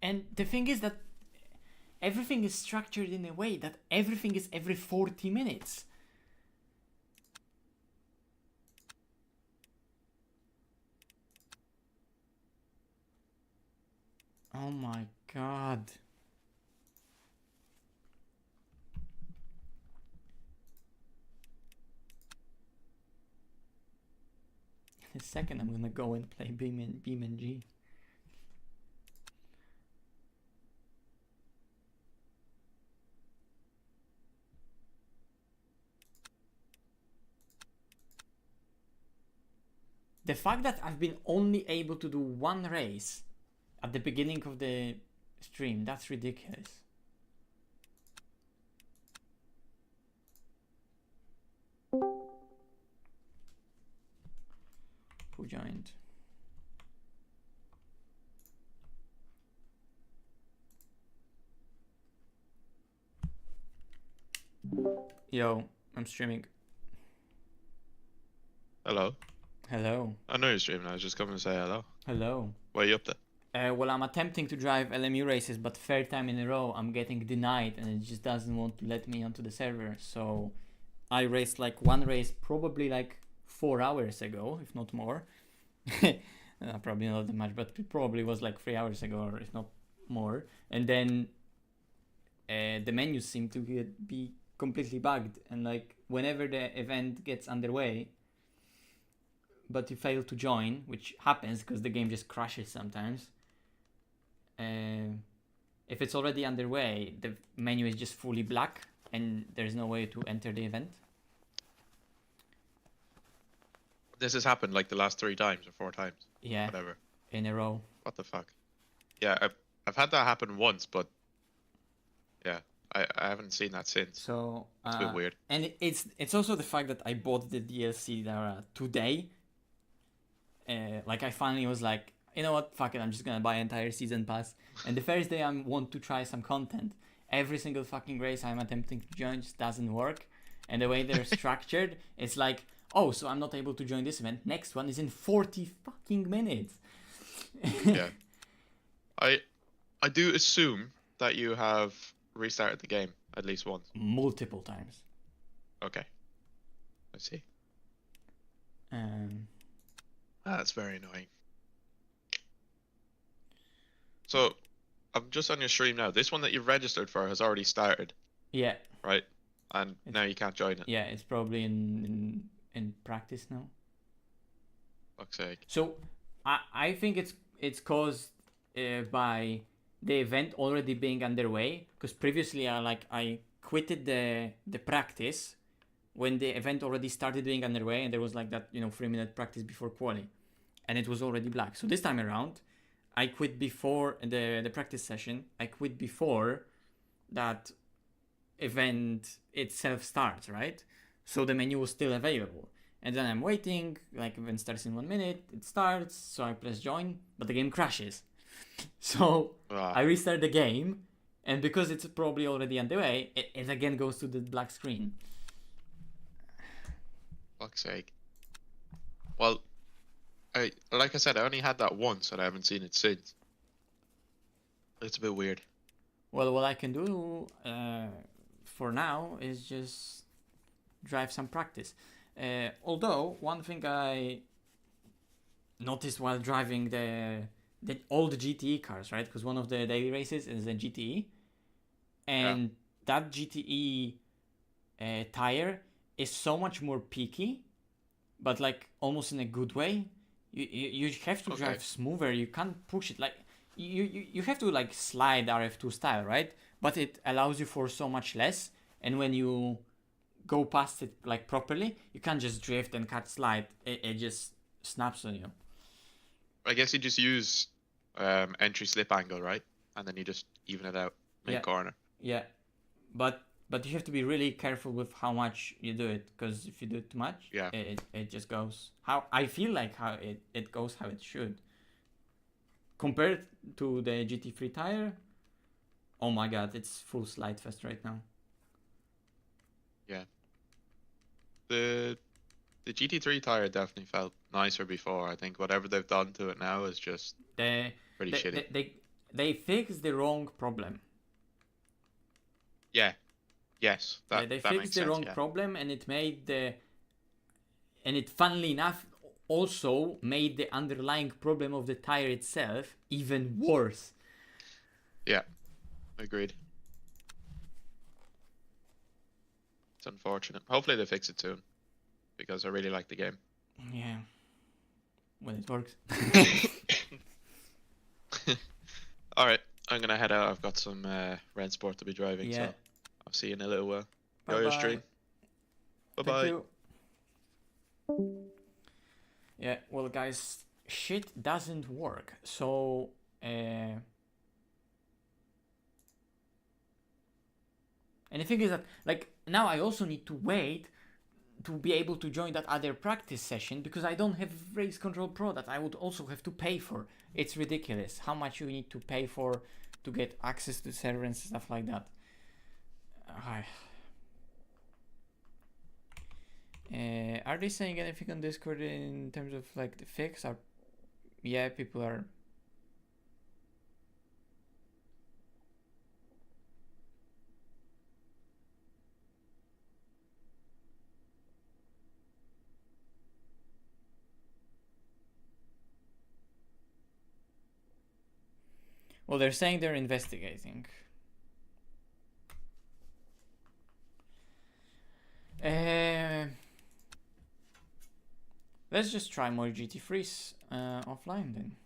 And the thing is that everything is structured in a way that everything is every 40 minutes. Oh my god. In a second I'm gonna go and play BeamNG. The fact that I've been only able to do one race at the beginning of the stream, that's ridiculous. joined. Yo, I'm streaming. Hello. Hello. I know you're streaming. I was just coming to say hello. Hello. What are you up to? Well, I'm attempting to drive LMU races, but third time in a row I'm getting denied and it just doesn't want to let me onto the server. So I raced like one race probably like 4 hours ago, if not more. Probably not that much, but it probably was like 3 hours ago, or if not more. And then the menus seem to be completely bugged, and like whenever the event gets underway, but you fail to join, which happens because the game just crashes sometimes. If it's already underway, the menu is just fully black and there's no way to enter the event. This has happened like the last 3 times or 4 times. Yeah, Whatever. in a row. What the fuck? Yeah, I've had that happen once, but yeah, I haven't seen that since. So It's a bit weird. And it's also the fact that I bought the DLC today. Like I finally was like, you know what, fuck it, I'm just gonna buy entire season pass. And the first day I want to try some content. Every single fucking race I'm attempting to join just doesn't work. And the way they're structured, it's like, oh, so I'm not able to join this event. Next one is in 40 fucking minutes. Yeah. I do assume that you have restarted the game at least once. Multiple times. Okay. I see. That's very annoying. So, I'm just on your stream now. This one that you've registered for has already started, Yeah. right? And now you can't join it. Yeah, it's probably in practice now. Fuck's sake. So I think it's caused by the event already being underway, because previously I quitted the practice when the event already started being underway, and there was like that 3-minute practice before quali, and it was already black. So this time around I quit before the practice session. I quit before that event itself starts, right? So the menu was still available. And then I'm waiting, like event starts in 1 minute, it starts, so I press join, but the game crashes. So I restart the game, and because it's probably already underway, it again goes to the black screen. Fuck's sake. Well, like I said, I only had that once and I haven't seen it since. It's a bit weird. Well, what I can do for now is just drive some practice. Although one thing I noticed while driving the old GTE cars, right? Because one of the daily races is a GTE, and that GTE tire is so much more peaky, but like almost in a good way. You have to drive smoother. You can't push it like you have to like slide RF2 style, right? But it allows you for so much less, and when you go past it like properly, you can't just drift and cut slide. It just snaps on you. I guess you just use entry slip angle, right? And then you just even it out mid corner. Yeah, but you have to be really careful with how much you do it, because if you do it too much, it just goes how I feel like how it goes how it should. Compared to the GT3 tire, oh my god, it's full slide fest right now. Yeah. The GT3 tire definitely felt nicer before. I think whatever they've done to it now is just pretty shitty. They fixed the wrong problem. Yeah. Yes. They fixed the wrong problem, and it made it funnily enough also made the underlying problem of the tire itself even worse. Yeah. Agreed. It's unfortunate. Hopefully they fix it soon, because I really like the game. Yeah. When it works. Alright, I'm gonna head out. I've got some Red Sport to be driving, so I'll see you in a little while. Enjoy your stream. Bye-bye. Yeah, well guys, shit doesn't work. So and the thing is that like now I also need to wait to be able to join that other practice session because I don't have Race Control Pro that I would also have to pay for. It's ridiculous how much you need to pay for to get access to server and stuff like that. Are they saying anything on Discord in terms of like the fix? Yeah, people are. Well, they're saying they're investigating. Let's just try more GT3s offline then.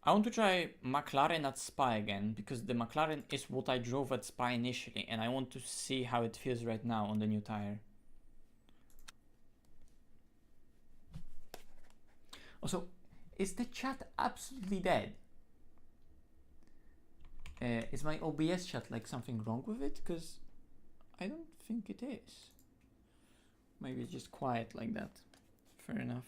I want to try McLaren at Spa again because the McLaren is what I drove at Spa initially and I want to see how it feels right now on the new tire. Also, is the chat absolutely dead? Is my OBS chat like something wrong with it? Because I don't think it is. Maybe it's just quiet like that. Fair enough.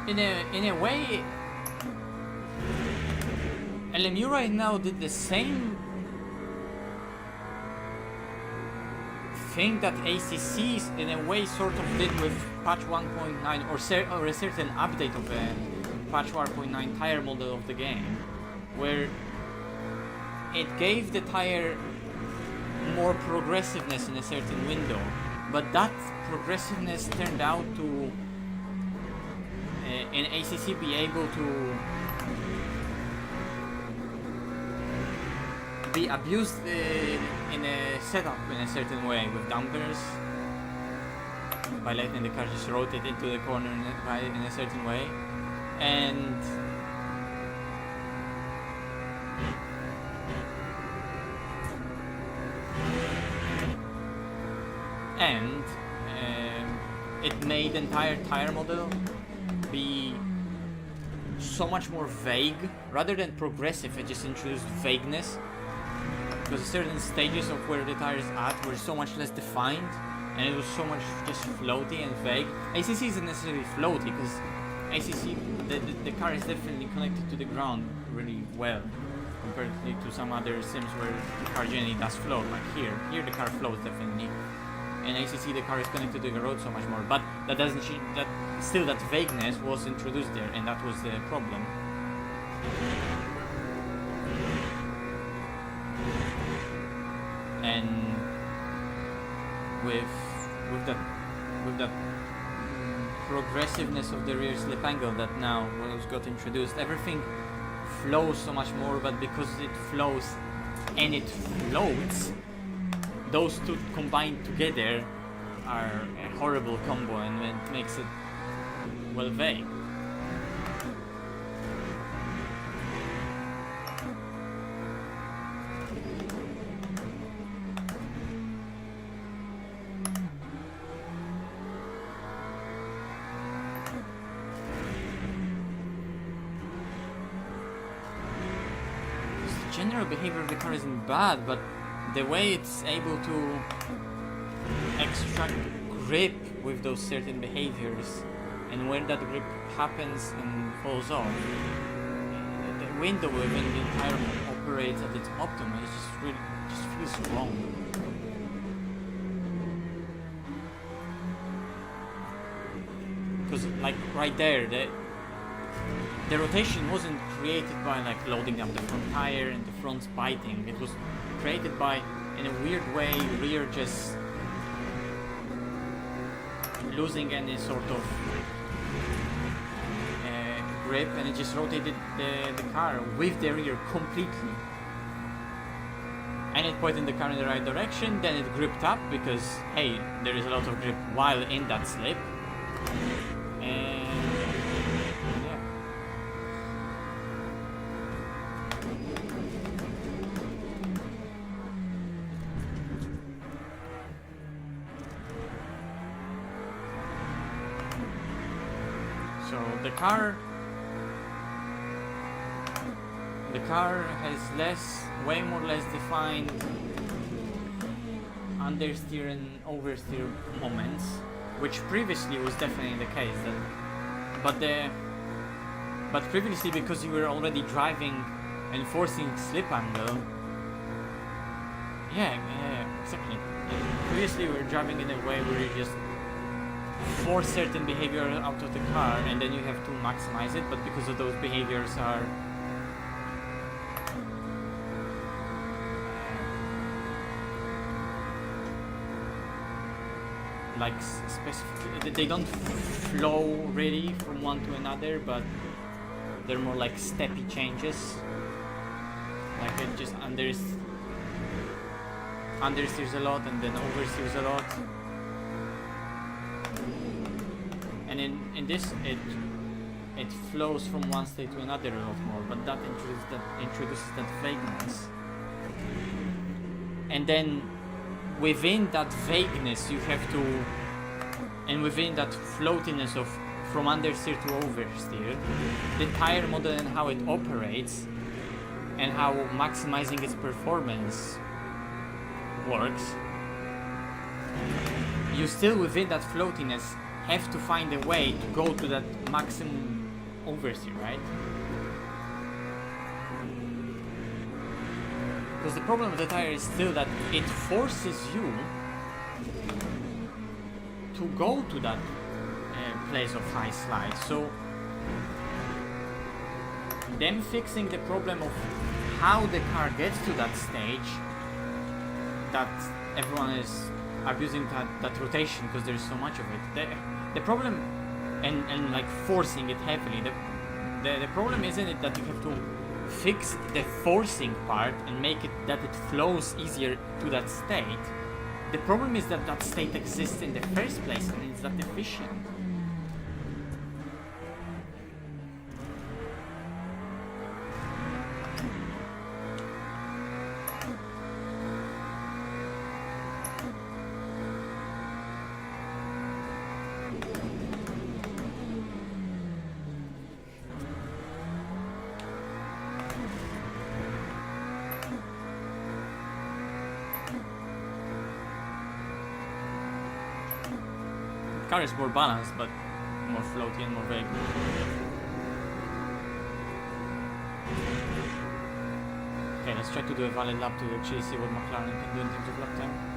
In a way, LMU right now did the same thing that ACC in a way sort of did with patch 1.9 or a certain update of a patch 1.9 tire model of the game, where it gave the tire more progressiveness in a certain window, but that progressiveness turned out to in ACC be able to be abused in a setup in a certain way with dampers by letting the car just rotate into the corner in a certain way, and it made the entire tire model be so much more vague rather than progressive. It just introduced vagueness because certain stages of where the tire is at were so much less defined and it was so much just floaty and vague. ACC isn't necessarily floaty because ACC, the car is definitely connected to the ground really well compared to some other sims where the car generally does float, like here the car floats definitely. In ACC the car is connected to the road so much more, but that doesn't change that. Still, that vagueness was introduced there, and that was the problem. And with that progressiveness of the rear slip angle that now was got introduced. Everything flows so much more, but because it flows and it floats, those two combined together are a horrible combo, and it makes it, well, vague. The general behavior of the car isn't bad, but the way it's able to extract grip with those certain behaviors, and when that grip happens and falls off, the window within the entire operates at its optimum. It just really feels wrong. Because like right there, the rotation wasn't created by like loading up the front tire and the front's biting. It was created by, in a weird way, rear just losing any sort of grip, and it just rotated the car with the rear completely. And it pointed the car in the right direction, then it gripped up because, hey, there is a lot of grip while in that slip. And yeah. So the car has way more or less defined understeer and oversteer moments, which previously was definitely the case. But previously, because you were already driving and forcing slip angle, yeah, exactly. Previously, we were driving in a way where you just force certain behavior out of the car, and then you have to maximize it. But because of those behaviors are like specific, they don't flow really from one to another, but they're more like steppy changes. Like it just understeers a lot and then oversteers a lot. And in this, it flows from one state to another a lot more, but that introduces that vagueness. And then within that vagueness you have to, and within that floatiness of from understeer to oversteer, the tire model and how it operates and how maximizing its performance works, you still within that floatiness have to find a way to go to that maximum oversteer, right? Because the problem with the tire is still that it forces you to go to that place of high slide. So them fixing the problem of how the car gets to that stage, that everyone is abusing that rotation because there's so much of it. The problem, and like forcing it heavily, the problem isn't it that you have to fix the forcing part and make it that it flows easier to that state. The problem is that that state exists in the first place and it's not efficient. The car is more balanced, but more floaty and more vague. Okay, let's try to do a valid lap to actually see what McLaren can do in terms of lap time.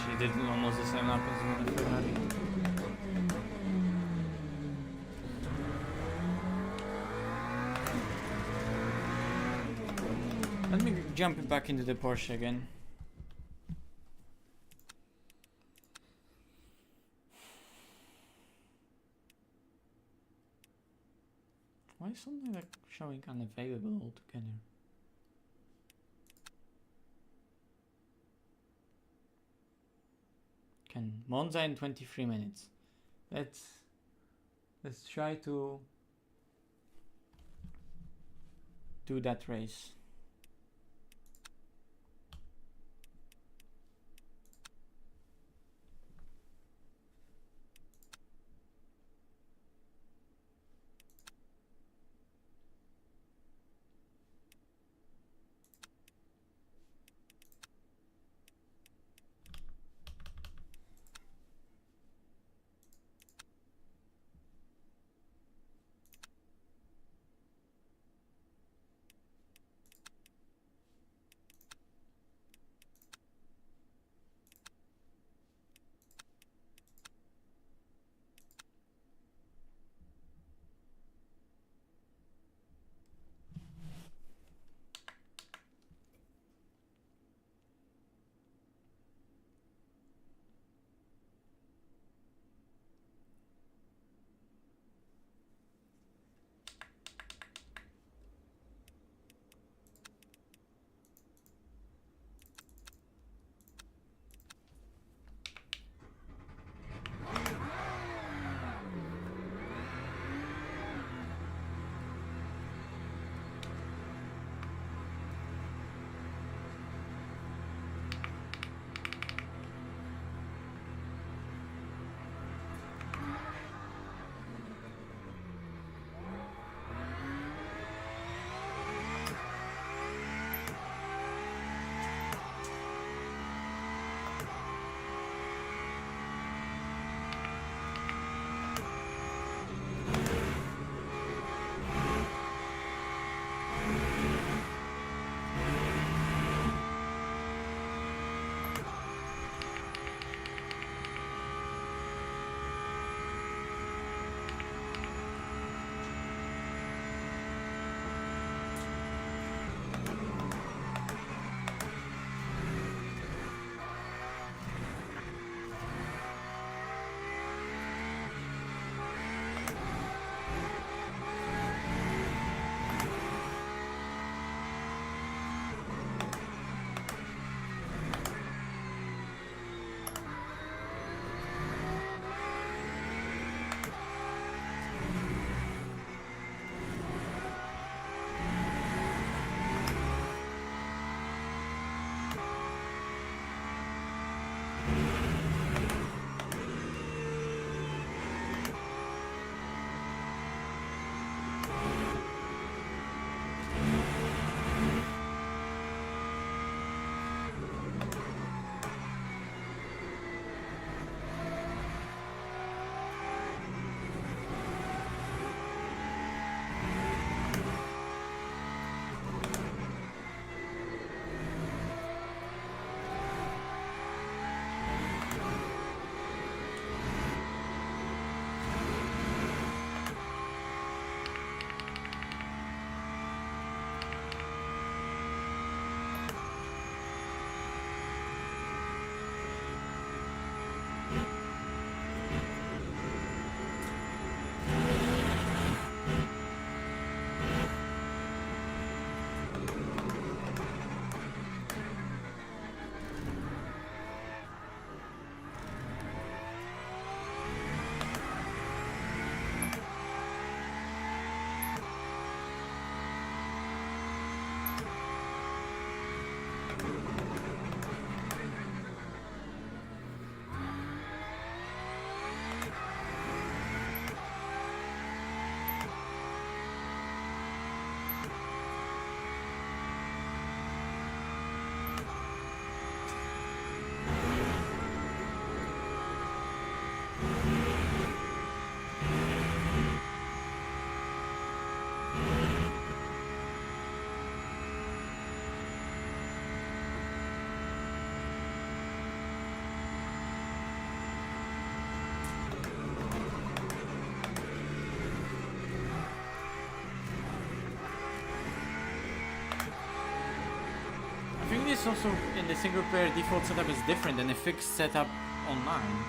She did almost the same lap as in the Ferrari. Let me jump back into the Porsche again. Why is something like showing unavailable altogether? Can Monza in 23 minutes. Let's try to do that race. guess also in the single player default setup is different than a fixed setup online.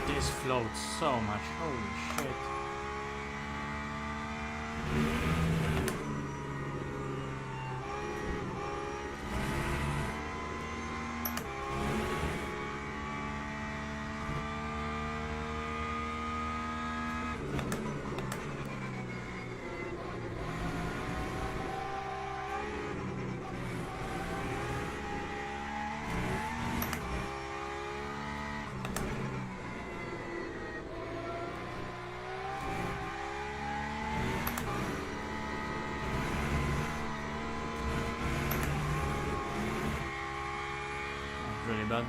This floats so much, holy shit. Really bad.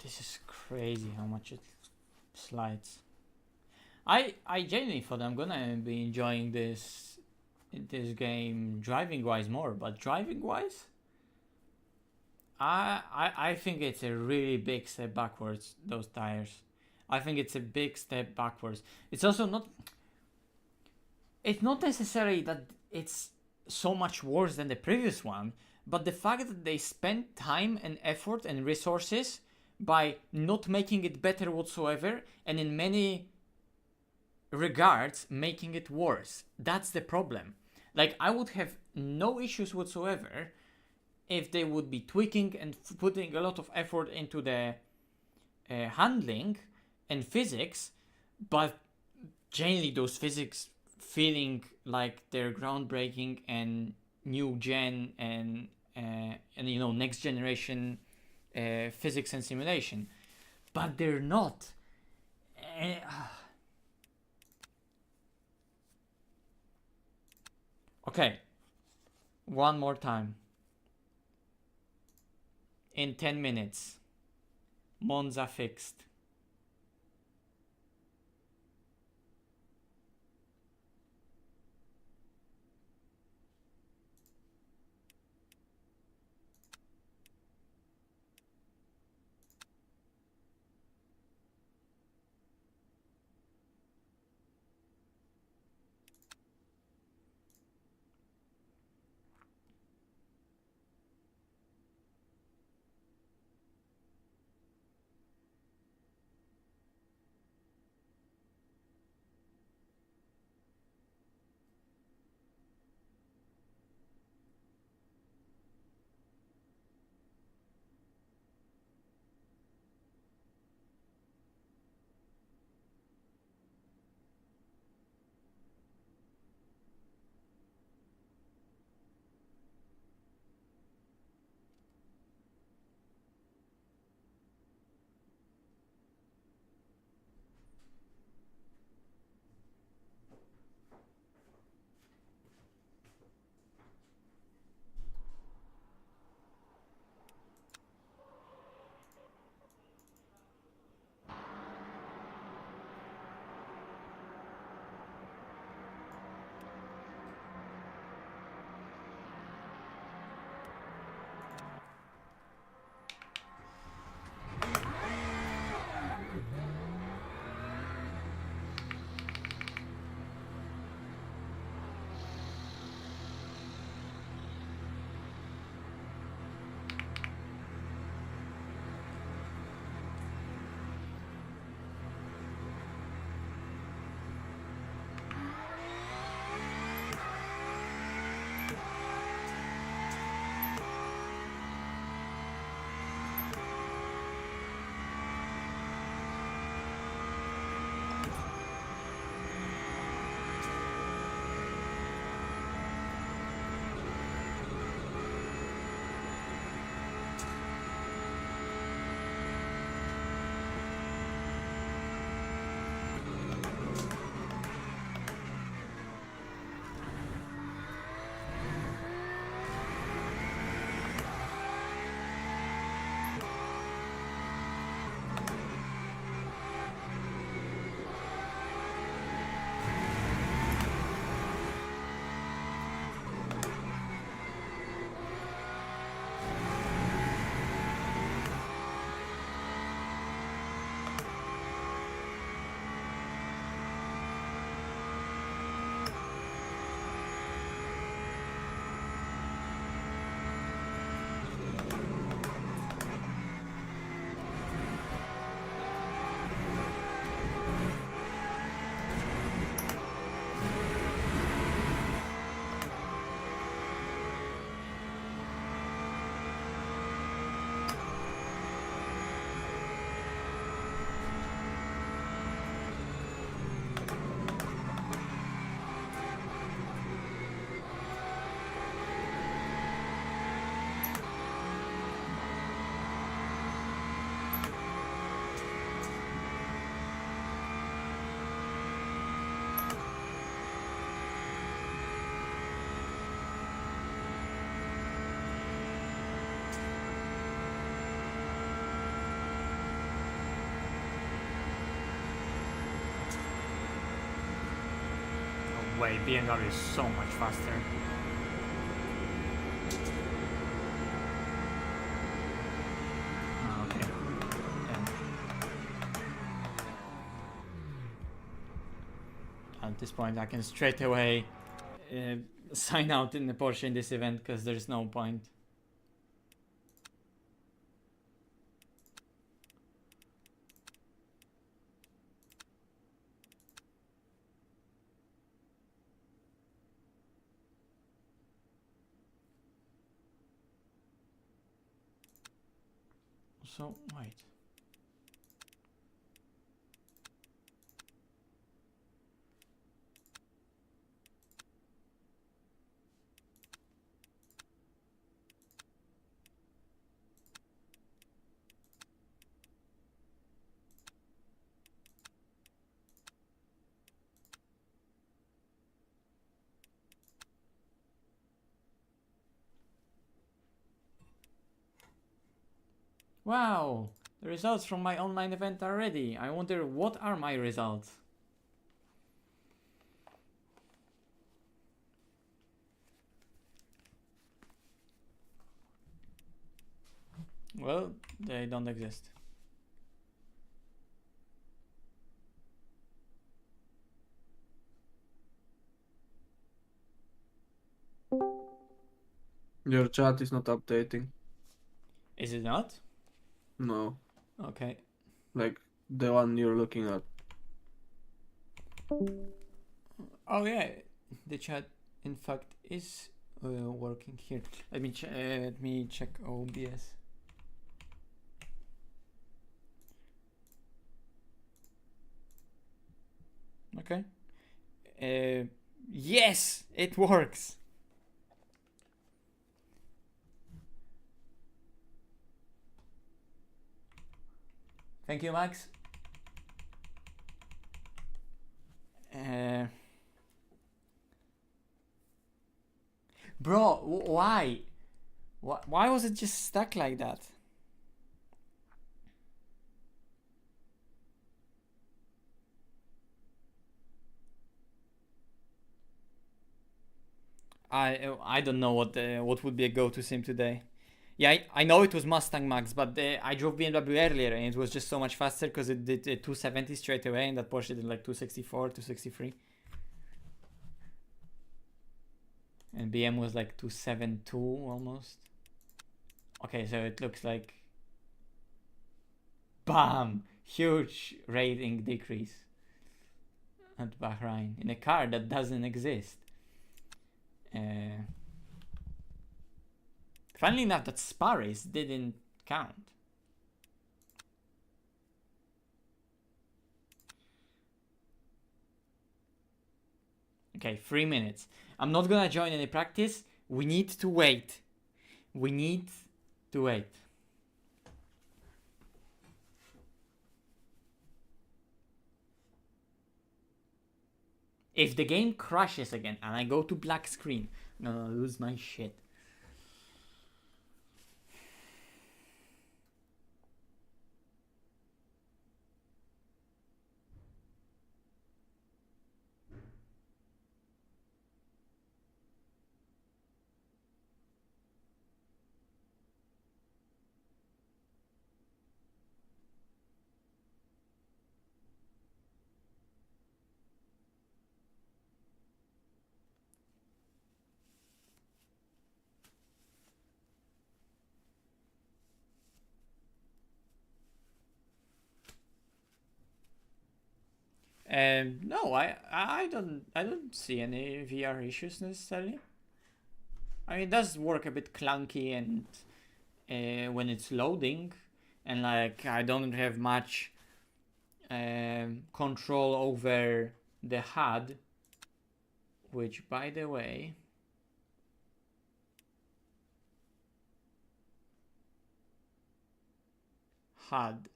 This is crazy how much it slides. I genuinely thought I'm gonna be enjoying this game driving wise more, but driving wise, I think it's a really big step backwards, those tires. I think it's a big step backwards. It's also not, it's not necessarily that it's so much worse than the previous one, but the fact that they spent time and effort and resources by not making it better whatsoever, and in many regards making it worse. That's the problem. Like, I would have no issues whatsoever if they would be tweaking and putting a lot of effort into the handling and physics, but generally those physics feeling like they're groundbreaking and new gen and you know, next generation physics and simulation, but they're not. Okay, one more time. In 10 minutes, Monza fixed. way, BMW is so much faster. Ah, okay. Yeah. At this point, I can straight away sign out in the Porsche in this event because there's no point. So, wait. Wow, the results from my online event are ready. I wonder what are my results? Well, they don't exist. Your chat is not updating. Is it not? No, Okay. like the one you're looking at. Oh yeah, the chat in fact is working here. Let me check OBS. Okay. Yes, it works. Thank you, Max. Bro, why? Why was it just stuck like that? I don't know what would be a go-to sim today. Yeah, I know it was Mustang Max, but I drove BMW earlier and it was just so much faster because it did 270 straight away and that Porsche did like 264, 263. And BM was like 272 almost. Okay, so it looks like... BAM! Huge rating decrease at Bahrain in a car that doesn't exist. Funnily enough, that Spa race didn't count. Okay, 3 minutes. I'm not gonna join any practice. We need to wait. We need to wait. If the game crashes again and I go to black screen, I'm gonna lose my shit. No, I don't see any VR issues necessarily. I mean, it does work a bit clunky and when it's loading, and like I don't have much control over the HUD, which by the way, HUD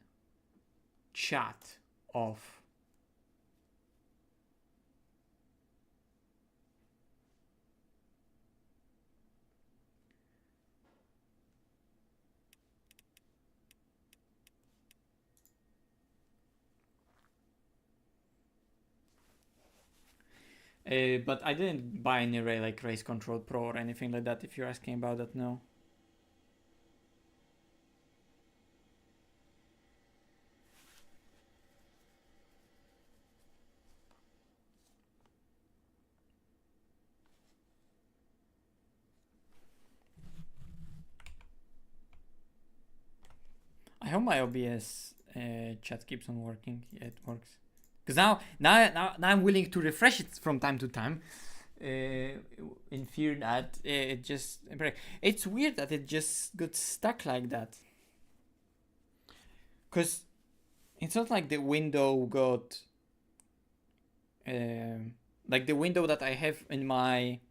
chat off. But I didn't buy any like Race Control Pro or anything like that. If you're asking about that, no. I hope my OBS chat keeps on working. Yeah, it works. Because now I'm willing to refresh it from time to time, in fear that it just breaks. It's weird that it just got stuck like that. Because it's not like the window got like the window that I have in my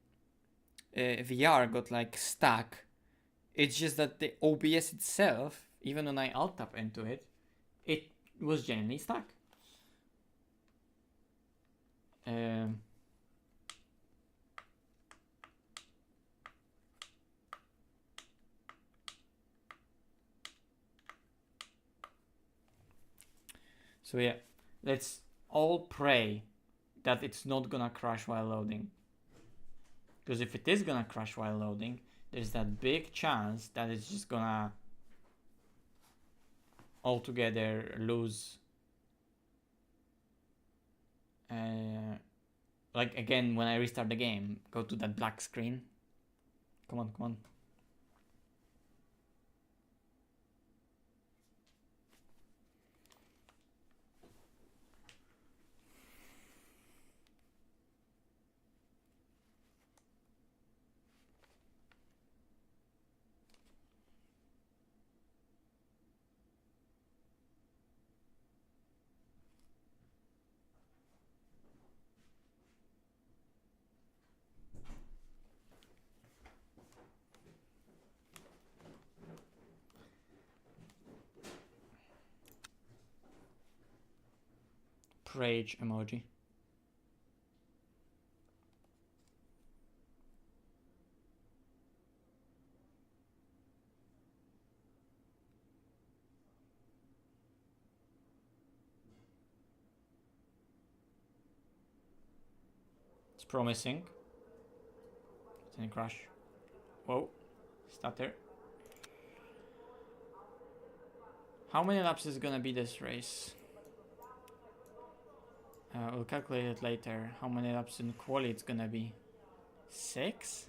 VR got like stuck. It's just that the OBS itself, even when I alt tab into it, it was genuinely stuck. So yeah, let's all pray that it's not gonna crash while loading. Because if it is gonna crash while loading, there's that big chance that it's just gonna altogether lose. Like again, when I restart the game, go to that black screen. Come on, come on. Rage emoji. It's promising. It didn't crash. Whoa. Stutter. How many laps is gonna be this race? We'll calculate it later. How many laps in quali it's gonna be? 6?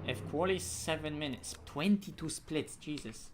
If quali is 7 minutes, 22 splits, Jesus.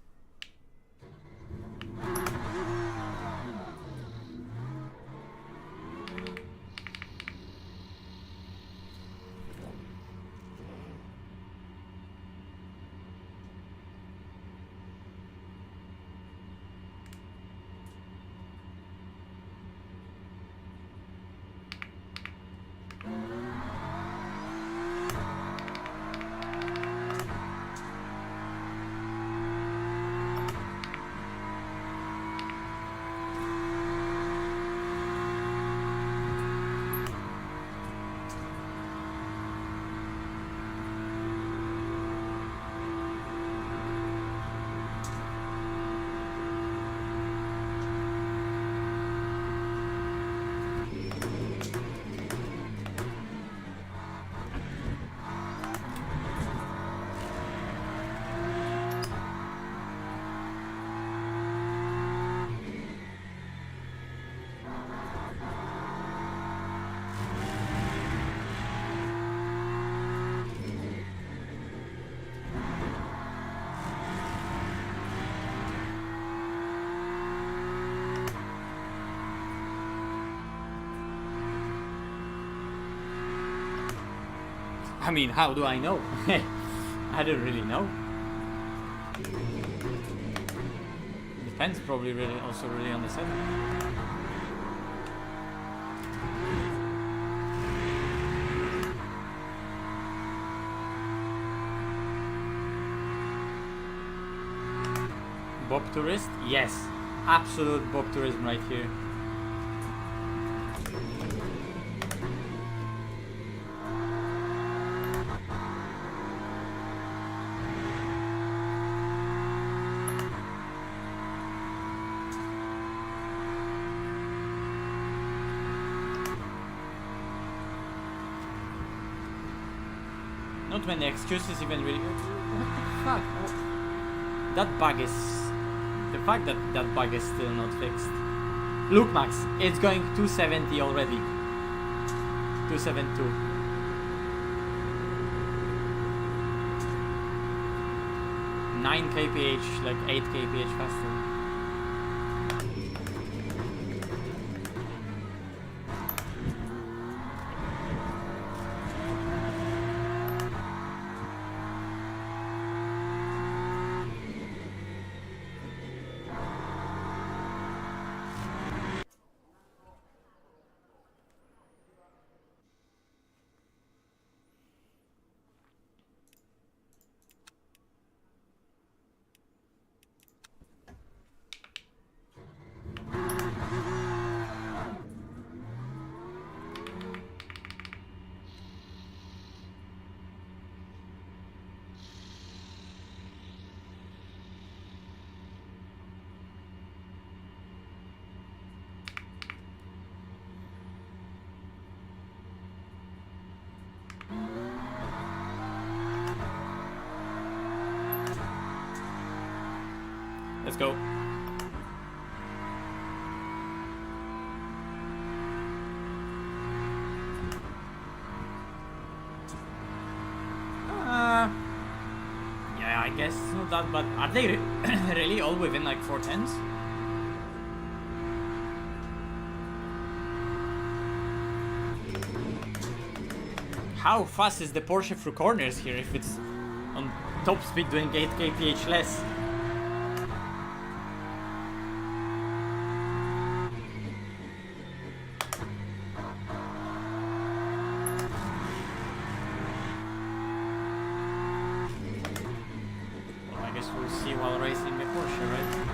I mean, how do I know? I don't really know. Depends probably really also really on the setup. Bob Tourist? Yes. Absolute Bob Tourism right here. not many excuses even really. What the fuck? That bug is... The fact that that bug is still not fixed. Look, Max, it's going 270 already. 272. Nine kph, like 8 kph faster. Let's go. Yeah, I guess it's not that bad. Are they really all within like 410s? How fast is the Porsche through corners here if it's on top speed doing 8 kph less? We'll see while racing the Porsche, right?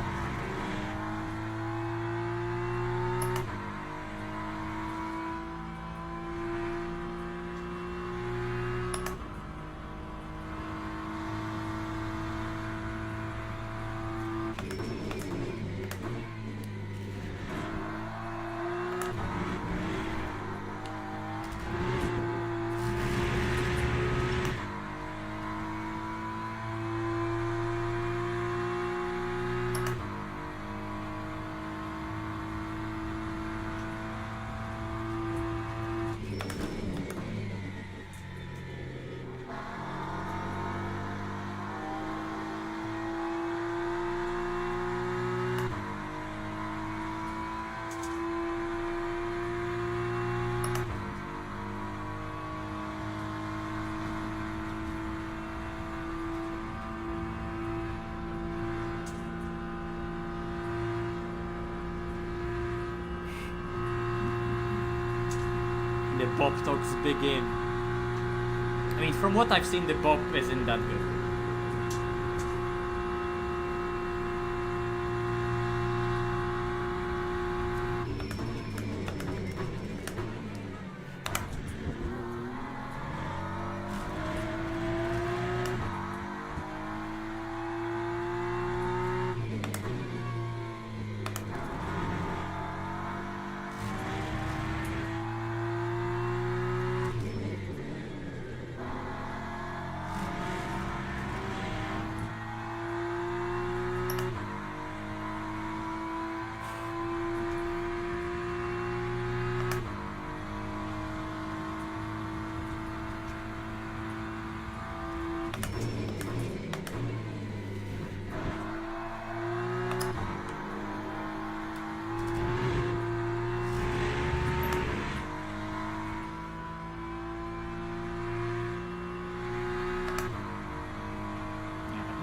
The Bob talks begin. I mean, from what I've seen, the Bob isn't that good.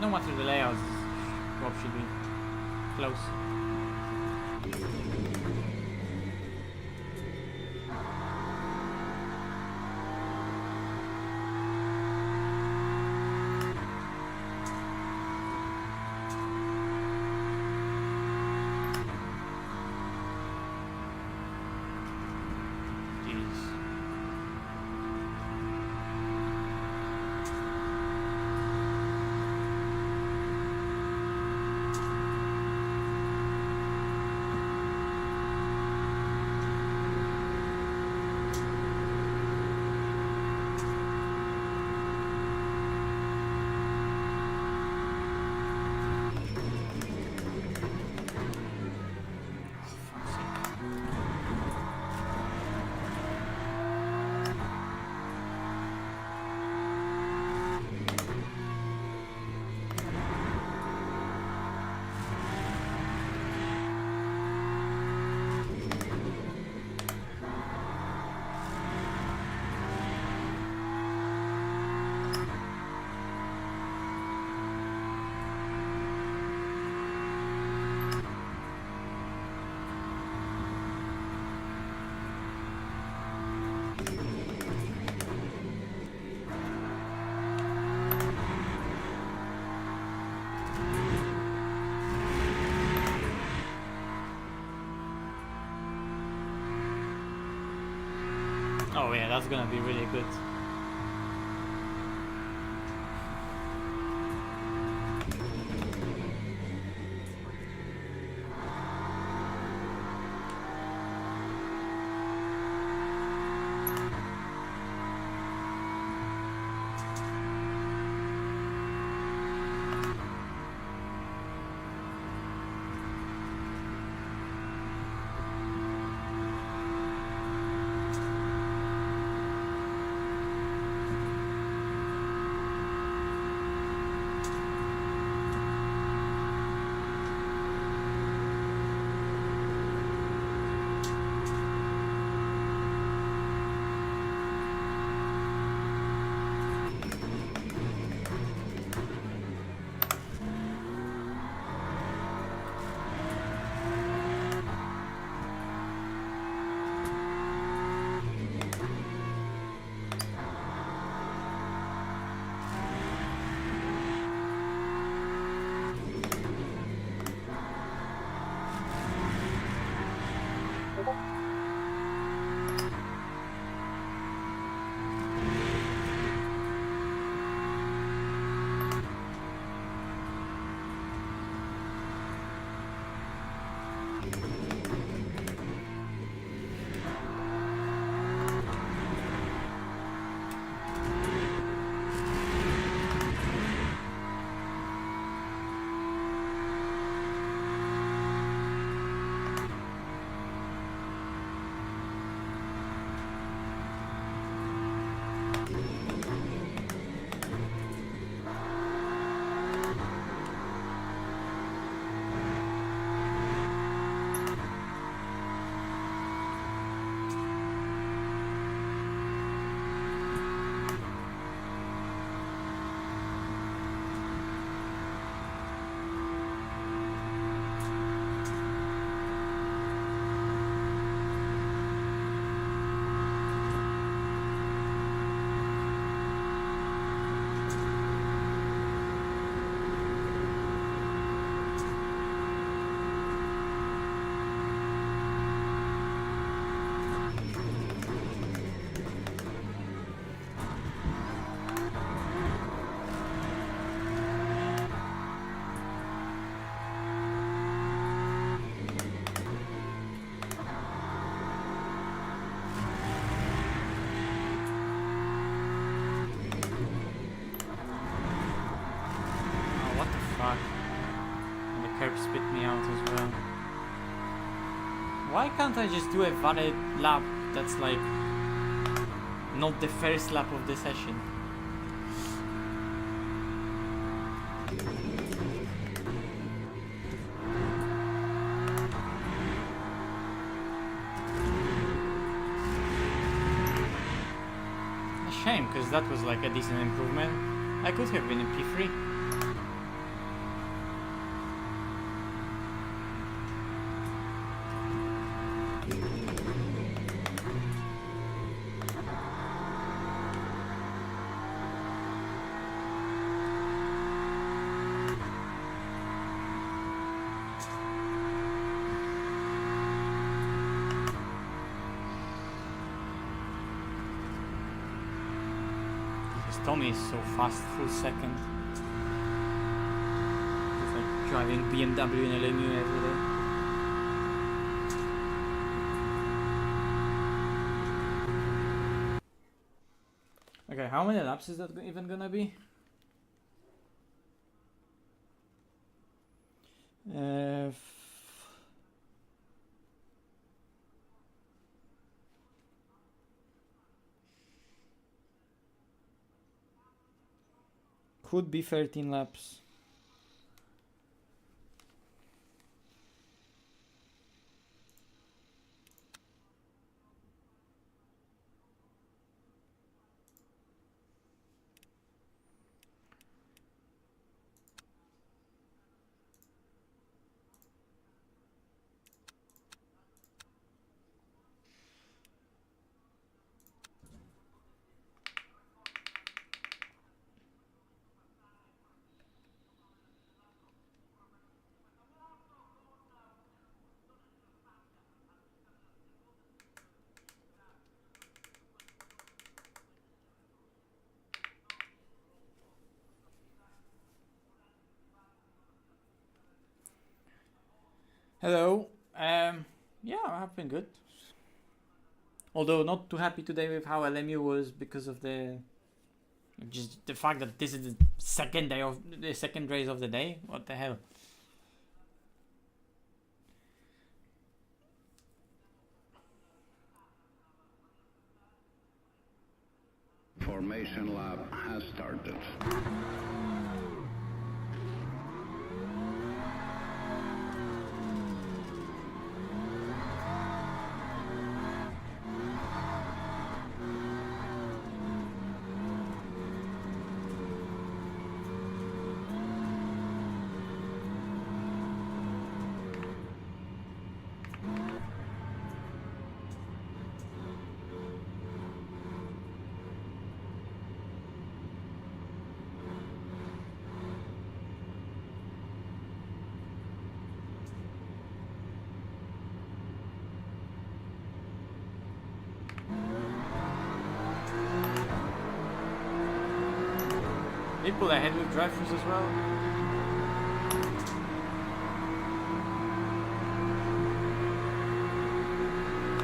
No matter the layouts, Bob should be close. yeah, that's gonna be really good. Curb spit me out as well. Why can't I just do a valid lap that's like not the first lap of the session? A shame, because that was like a decent improvement. I could have been in P3. Tommy is so fast, full second. It's like driving BMW and LMU every day. Okay, how many laps is that even gonna be? Could be 13 laps. Hello. Yeah, I've been good. Although not too happy today with how LMU was because of the fact that this is the second race of the day. What the hell? Formation lab has started. People ahead with drive-thrus as well.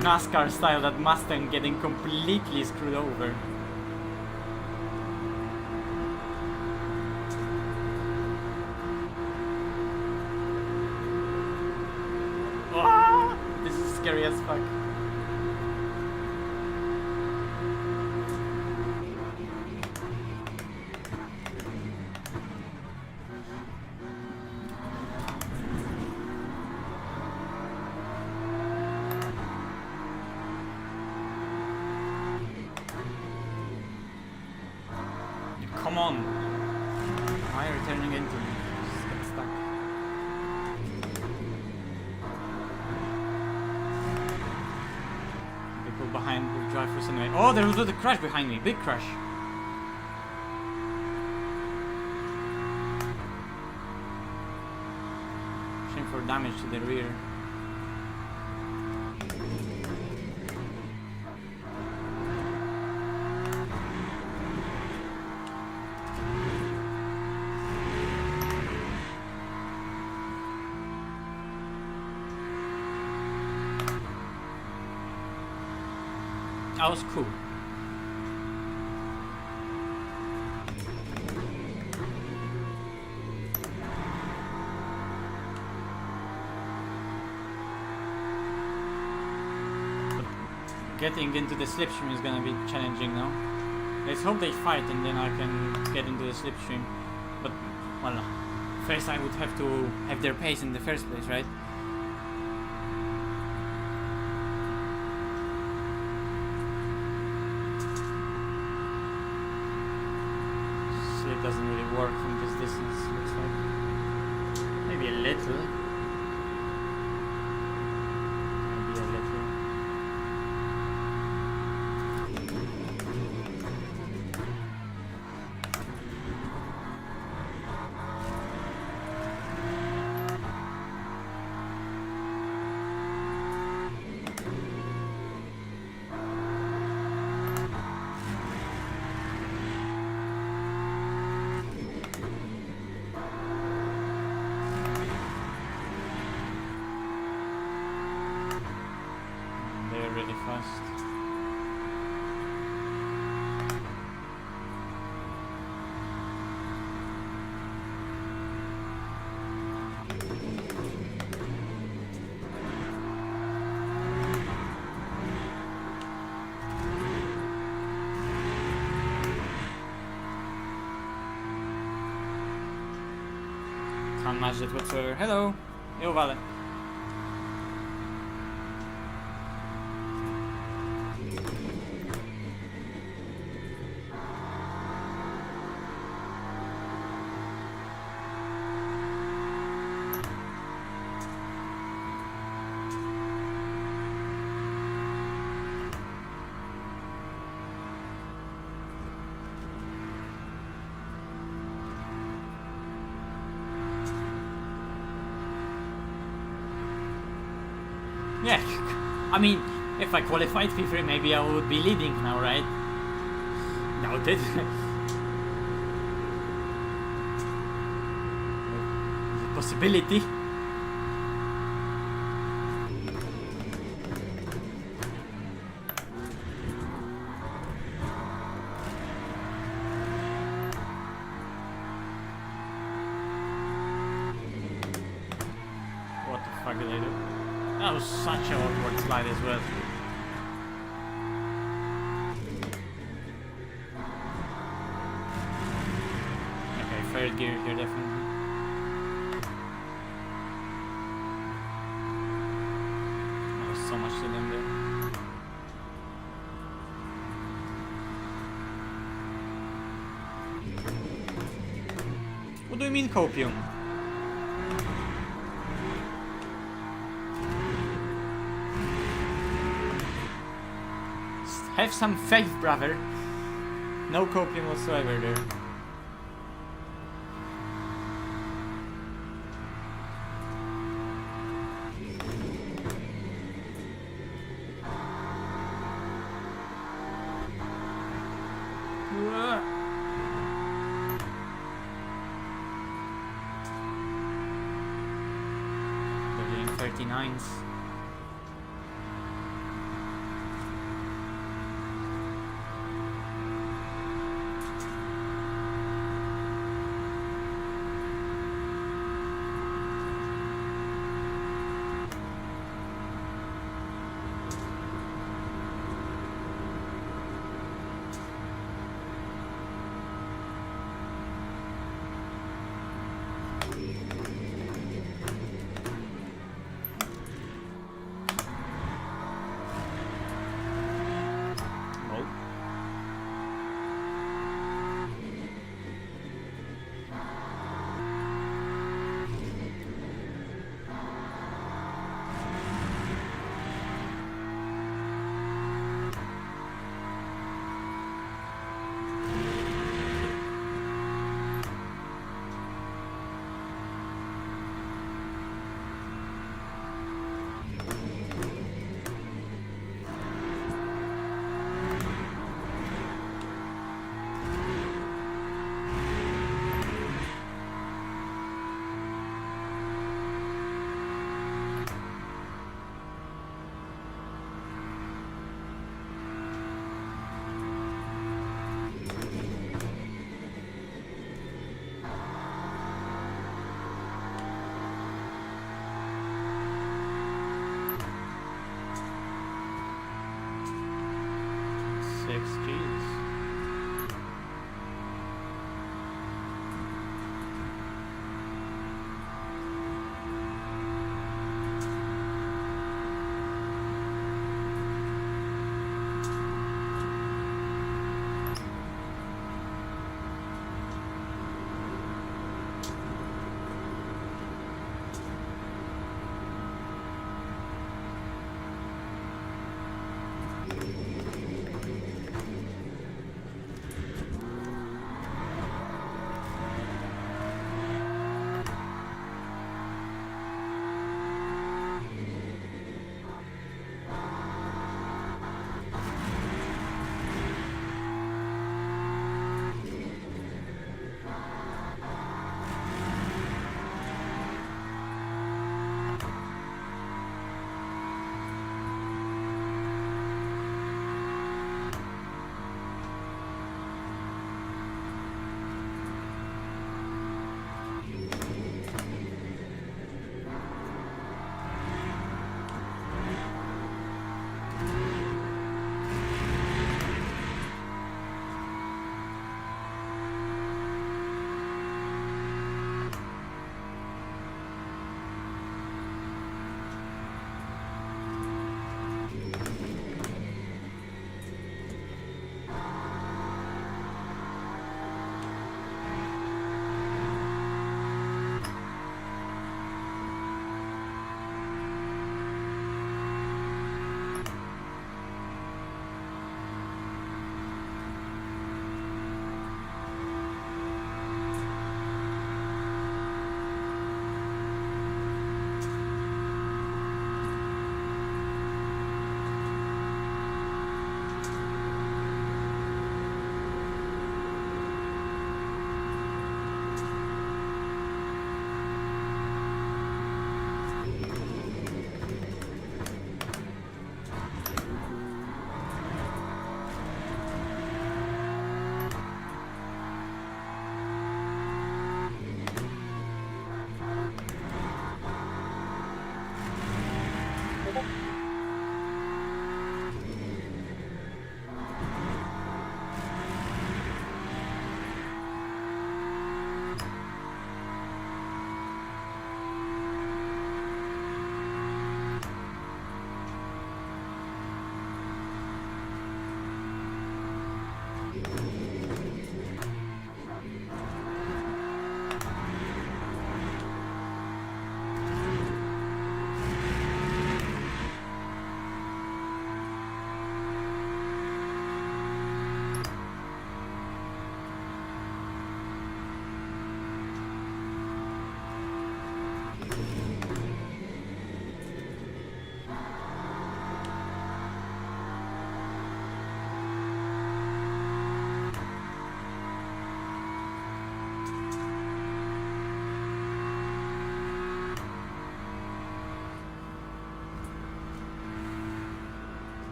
NASCAR style, that Mustang getting completely screwed over. Ah, this is scary as fuck. Come on! Why are you turning into me? Just get stuck. People behind will drive for anyway. Oh, there was a crash behind me. Big crash. Shame for damage to the rear. That was cool. But getting into the slipstream is gonna be challenging now. Let's hope they fight and then I can get into the slipstream. But, well, first I would have to have their pace in the first place, right? Doesn't really work from this distance, looks like. Maybe a little. Maybe a little. Really fast. Can't match it whatsoever. Hello! Yo, Vale. Yeah, I mean, if I qualified P3, maybe I would be leading now, right? Doubt it. Possibility. fuck did I do? That was such an awkward slide as well. Okay, third gear here definitely. There's so much to them there. What do you mean copium? Have some faith, brother. No copium whatsoever there. They're doing 39s.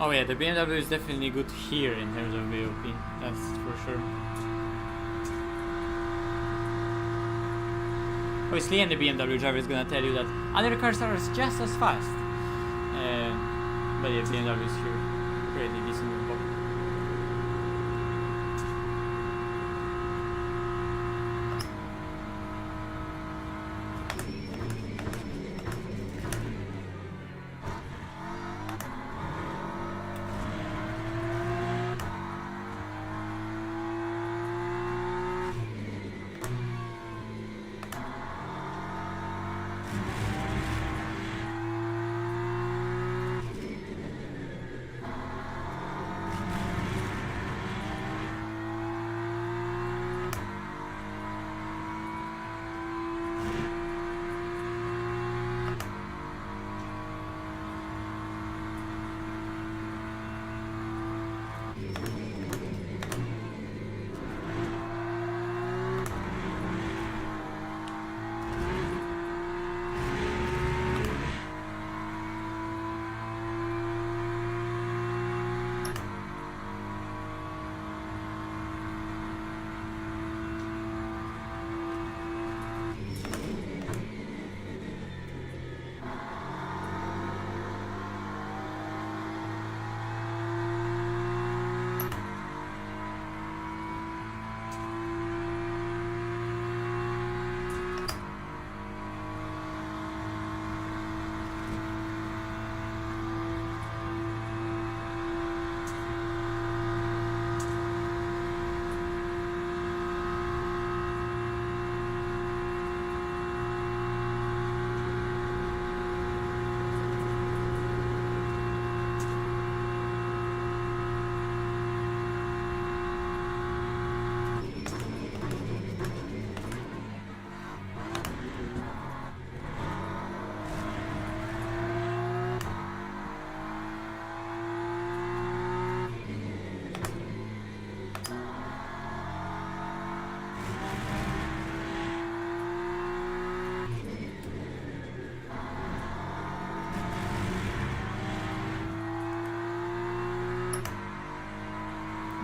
Oh yeah, the BMW is definitely good here in terms of VOP. That's for sure. Obviously, and the BMW driver is gonna tell you that other cars are just as fast. But yeah, BMW is here pretty decent with both.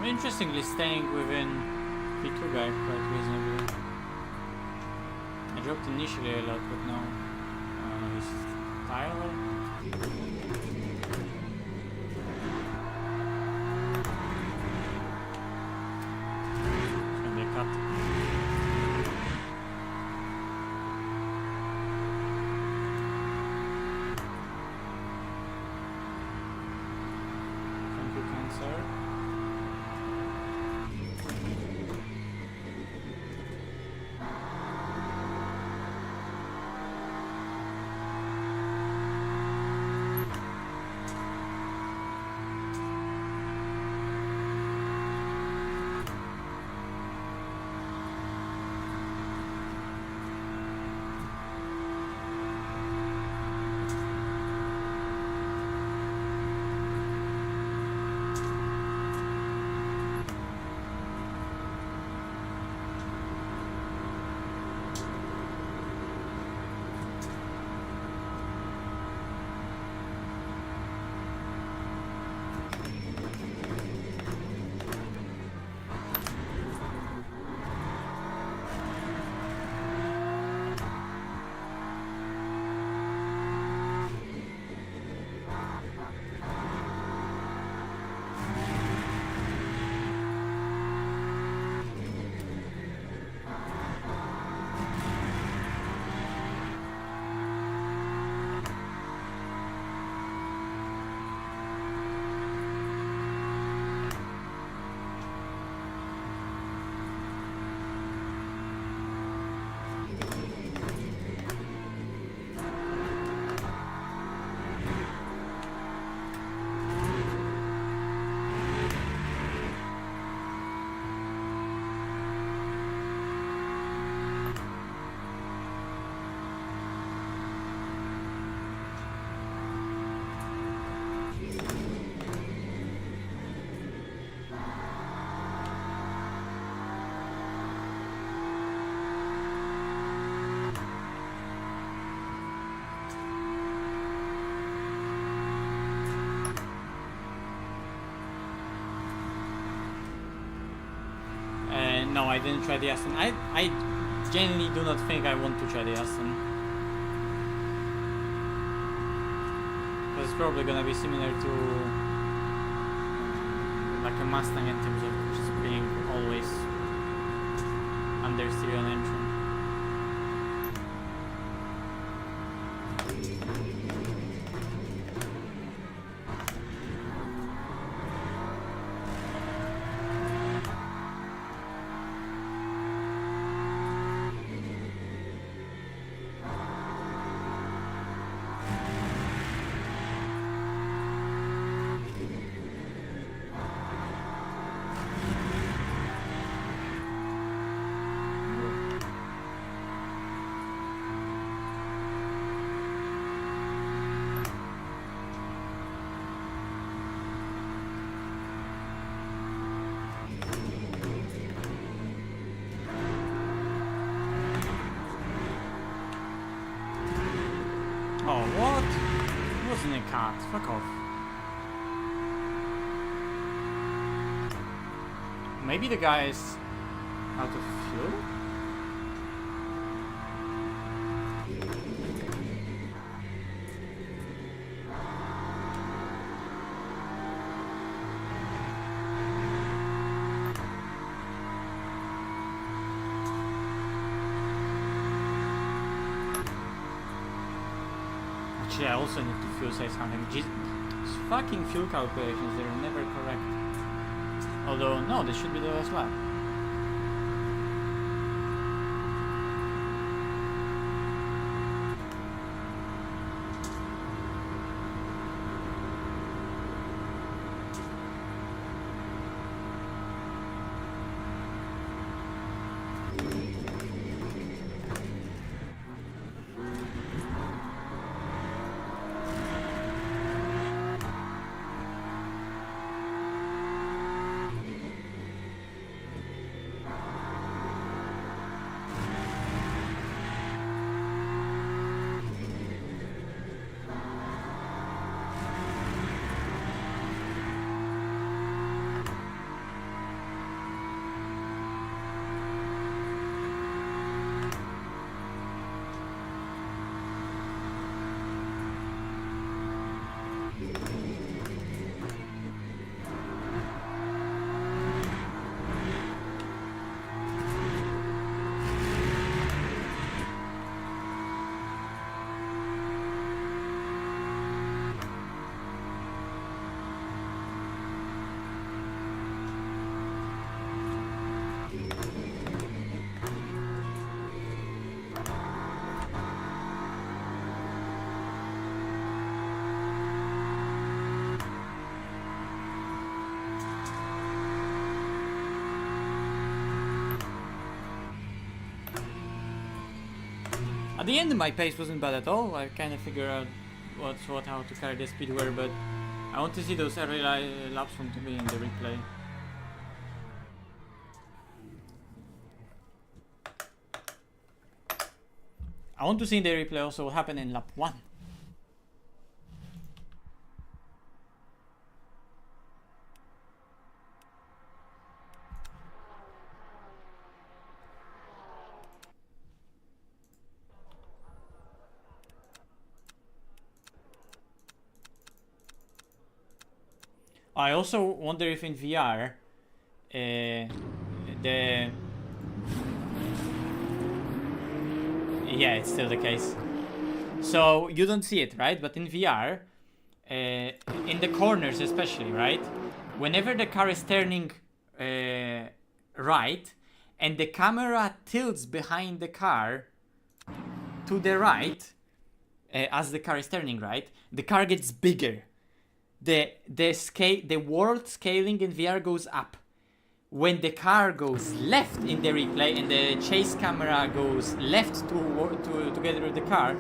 Interestingly, staying within P2 guy quite reasonably. I dropped initially a lot, but now he's Tyler. And they cut. Thank you, Cancer. I didn't try the Aston. I genuinely do not think I want to try the Aston. Because it's probably gonna be similar to like a Mustang in terms of just being always under stereo engine. Oh, what? It wasn't a cat. Fuck off. Maybe the guy is out of fuel? Actually, I also need to fuel say something. These fucking fuel calculations, they're never correct. Although, no, this should be the last lap. At the end, my pace wasn't bad at all. I kind of figured out how to carry the speed were, but I want to see those early laps from me in the replay. I want to see in the replay also what happened in lap 1. I also wonder if in VR, yeah, it's still the case. So you don't see it, right? But in VR, in the corners especially, right? Whenever the car is turning right, and the camera tilts behind the car to the right, as the car is turning right, the car gets bigger. The world scaling in VR goes up. When the car goes left in the replay and the chase camera goes left together with the car,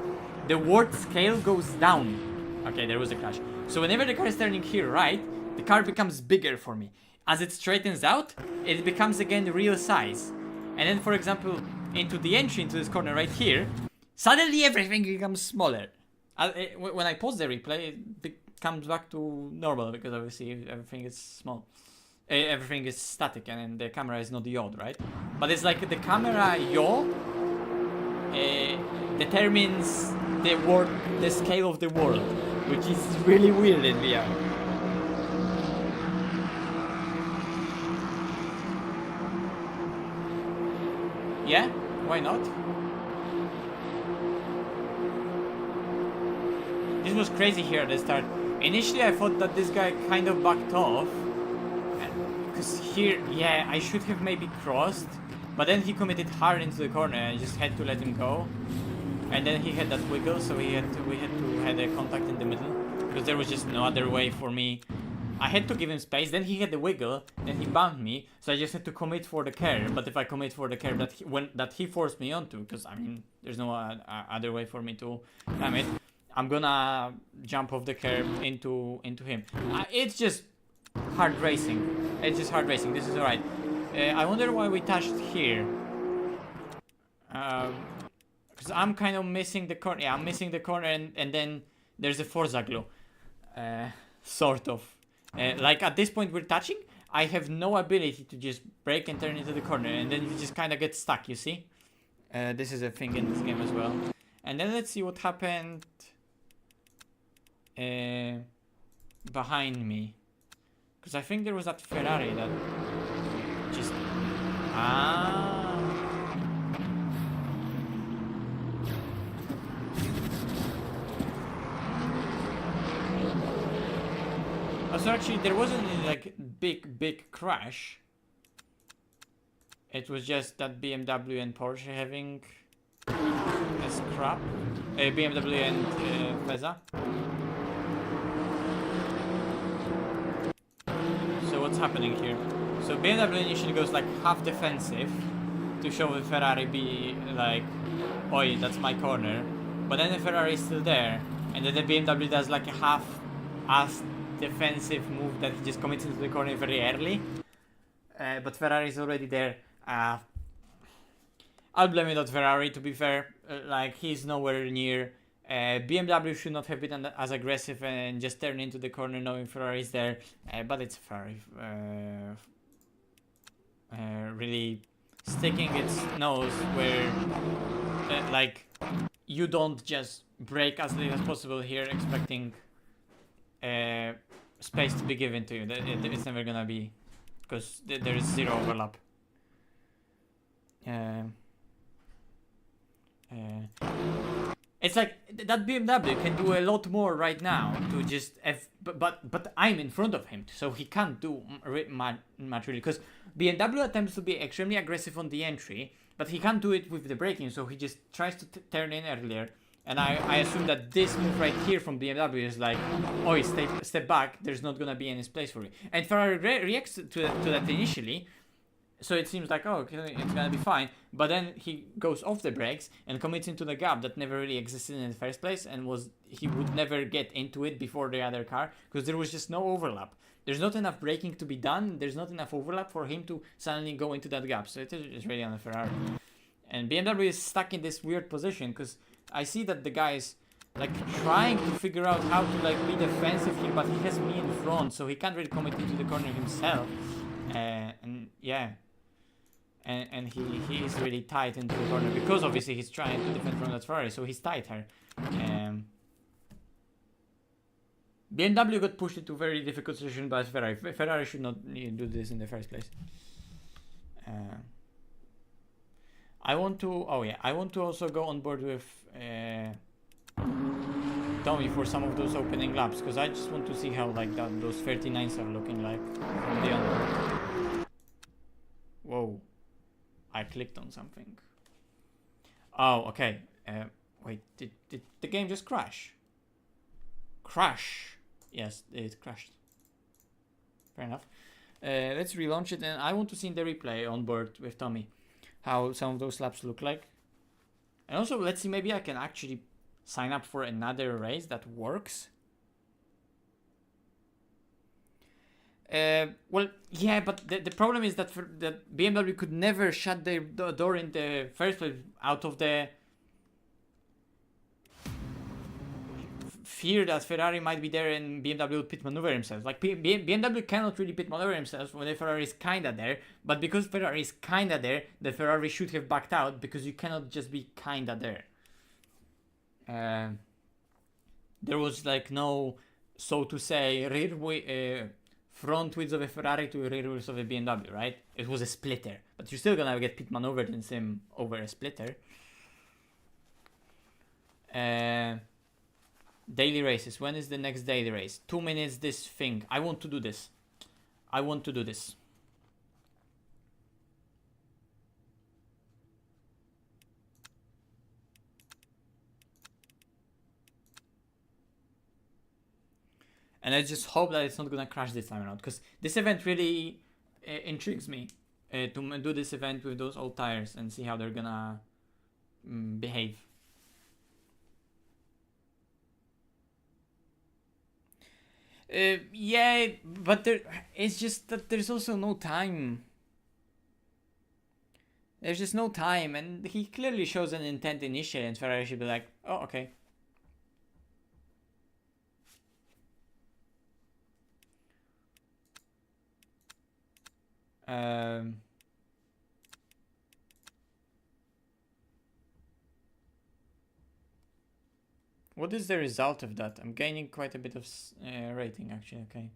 the world scale goes down. Okay, there was a crash. So whenever the car is turning here right, the car becomes bigger for me. As it straightens out, it becomes again real size. And then, for example, into the entry into this corner right here, suddenly everything becomes smaller. When I pause the replay, it comes back to normal because obviously everything is small. everything is static and the camera is not yawed, right? But it's like the camera yaw determines the scale of the world, which is really weird in VR. Yeah, why not? This was crazy here at the start. Initially I thought that this guy kind of backed off. Because here, yeah, I should have maybe crossed. But then he committed hard into the corner and I just had to let him go. And then he had that wiggle, so we had to have a contact in the middle. Because there was just no other way for me. I had to give him space, then he had the wiggle, then he bumped me, so I just had to commit for the curve. But if I commit for the curve that he forced me onto, because I mean, there's no other way for me to climb it, I'm gonna jump off the curve into him. It's just hard racing. It's just hard racing. This is alright. I wonder why we touched here. Because I'm kind of missing the corner. Yeah, I'm missing the corner, and then there's a Forza glue. Sort of. Like at this point we're touching, I have no ability to just brake and turn into the corner, and then you just kind of get stuck, you see? This is a thing in this game as well. And then let's see what happened behind me. Because I think there was that Ferrari that just... So actually there wasn't any like big crash. It was just that BMW and Porsche having a scrap. BMW and Feza. So what's happening here? So BMW initially goes like half defensive to show the Ferrari be like, oi, that's my corner. But then the Ferrari is still there, and then the BMW does like a half-assed defensive move that he just commits into the corner very early. But Ferrari is already there. I'll blame it on Ferrari, to be fair. Like, he's nowhere near. BMW should not have been as aggressive and just turn into the corner knowing Ferrari is there. But it's Ferrari really sticking its nose where, like, you don't just brake as late as possible here expecting space to be given to you. It's never gonna be, because there is zero overlap. It's like that BMW can do a lot more right now to just but I'm in front of him, so he can't do much really, because BMW attempts to be extremely aggressive on the entry, but he can't do it with the braking, so he just tries to turn in earlier. And I assume that this move right here from BMW is like, oi, step back, there's not gonna be any space for you. And Ferrari reacts to that initially, so it seems like, oh, okay, it's gonna be fine. But then he goes off the brakes and commits into the gap that never really existed in the first place, and he would never get into it before the other car, because there was just no overlap. There's not enough braking to be done, there's not enough overlap for him to suddenly go into that gap. So it is really on the Ferrari. And BMW is stuck in this weird position, because I see that the guy is like trying to figure out how to like be defensive here, but he has me in front, so he can't really commit into the corner himself. And yeah, and he is really tight into the corner, because obviously he's trying to defend from that Ferrari, so he's tighter. BMW got pushed into a very difficult position by Ferrari. Ferrari should not do this in the first place. I want to also go on board with Tommy for some of those opening laps, because I just want to see how like those 39s are looking like from the onboard. Whoa, I clicked on something. Oh, okay. Wait, did the game just crash? Crash. Yes, it crashed. Fair enough. Let's relaunch it, and I want to see in the replay on board with Tommy how some of those laps look like. And also, let's see, maybe I can actually sign up for another race that works. Well, yeah, but the problem is that that BMW could never shut the door in the first place out of the fear that Ferrari might be there and BMW would pit maneuver themselves. Like BMW cannot really pit maneuver themselves when the Ferrari is kinda there, but because Ferrari is kinda there, the Ferrari should have backed out because you cannot just be kinda there. There was like no, so to say, front wheels of a Ferrari to rear wheels of a BMW, right? It was a splitter, but you're still gonna get pit maneuvered in sim over a splitter. Daily races. When is the next daily race? 2 minutes this thing. I want to do this. I want to do this. And I just hope that it's not gonna crash this time around, because this event really intrigues me to do this event with those old tires and see how they're gonna behave. Yeah, but it's just that there's also no time. There's just no time, and he clearly shows an intent initially, and Ferrari should be like, oh, okay. What is the result of that? I'm gaining quite a bit of rating, actually. Okay.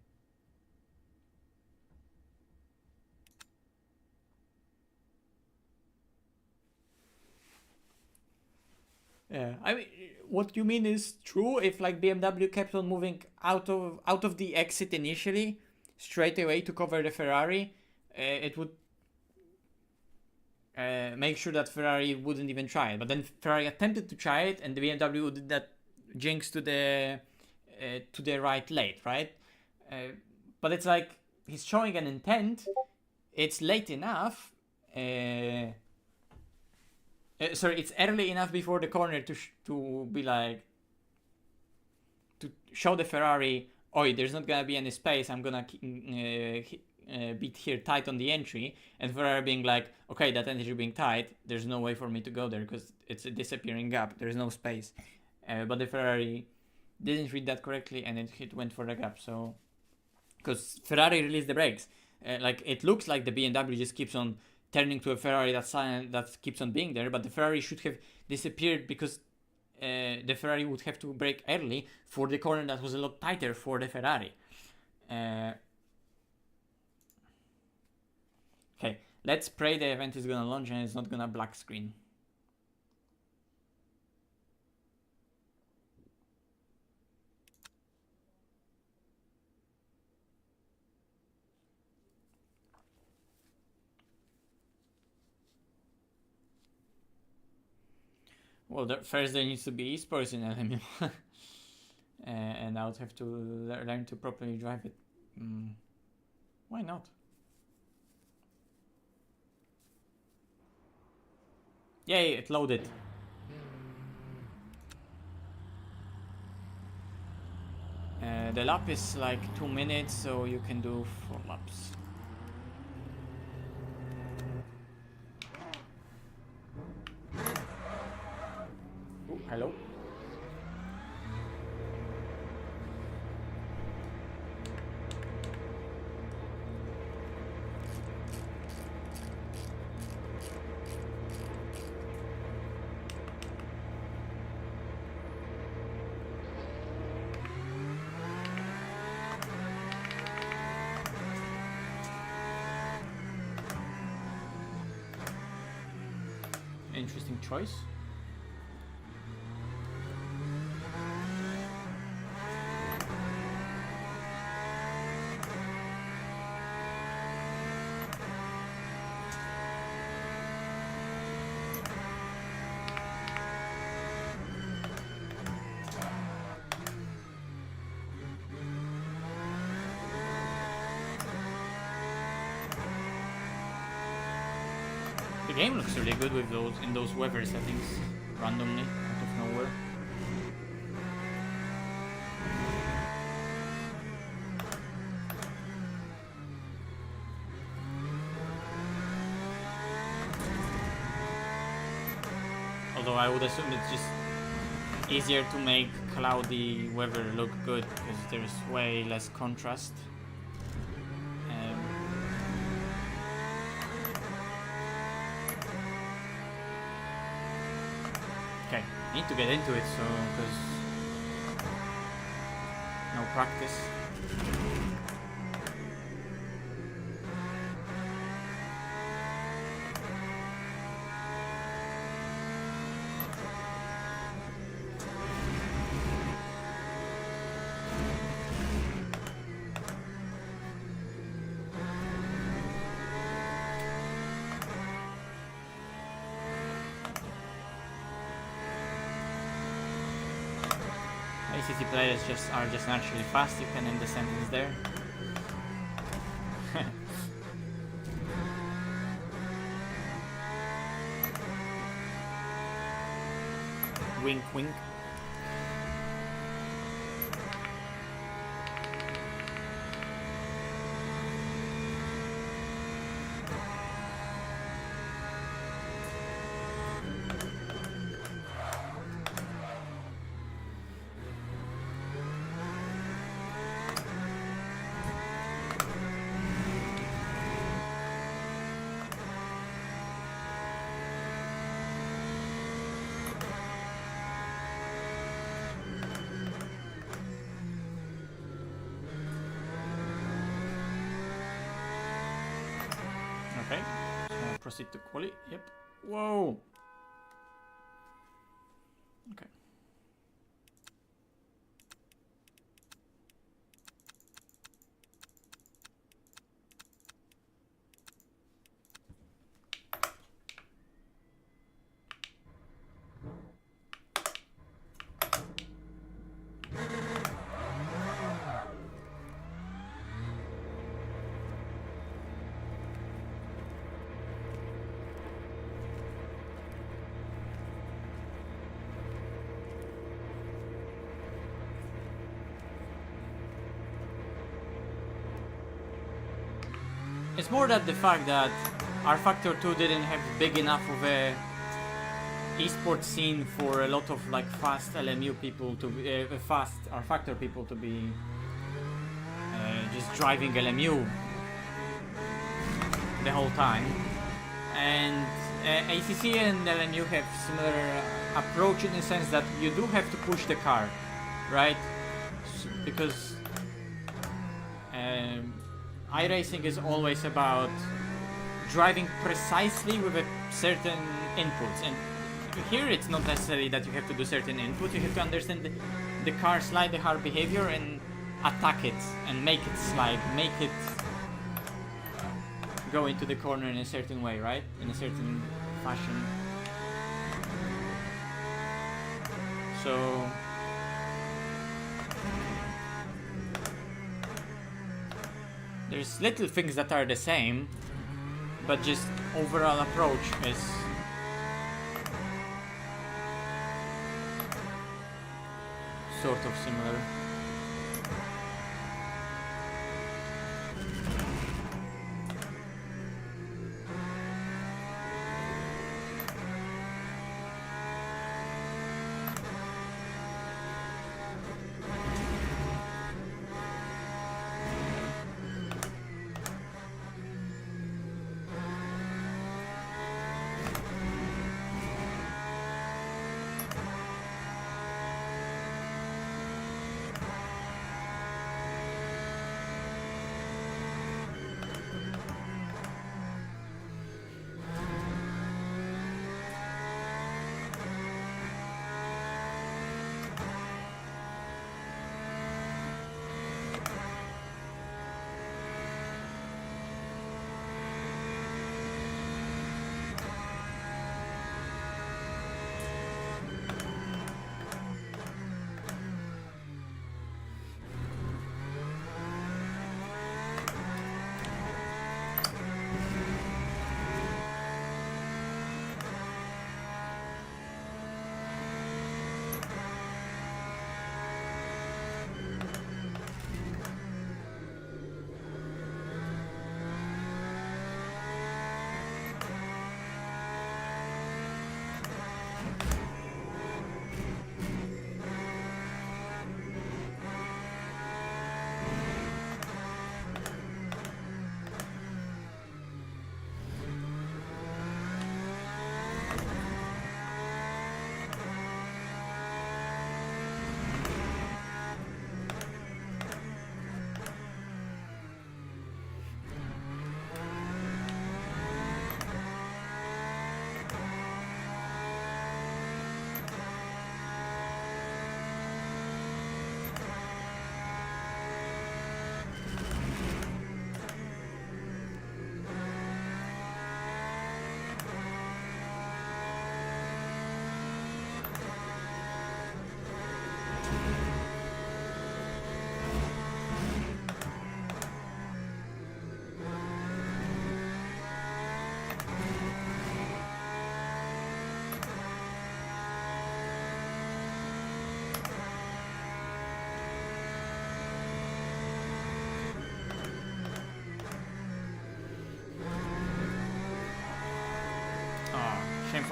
Yeah, I mean, what you mean is true. If like BMW kept on moving out of the exit initially, straight away to cover the Ferrari, it would make sure that Ferrari wouldn't even try it. But then Ferrari attempted to try it, and the BMW did that jinx to the right late, right? But it's like he's showing an intent. It's late enough. Sorry, it's early enough before the corner to be like to show the Ferrari, oi, there's not gonna be any space. I'm gonna beat here tight on the entry, and Ferrari being like, okay, that entry being tight, there's no way for me to go there because it's a disappearing gap. There's no space. But the Ferrari didn't read that correctly, and it went for the gap. So, because Ferrari released the brakes, like it looks like the BMW just keeps on turning to a Ferrari that keeps on being there, but the Ferrari should have disappeared because the Ferrari would have to brake early for the corner that was a lot tighter for the Ferrari. Okay, let's pray the event is gonna launch and it's not gonna black screen. Well, first there needs to be esports in LMU. And I would have to learn to properly drive it. Why not? Yay, it loaded. The lap is like 2 minutes, so you can do 4 laps. Oh, hello. Interesting choice. The game looks really good with those weather settings randomly out of nowhere. Although I would assume it's just easier to make cloudy weather look good because there's way less contrast. Okay, need to get into it, so because no practice. ACT players are just naturally fast, you can end the sentence there. Wink wink. Okay, so proceed to quali. Yep. Whoa. Okay. It's more that the fact that R Factor 2 didn't have big enough of a esports scene for a lot of like fast LMU people to be fast R Factor people to be just driving LMU the whole time, and ACC and LMU have similar approach in the sense that you do have to push the car, right? Because iRacing is always about driving precisely with a certain inputs, and here it's not necessarily that you have to do certain input. You have to understand the car slide, the car behavior, and attack it and make it slide, make it go into the corner in a certain way, right? In a certain fashion. So there's little things that are the same, but just overall approach is sort of similar.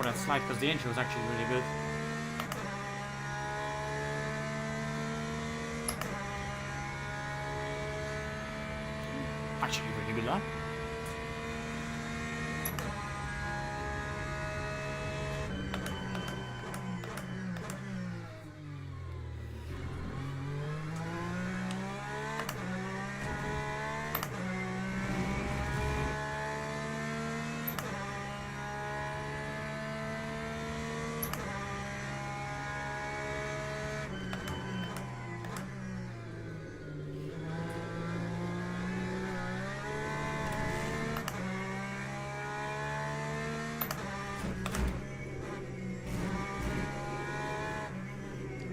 for that slide because the intro was actually really good. Actually, really good lap.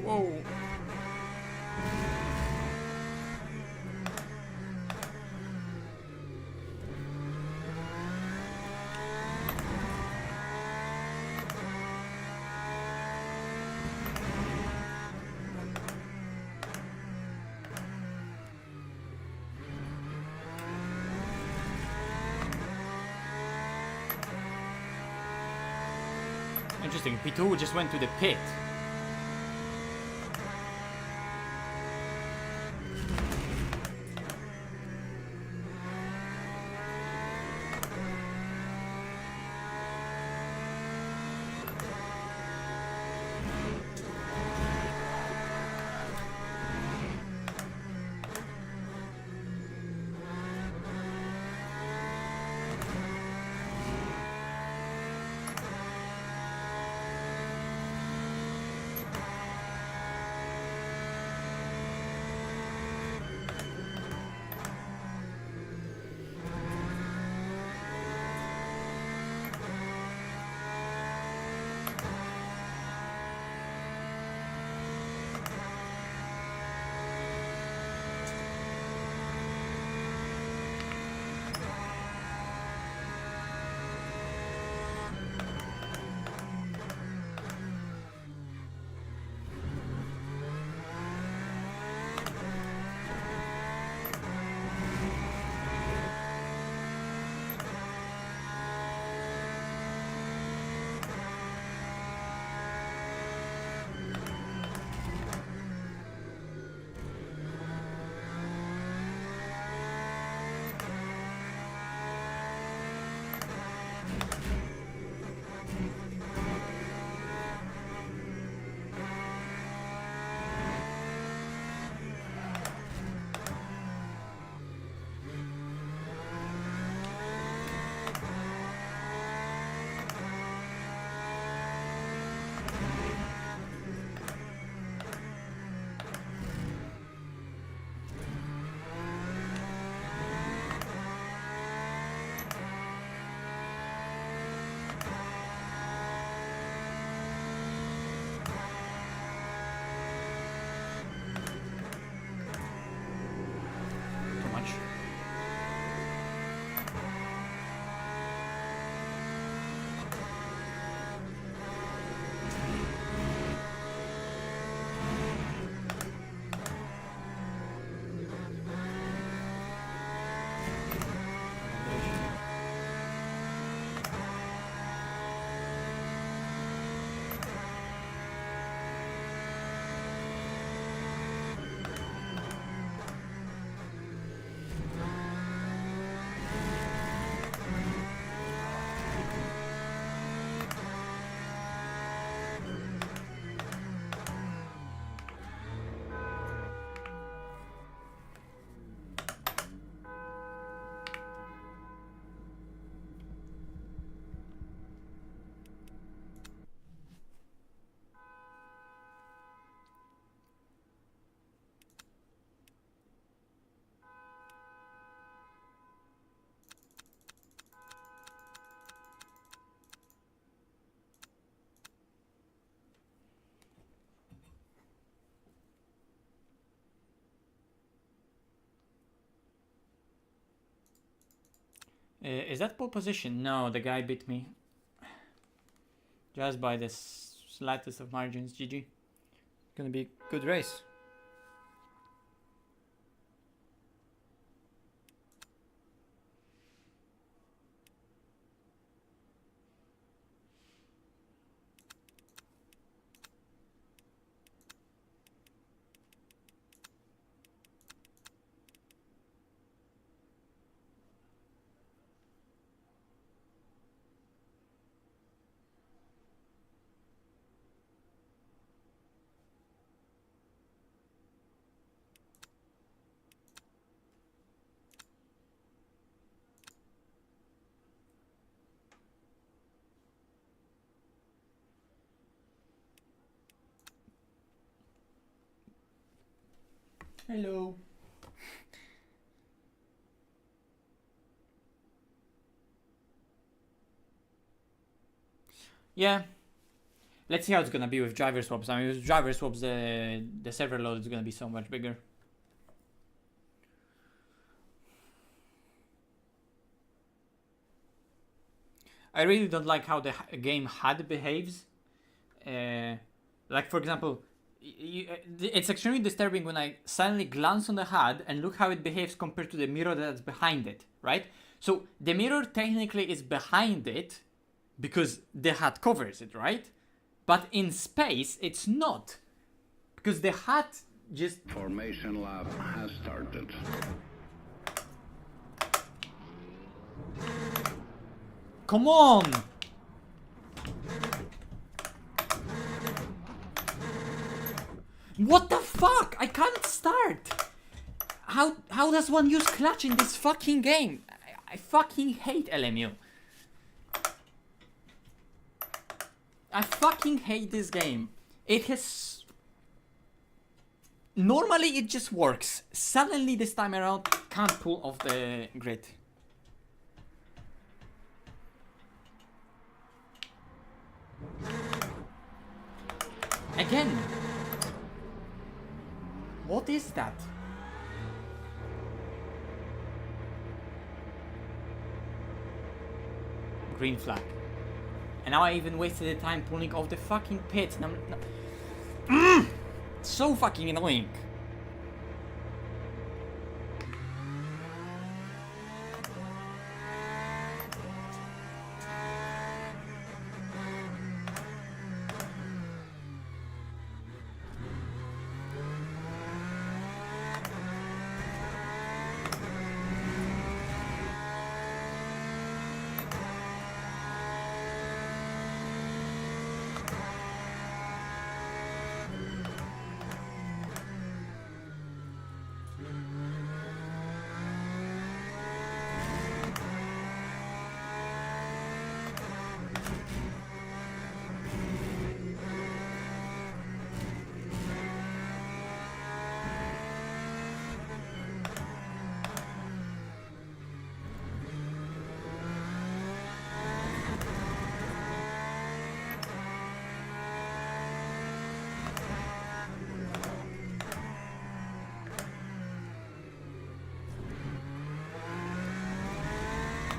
Whoa. Interesting, P2 just went to the pit. Is that pole position? No, the guy beat me. Just by the slightest of margins. GG. Gonna be a good race. Hello. Yeah. Let's see how it's gonna be with driver swaps. I mean, with driver swaps, the server load is gonna be so much bigger. I really don't like how the game HUD behaves. Like, for example, it's extremely disturbing when I suddenly glance on the HUD and look how it behaves compared to the mirror that's behind it, right? So the mirror technically is behind it because the HUD covers it, right? But in space, it's not. Because the HUD just... Formation lab has started. Come on! What the fuck? I can't start! How does one use clutch in this fucking game? I fucking hate LMU. I fucking hate this game. It has... Normally it just works. Suddenly this time around, can't pull off the grid. Again. What is that? Green flag. And now I even wasted the time pulling off the fucking pits. And I'm so fucking annoying.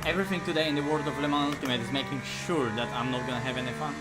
Everything today in the world of Le Mans Ultimate is making sure that I'm not gonna have any fun.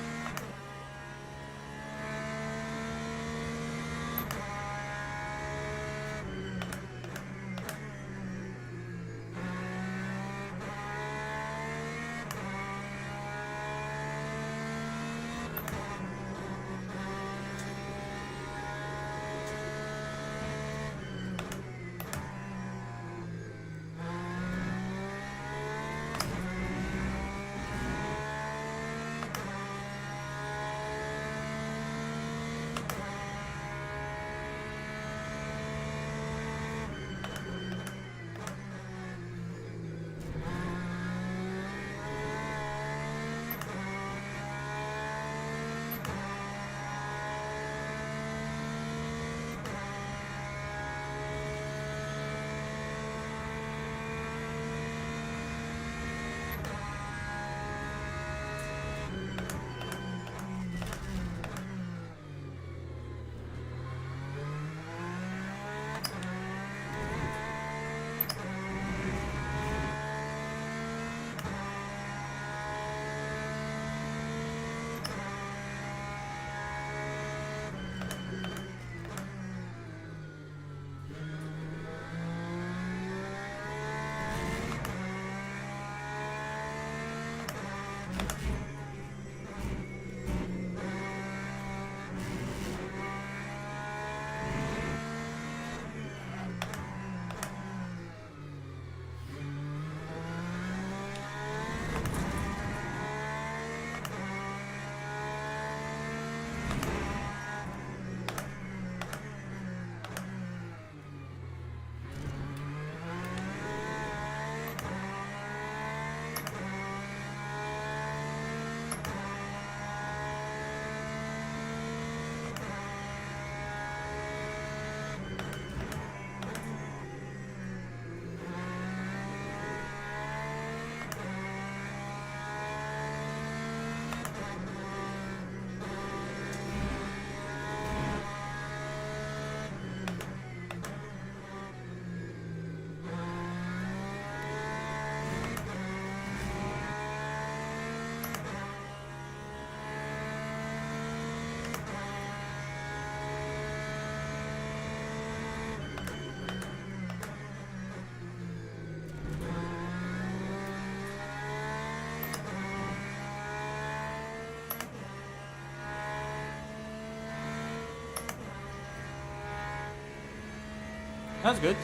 That's good.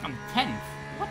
I'm 10th. What?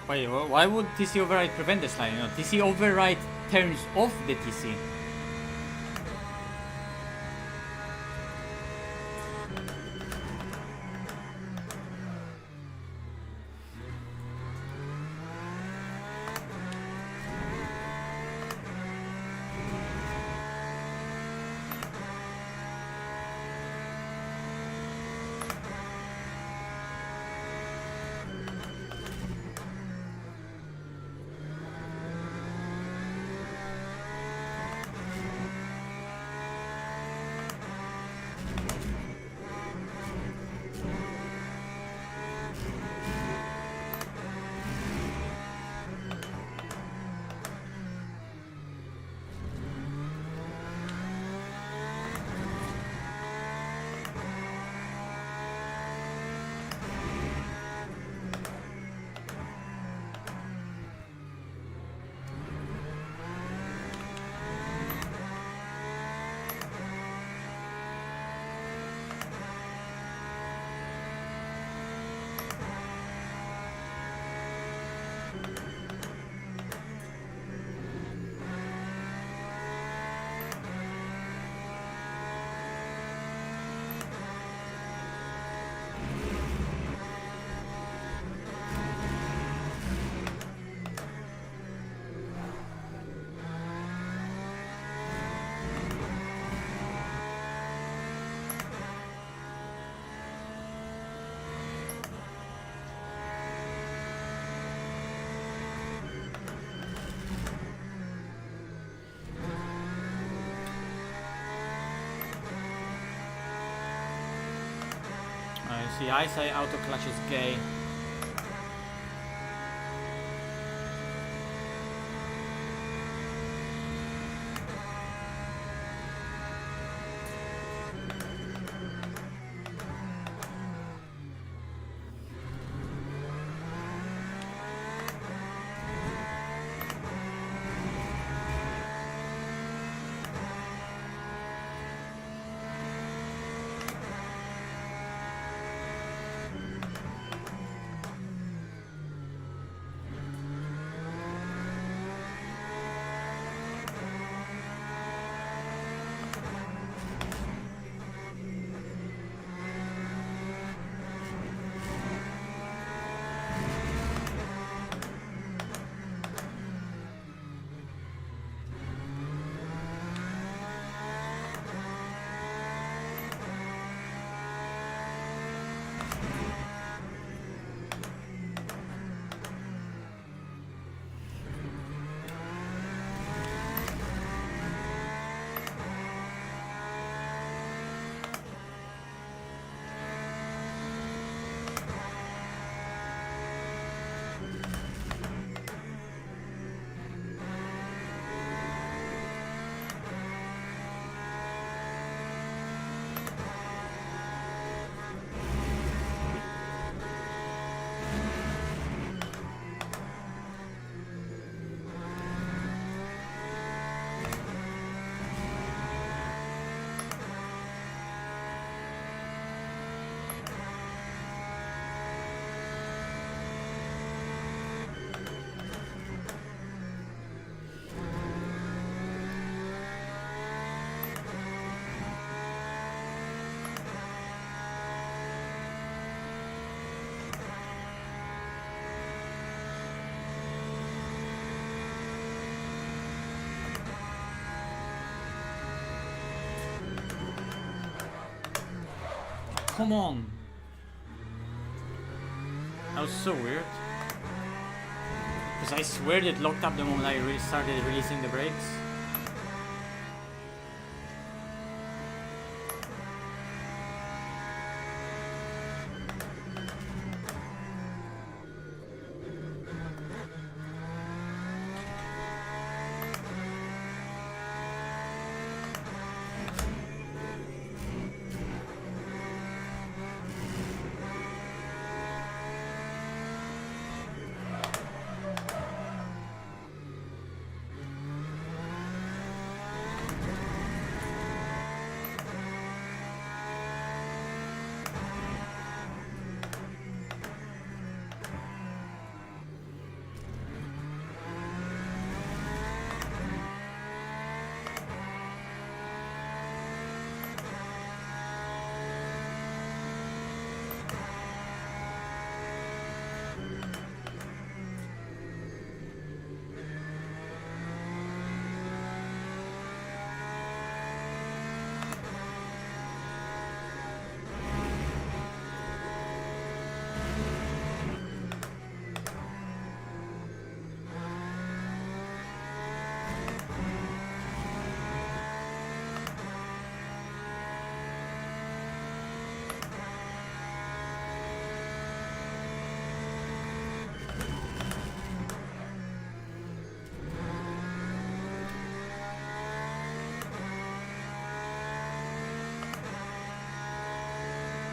Wait, why would TC override prevent the slide? You know, TC override turns off the TC. See, I say auto clutch is gay. Come on! That was so weird. Because I swear it locked up the moment I started releasing the brakes.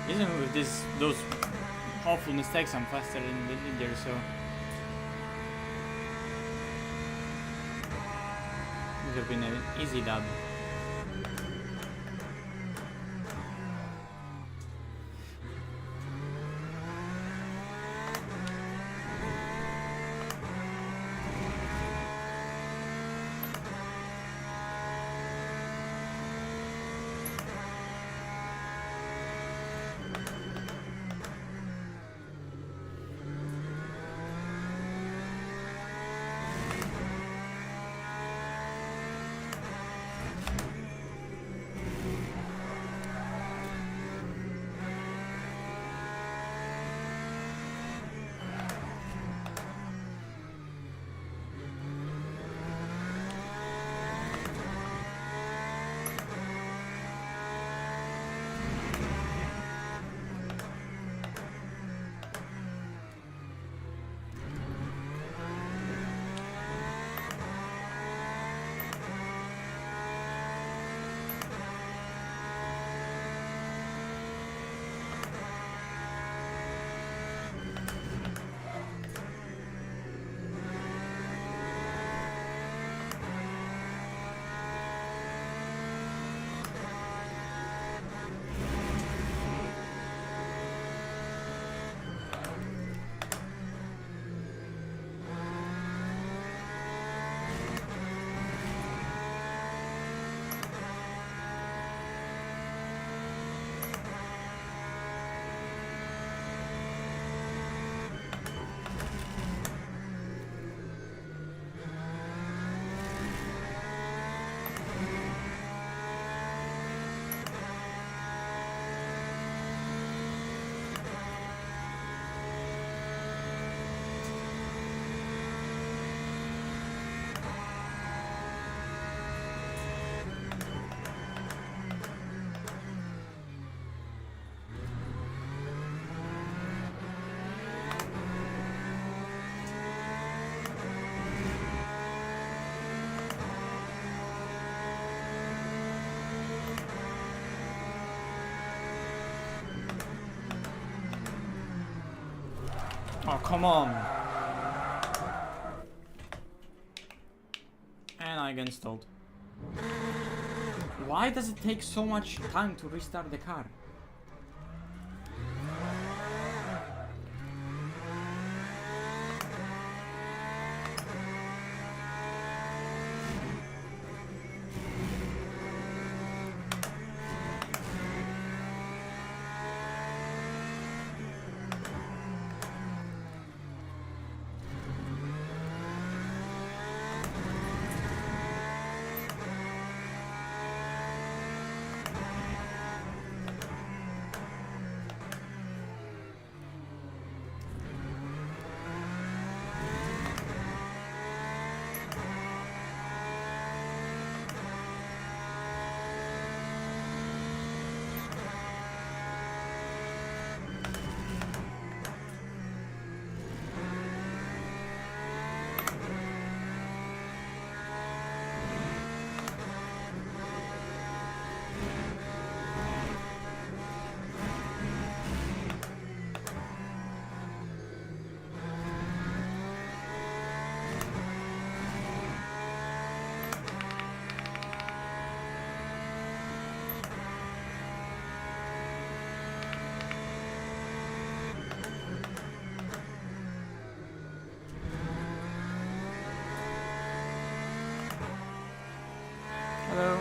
Even with those awful mistakes, I'm faster in there, so it would have been an easy dub. Oh, come on. And I get installed. Why does it take so much time to restart the car? Hello.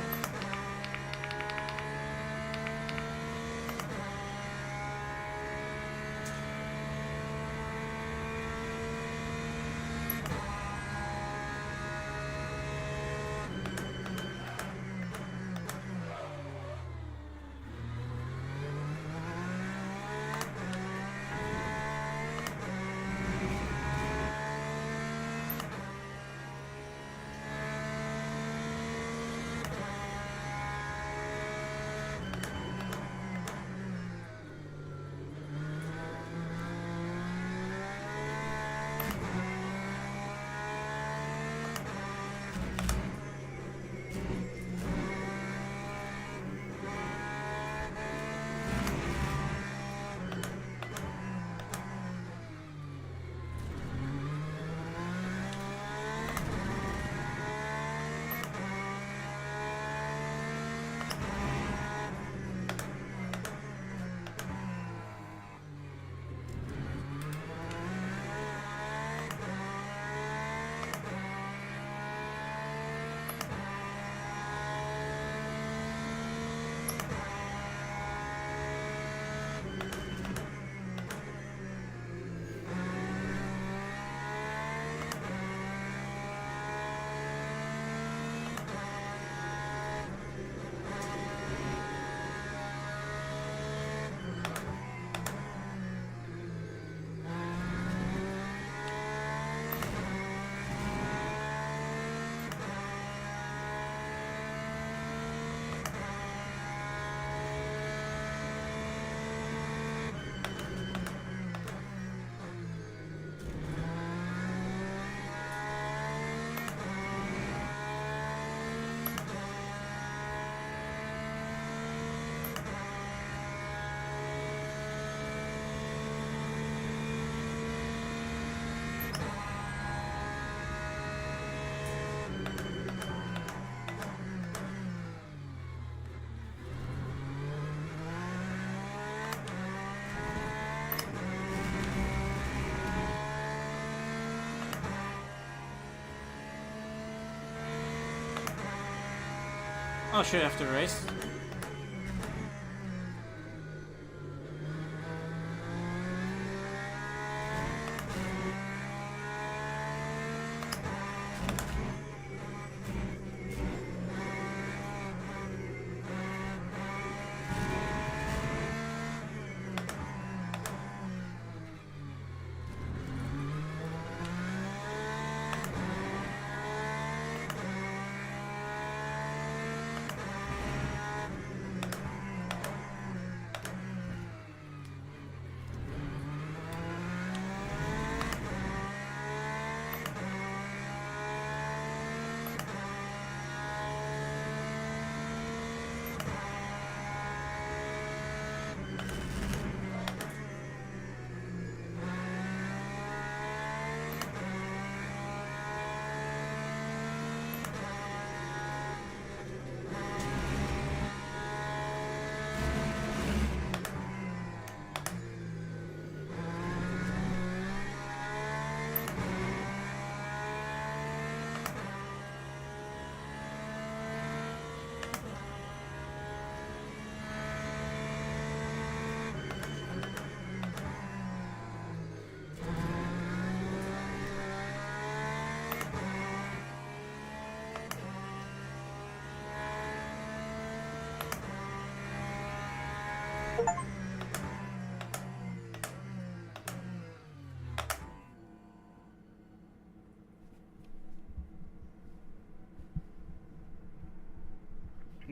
I'll show you after the race.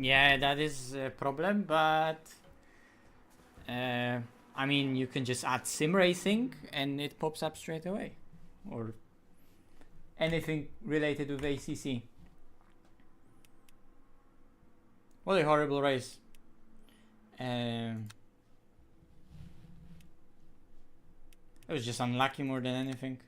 Yeah, that is a problem, but I mean, you can just add sim racing and it pops up straight away, or anything related with ACC. What a horrible race. It was just unlucky more than anything.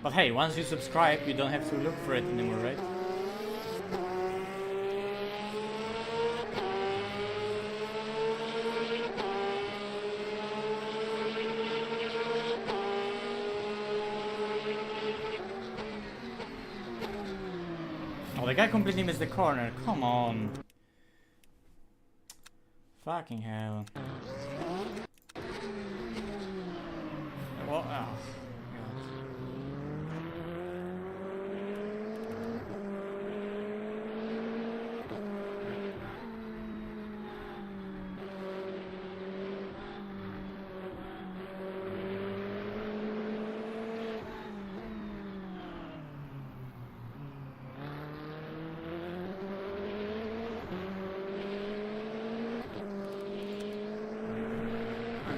But hey, once you subscribe, you don't have to look for it anymore, right? Oh, the guy completely missed the corner. Come on. Fucking hell. Well, oh.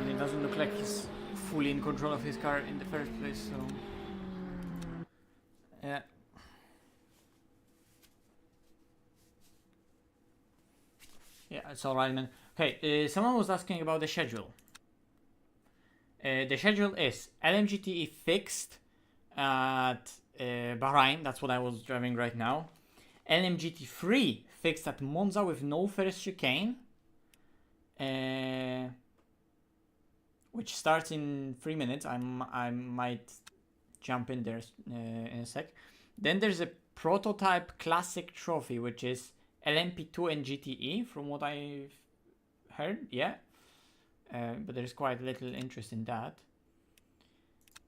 It doesn't look like he's fully in control of his car in the first place, so yeah. Yeah, it's alright, man. Okay, someone was asking about the schedule. The schedule is LMGT fixed at Bahrain, that's what I was driving right now. LMGT3 fixed at Monza with no first chicane. Which starts in 3 minutes. I might jump in there in a sec. Then there's a prototype classic trophy, which is LMP2 and GTE, from what I've heard. Yeah, but there's quite little interest in that.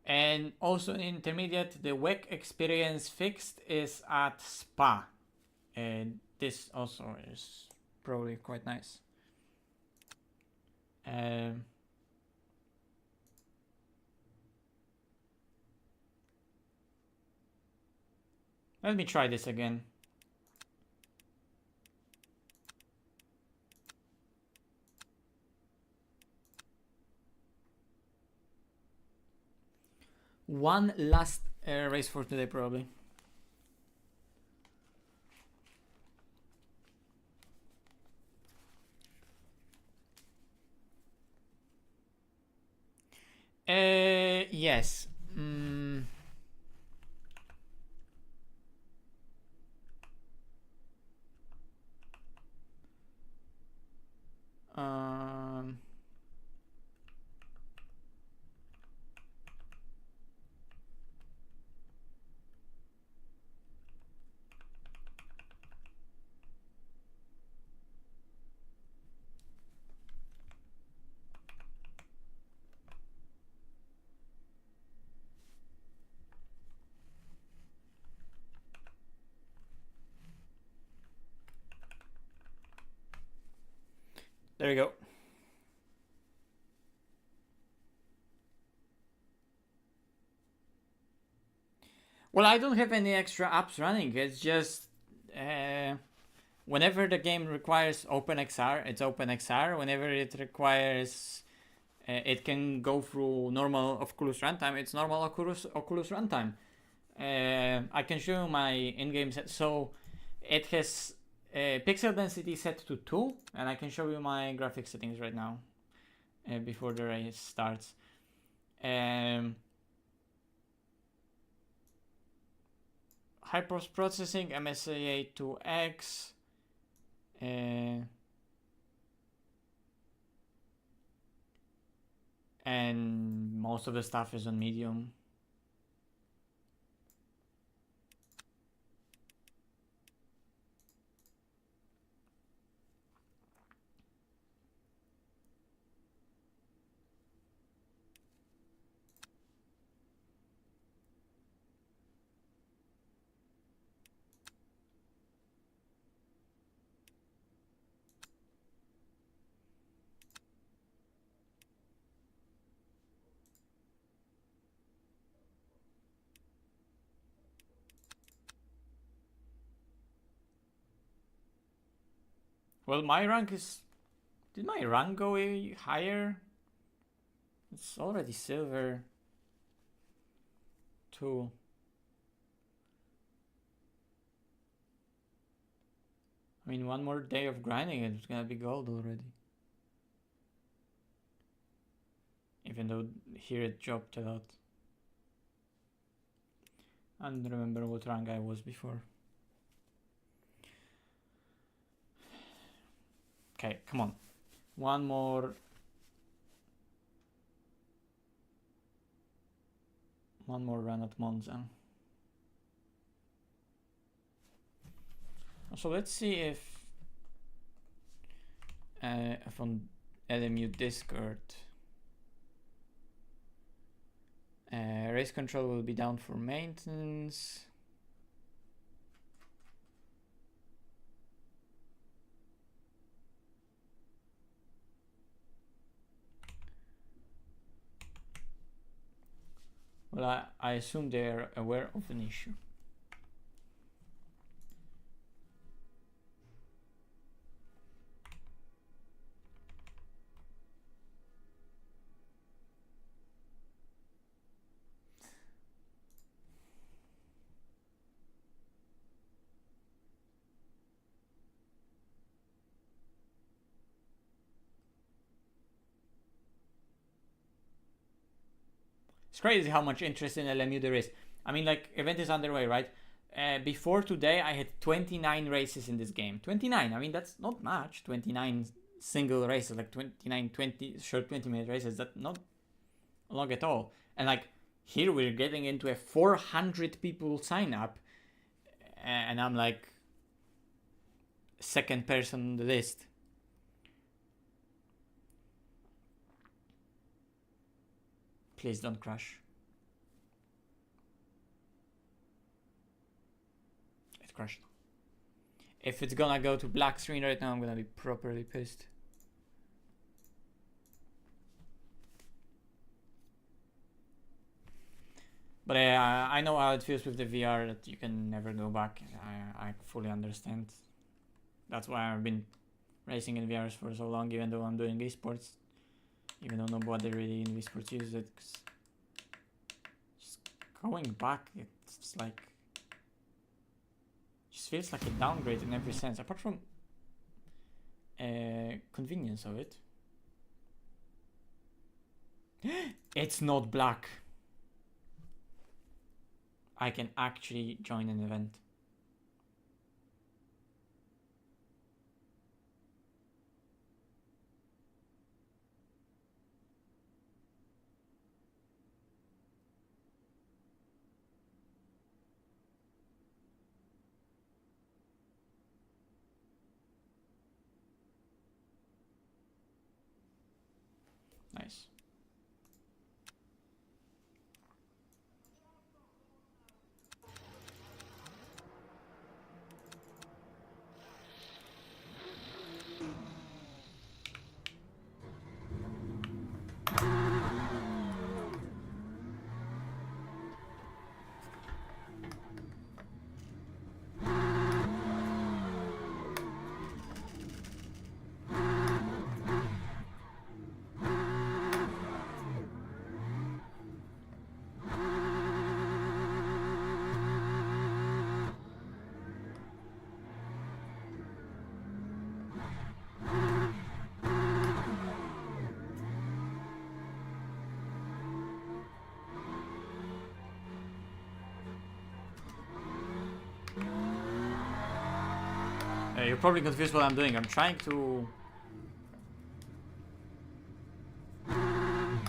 And also in intermediate, the WEC experience fixed is at Spa, and this also is probably quite nice. Let me try this again. One last race for today, probably. Yes. There we go. Well, I don't have any extra apps running. It's just whenever the game requires OpenXR, it's OpenXR. Whenever it requires, it can go through normal Oculus runtime. It's normal Oculus runtime. I can show you my in-game set. So it has pixel density set to 2, and I can show you my graphics settings right now before the race starts. High post processing, MSIA 2X, and most of the stuff is on medium. Well, my rank is... Did my rank go higher? It's already silver 2. I mean, one more day of grinding and it's gonna be gold already. Even though here it dropped a lot. I don't remember what rank I was before. Okay, come on. One more run at Monza. So let's see if on LMU Discord race control will be down for maintenance. Well, I assume they're aware of an issue. It's crazy how much interest in LMU there is. I mean, like, event is underway, right? Before today, I had 29 races in this game. 29, I mean, that's not much. 29 single races, like 29, 20, short 20-minute races. That's not long at all. And, like, here we're getting into a 400 people sign up. And I'm, like, second person on the list. Please don't crash. It crashed. If it's gonna go to black screen right now, I'm gonna be properly pissed. But I know how it feels with the VR, that you can never go back. I fully understand. That's why I've been racing in VRs for so long, even though I'm doing esports. Even though nobody really in esports uses it. 'Cause just going back, it's like... just feels like a downgrade in every sense. Apart from convenience of it. It's not black. I can actually join an event. Nice. You're probably confused what I'm doing. I'm trying to... I'm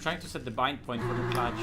trying to set the bind point for the clutch.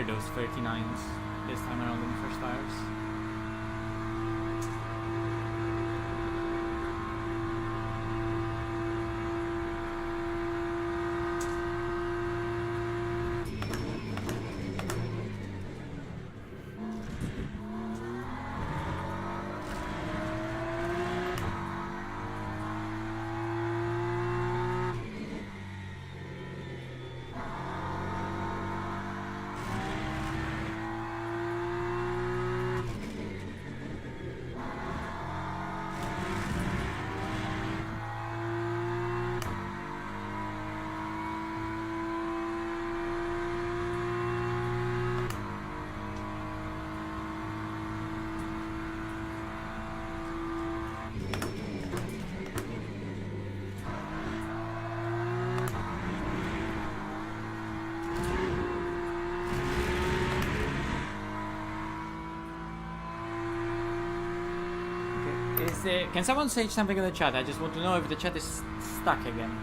those 39s this time around in first tires. Can someone say something in the chat? I just want to know if the chat is stuck again.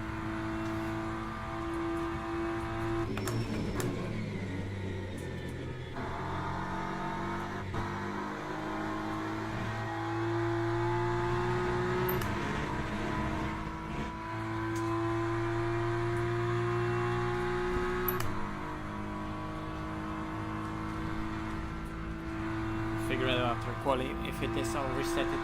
Figure it out after quali. If it is, I'll reset it.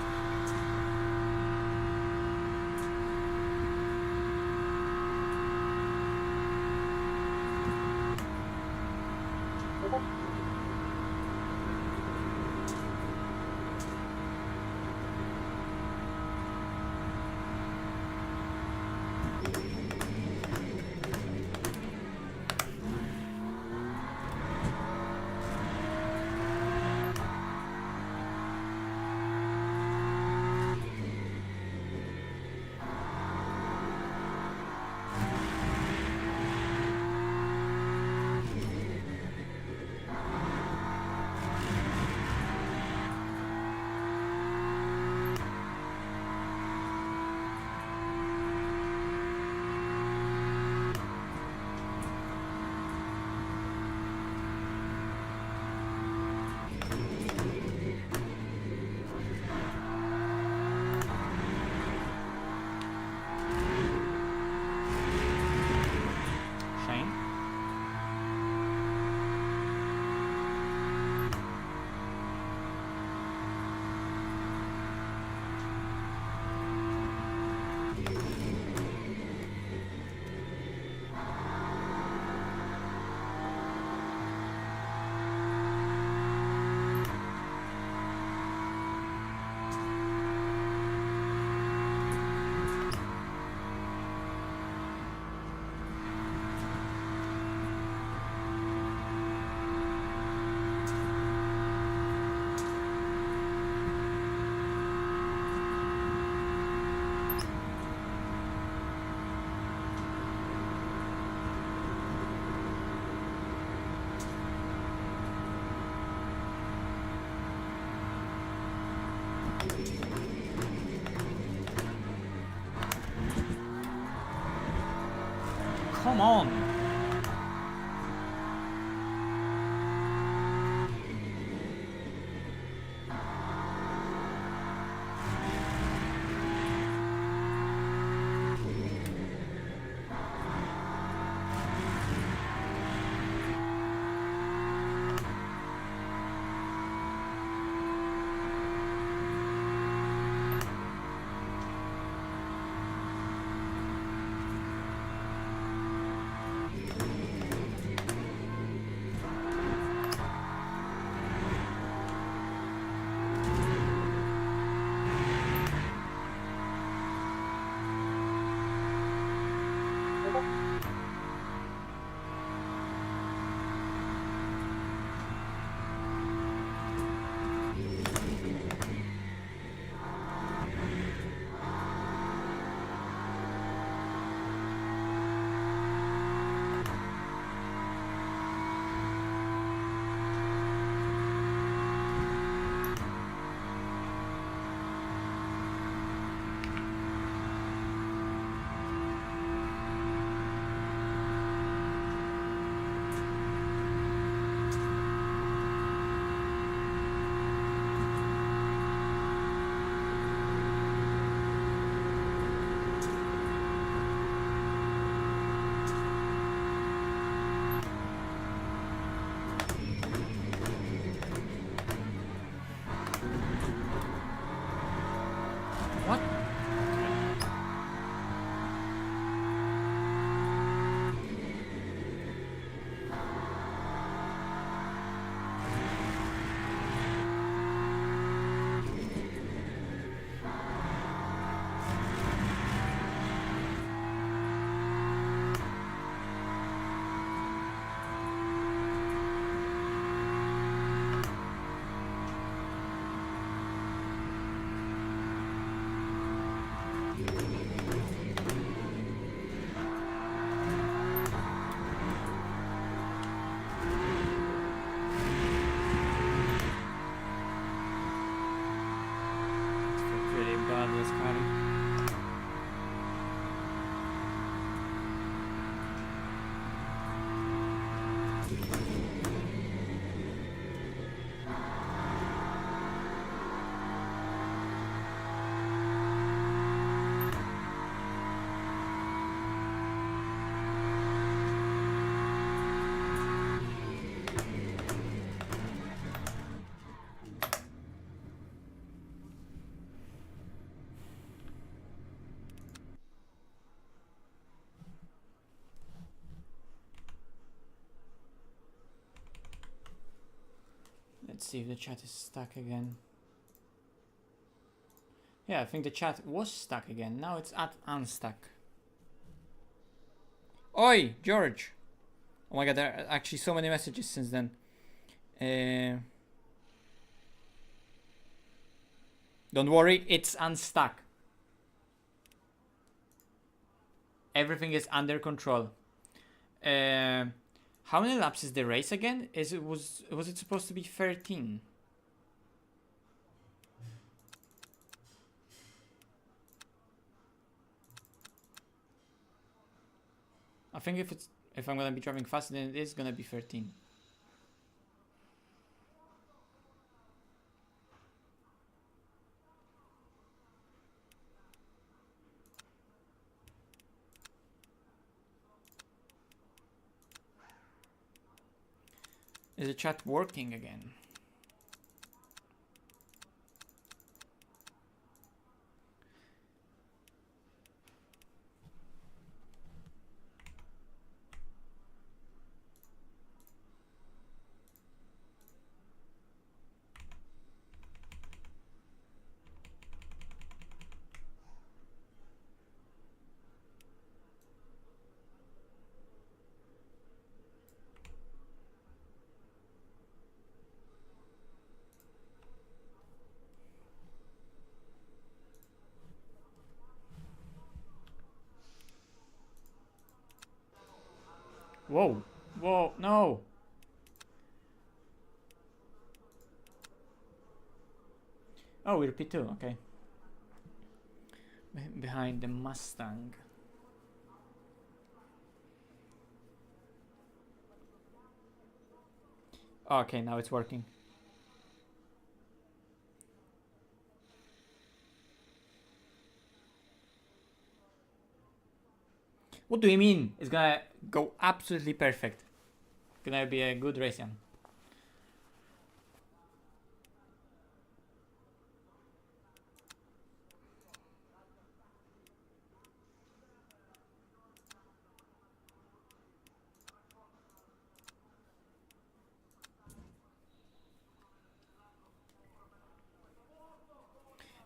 Come on! Let's see if the chat is stuck again. Yeah, I think the chat was stuck again. Now it's at unstuck. Oi, George! Oh my god, there are actually so many messages since then. Don't worry, it's unstuck. Everything is under control. How many laps is the race again? Was it supposed to be 13? I think if I'm gonna be driving faster, then it is gonna be 13. Is the chat working again? Whoa, whoa, no. Oh, we're P2, okay. Behind the Mustang. Okay, now it's working. What do you mean? It's gonna go absolutely perfect. Gonna be a good race, Jan.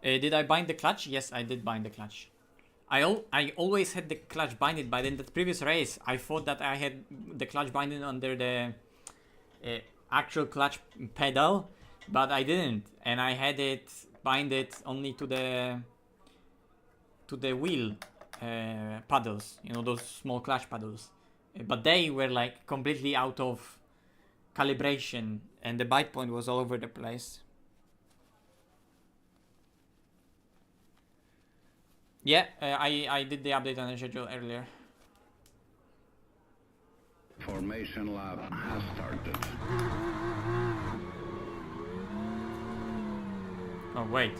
Did I bind the clutch? Yes, I did bind the clutch. I always had the clutch binded, but in the previous race, I thought that I had the clutch binding under the actual clutch pedal, but I didn't, and I had it binded only to the wheel paddles, you know, those small clutch paddles. But they were like completely out of calibration, and the bite point was all over the place. Yeah, I did the update on the schedule earlier. Formation lab has started. Oh, wait.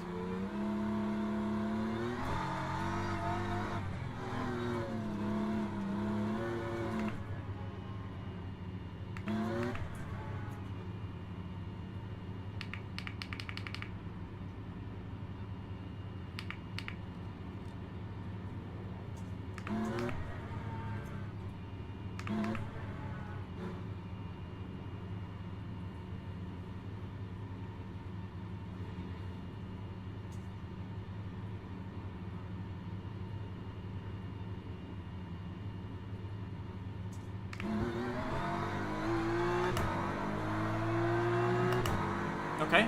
Okay.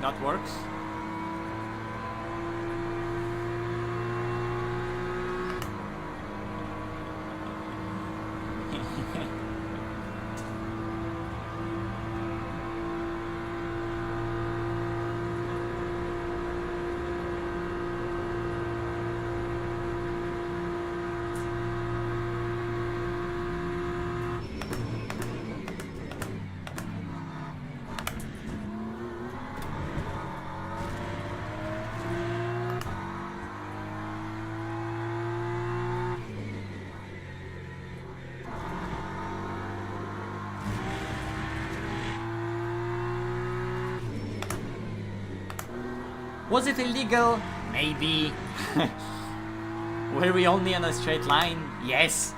That works. Was it illegal? Maybe. Were we only on a straight line? Yes.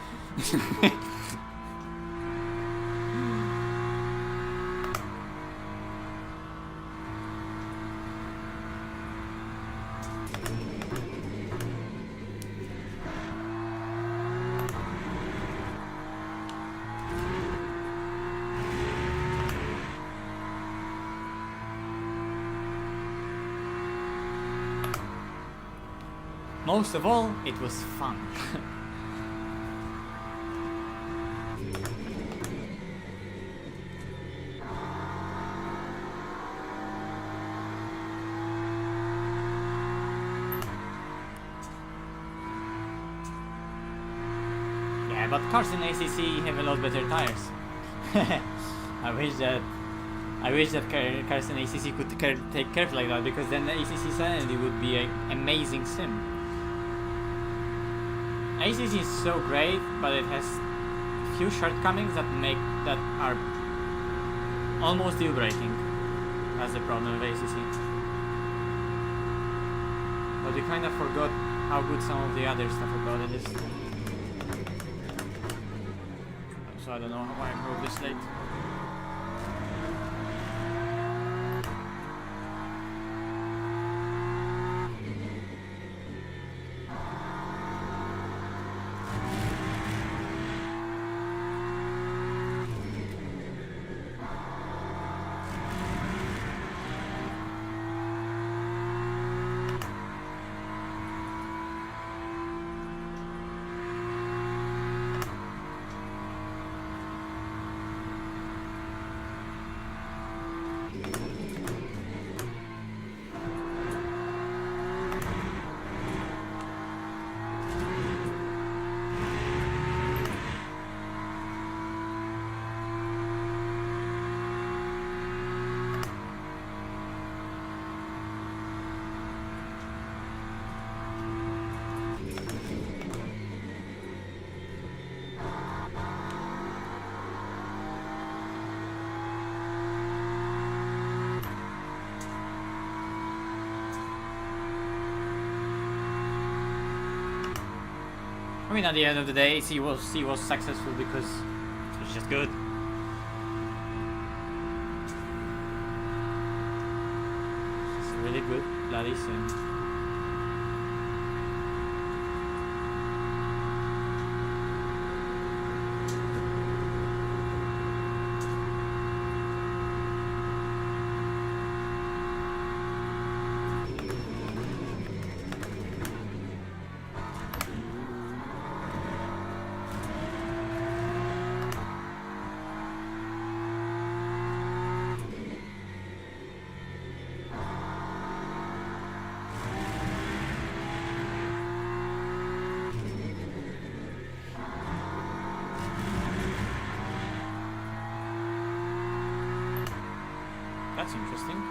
most of all, it was fun. Yeah, but cars in ACC have a lot better tires. I wish that cars in ACC could take curves like that, because then the ACC suddenly would be an amazing sim. ACC is so great, but it has few shortcomings that are almost deal breaking. That's the problem with ACC. But we kind of forgot how good some of the other stuff about it is. So I don't know why I broke this late. I mean, at the end of the day, he was successful because it's just good. It's really good bloody sim. That's interesting.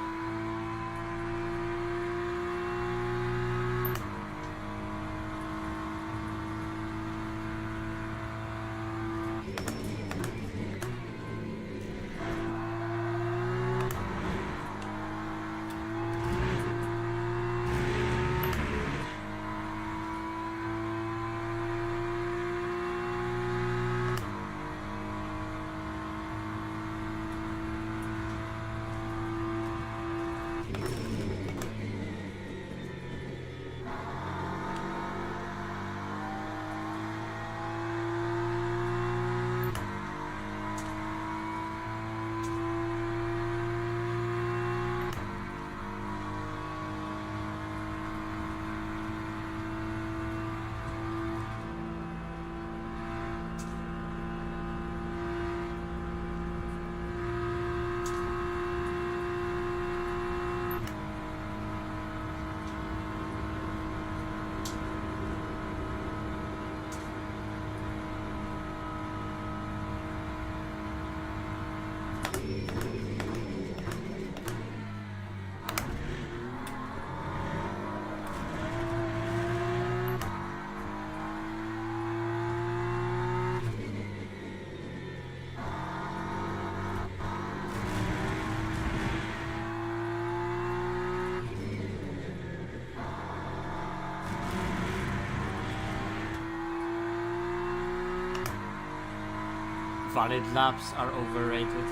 Valid laps are overrated.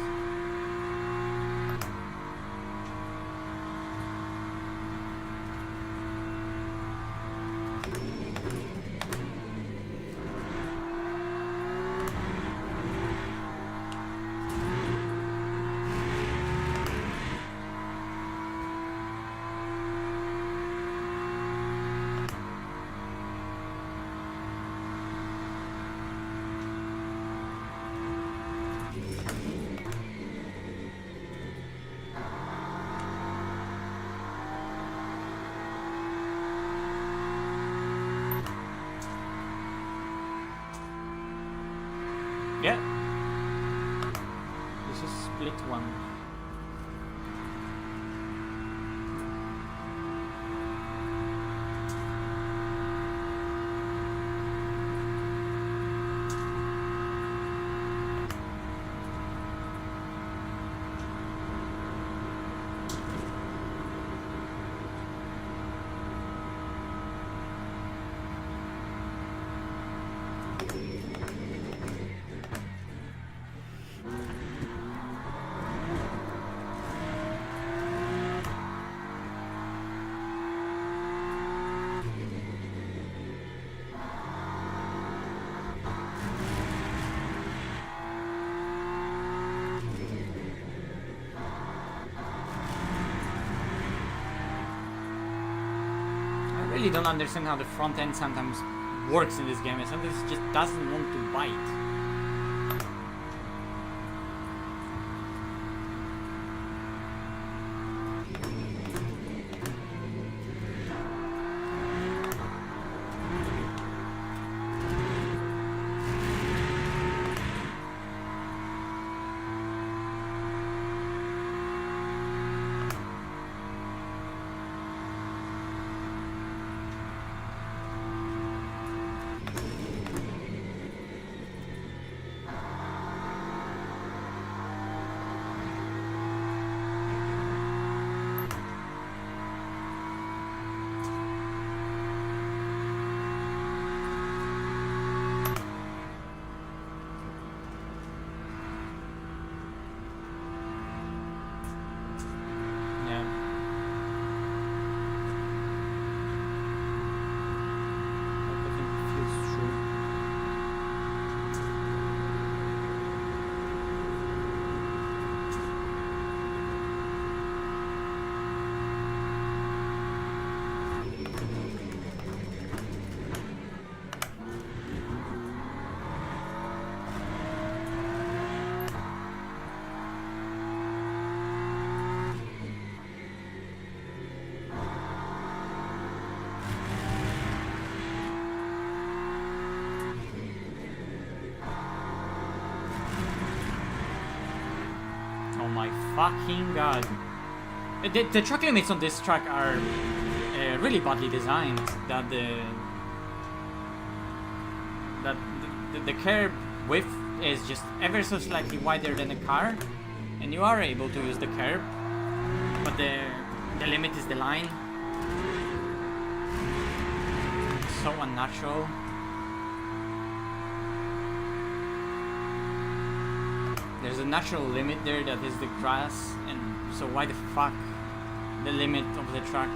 split one. I really don't understand how the front end sometimes works in this game. It sometimes just doesn't want to bite. Oh my fucking god. The track limits on this track are really badly designed. That the curb width is just ever so slightly wider than a car, and you are able to use the curb, but the limit is the line. It's so unnatural. There's a natural limit there that is the grass, and so why the fuck the limit of the track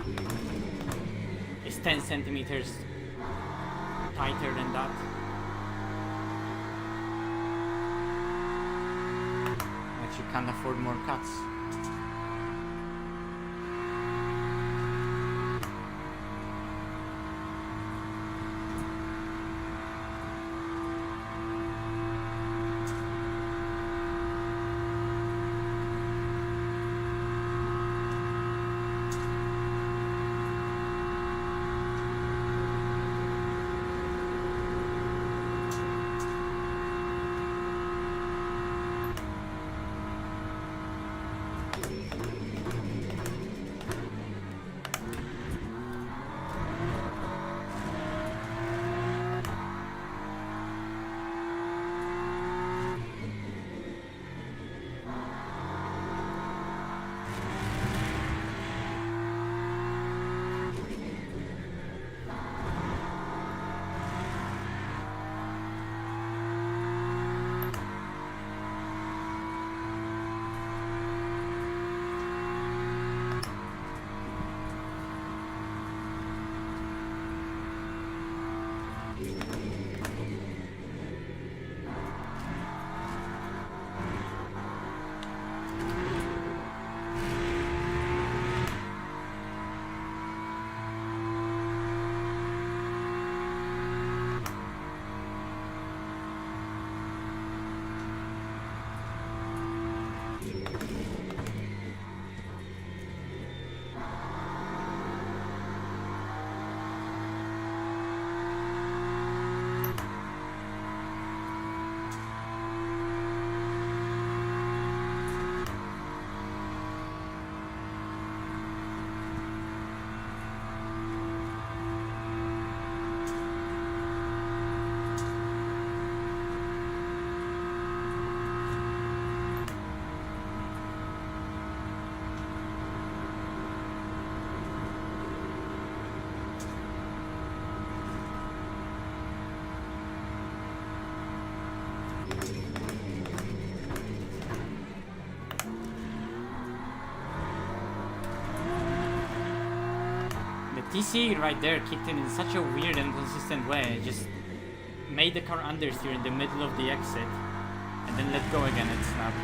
is 10 centimeters tighter than that? Actually can't afford more cuts. TC right there kicked in such a weird and consistent way. It just made the car understeer in the middle of the exit and then let go again and snapped.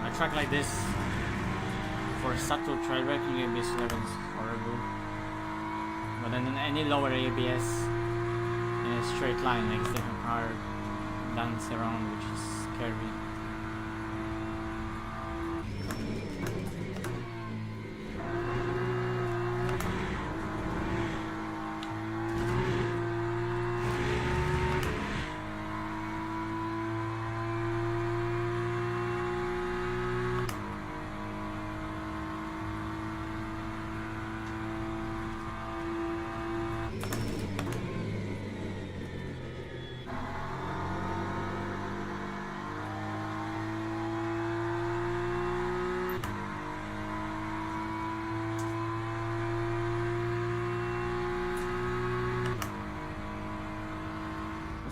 A track like this for a subtle trail braking ABS 11 is horrible. But then in any lower ABS in a straight line makes the car dance around, which is scary.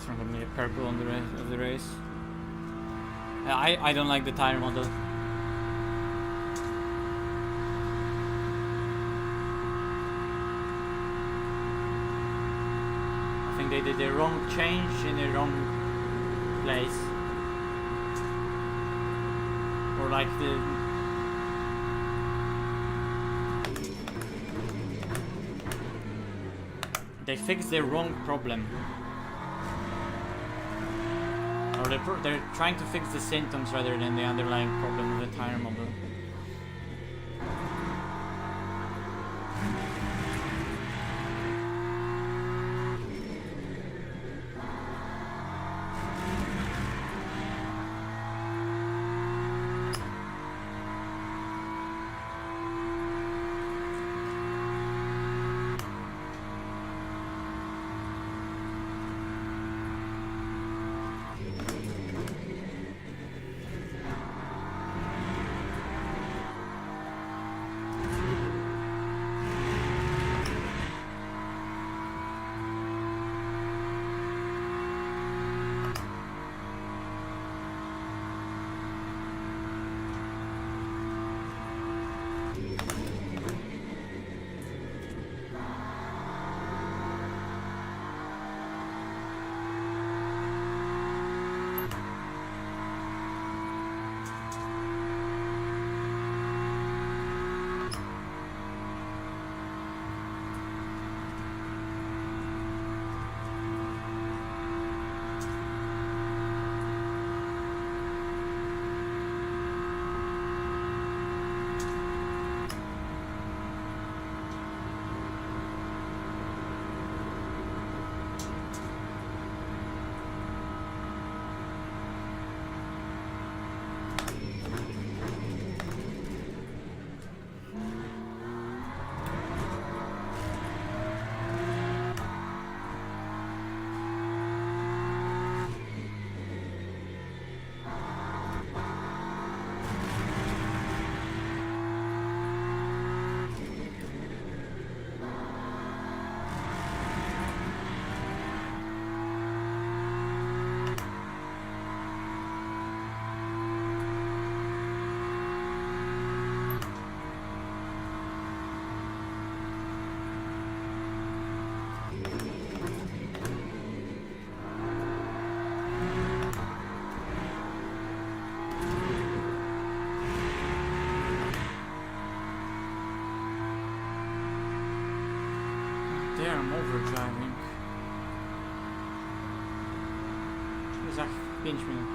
From the purple on the race. I don't like the tire model. I think they did the wrong change in the wrong place. Or like they fixed the wrong problem. Or they're trying to fix the symptoms rather than the underlying problem of the tire model. There I'm overdriving. Za 5 minut.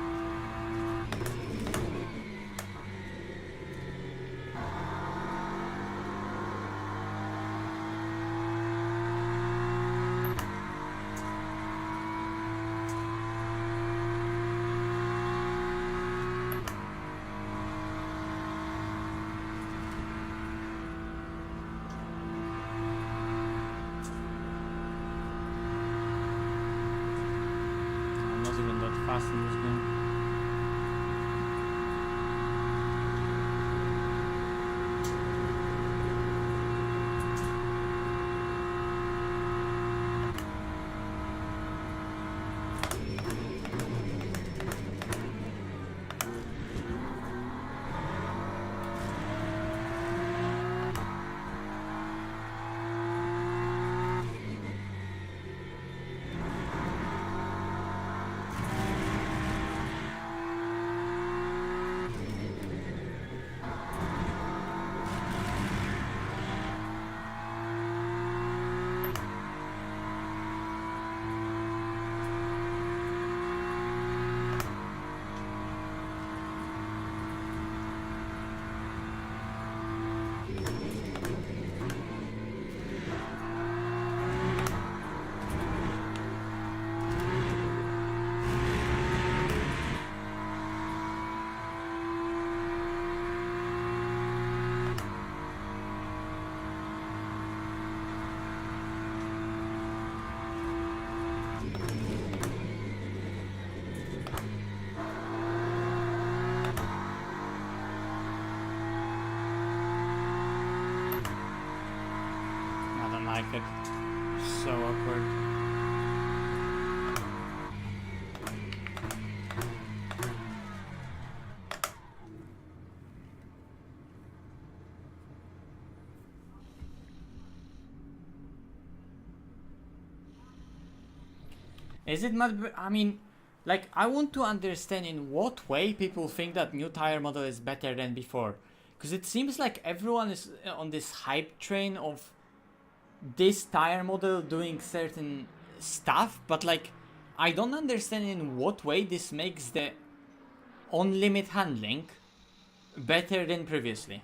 I'm not even that fast in this game. I don't like it. So awkward. Is it much? I mean, like, I want to understand in what way people think that new tire model is better than before. Because it seems like everyone is on this hype train of this tire model doing certain stuff, but like, I don't understand in what way this makes the on-limit handling better than previously.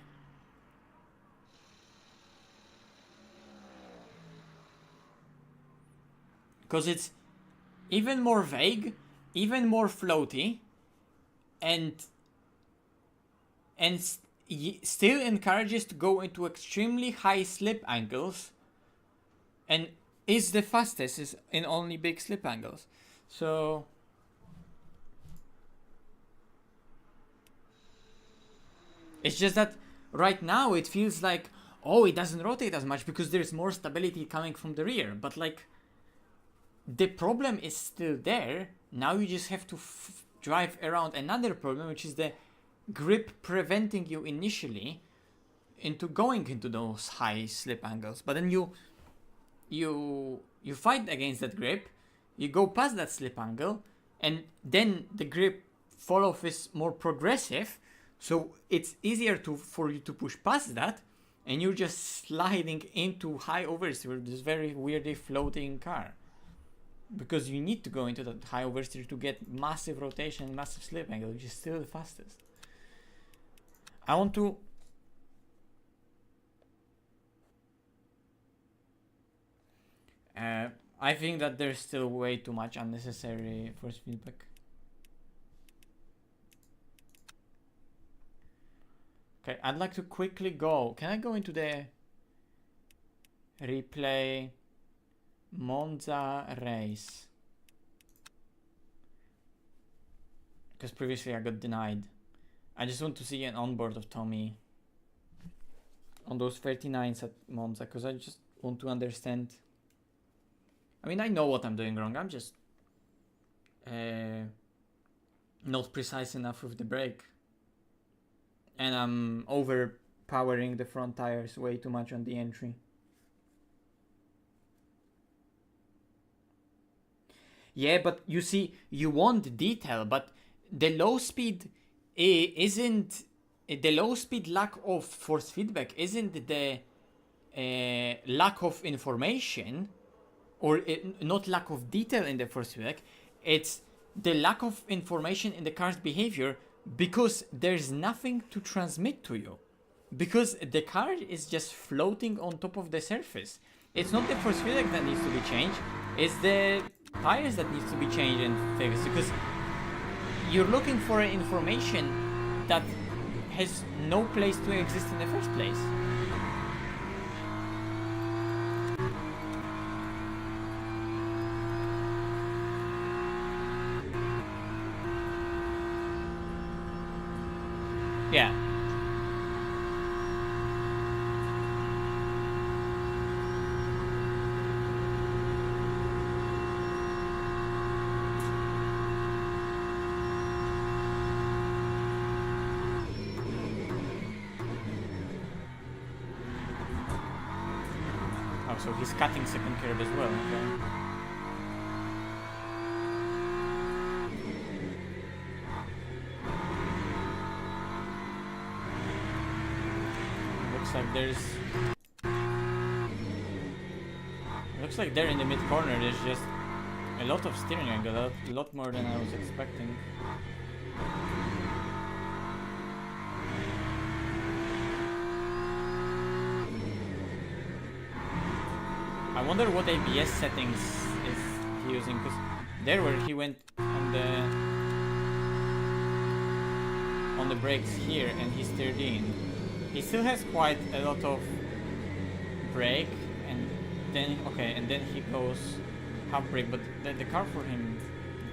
Because it's even more vague, even more floaty, and still encourages to go into extremely high slip angles, and is the fastest is in only big slip angles. So it's just that right now it feels like, oh, it doesn't rotate as much because there's more stability coming from the rear, but like, the problem is still there. Now you just have to drive around another problem, which is the grip preventing you initially into going into those high slip angles. But then you fight against that grip, you go past that slip angle, and then the grip fall-off is more progressive, so it's easier for you to push past that, and you're just sliding into high oversteer with this very weirdly floating car. Because you need to go into that high oversteer to get massive rotation, massive slip angle, which is still the fastest. I want to... I think that there's still way too much unnecessary force feedback. Okay, I'd like to quickly go. Can I go into the replay Monza race? Because previously I got denied. I just want to see an onboard of Tommy on those 39s at Monza, because I just want to understand. I mean, I know what I'm doing wrong. I'm just not precise enough with the brake. And I'm overpowering the front tires way too much on the entry. Yeah, but you see, you want detail, but the low speed isn't... The low speed lack of force feedback isn't the lack of information, or not lack of detail in the first feedback, it's the lack of information in the car's behavior because there's nothing to transmit to you. Because the car is just floating on top of the surface. It's not the force feedback that needs to be changed, it's the tires that needs to be changed and fixed, because you're looking for information that has no place to exist in the first place. Yeah. Oh, so he's cutting second curve as well, okay. Looks like there in the mid corner there's just a lot of steering angle, a lot more than I was expecting. I wonder what ABS settings is he using, because there where he went on the brakes here and he steered in. He still has quite a lot of brake, and then and then he goes half brake, but the car for him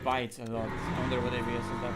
bites a lot. I wonder what ABS is that.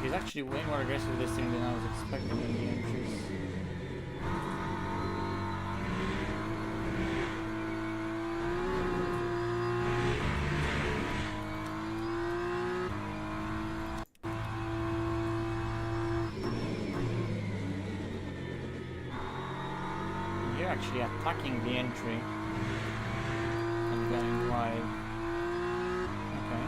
He's actually way more aggressive with this thing than I was expecting in the entries. You're actually attacking the entry and going wide. Okay.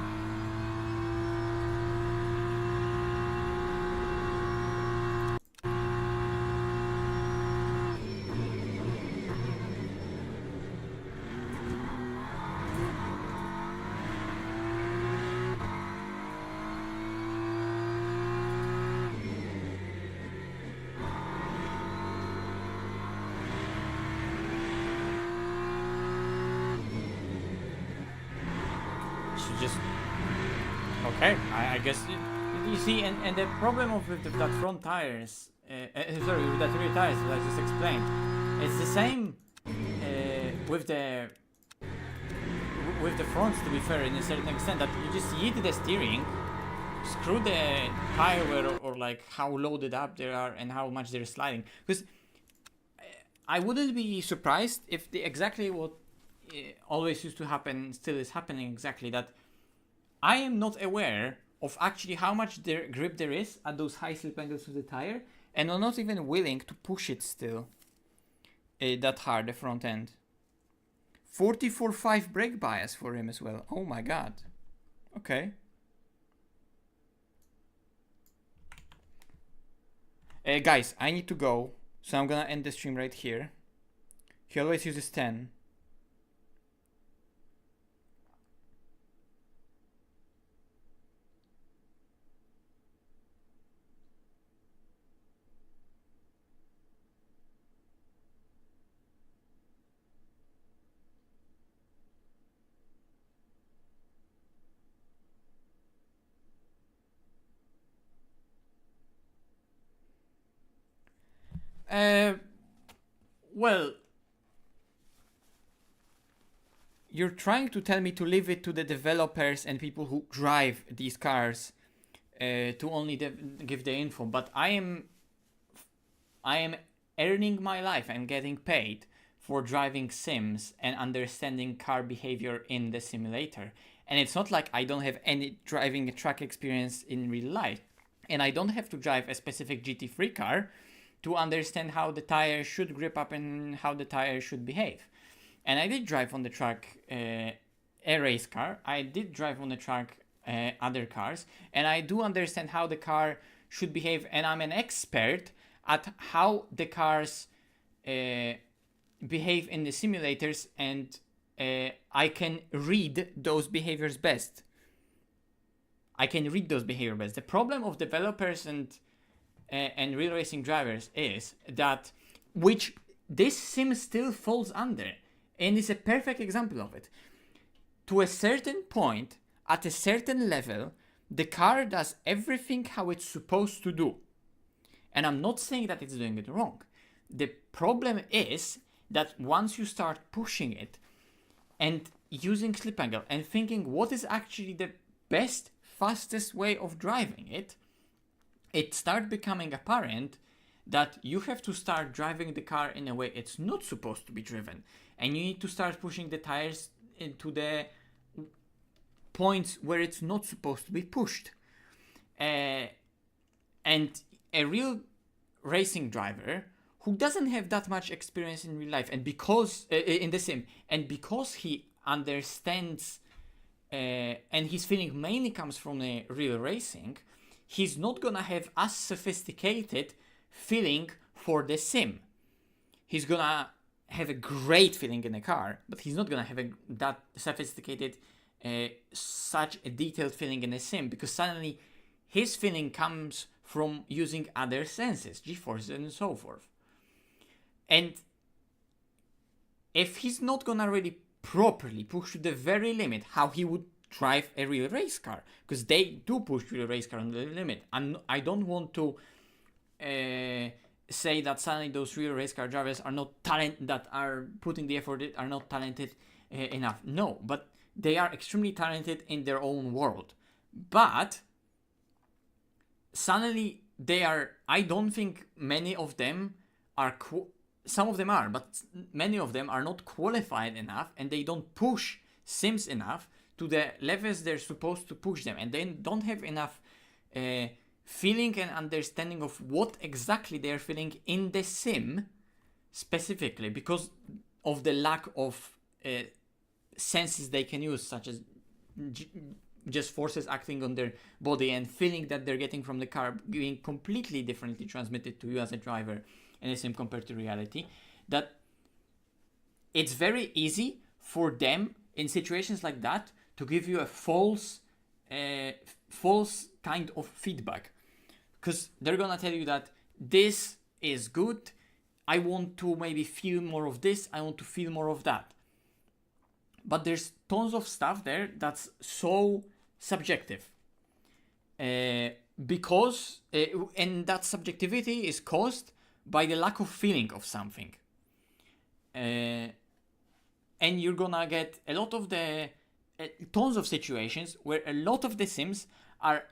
Just okay. I guess you see, and the problem of with that front tires, sorry, with that rear tires that I just explained, it's the same with the fronts. To be fair, in a certain extent, that you just yeet the steering, screw the tire wear or like how loaded up they are and how much they're sliding. Because I wouldn't be surprised if exactly what always used to happen still is happening, exactly that. I am not aware of actually how much grip there is at those high slip angles with the tire, and I'm not even willing to push it still that hard, the front end. 44.5 brake bias for him as well. Oh my god. Okay. Guys, I need to go, so I'm gonna end the stream right here. He always uses 10. Well, you're trying to tell me to leave it to the developers and people who drive these cars to only give the info, but I am earning my life and getting paid for driving sims and understanding car behavior in the simulator. And it's not like I don't have any driving track experience in real life. And I don't have to drive a specific GT3 car to understand how the tire should grip up and how the tire should behave. And I did drive on the track a race car. I did drive on the track other cars. And I do understand how the car should behave. And I'm an expert at how the cars behave in the simulators. And I can read those behaviors best. The problem of developers and real racing drivers is that, which this sim still falls under, and is a perfect example of it. To a certain point, at a certain level, the car does everything how it's supposed to do. And I'm not saying that it's doing it wrong. The problem is that once you start pushing it and using slip angle and thinking what is actually the best, fastest way of driving it, it starts becoming apparent that you have to start driving the car in a way it's not supposed to be driven. And you need to start pushing the tires into the points where it's not supposed to be pushed. And a real racing driver who doesn't have that much experience in real life, and because in the sim, and because he understands and his feeling mainly comes from the real racing, he's not gonna have as sophisticated feeling for the sim. He's gonna have a great feeling in a car, but he's not gonna have that sophisticated, such a detailed feeling in a sim, because suddenly his feeling comes from using other senses, G-forces and so forth. And if he's not gonna really properly push to the very limit how he would drive a real race car, because they do push real race car on the limit. I don't want to say that suddenly those real race car drivers are not talented, that are putting the effort, are not talented enough. No, but they are extremely talented in their own world. But suddenly they are, I don't think many of them are, some of them are, but many of them are not qualified enough, and they don't push sims enough to the levels they're supposed to push them, and they don't have enough feeling and understanding of what exactly they're feeling in the sim specifically, because of the lack of senses they can use, such as just forces acting on their body and feeling that they're getting from the car being completely differently transmitted to you as a driver in a sim compared to reality. That it's very easy for them in situations like that to give you a false kind of feedback, because they're gonna tell you that this is good, I want to maybe feel more of this, I want to feel more of that. But there's tons of stuff there that's so subjective, because and that subjectivity is caused by the lack of feeling of something. And you're gonna get a lot of the tons of situations where a lot of the sims are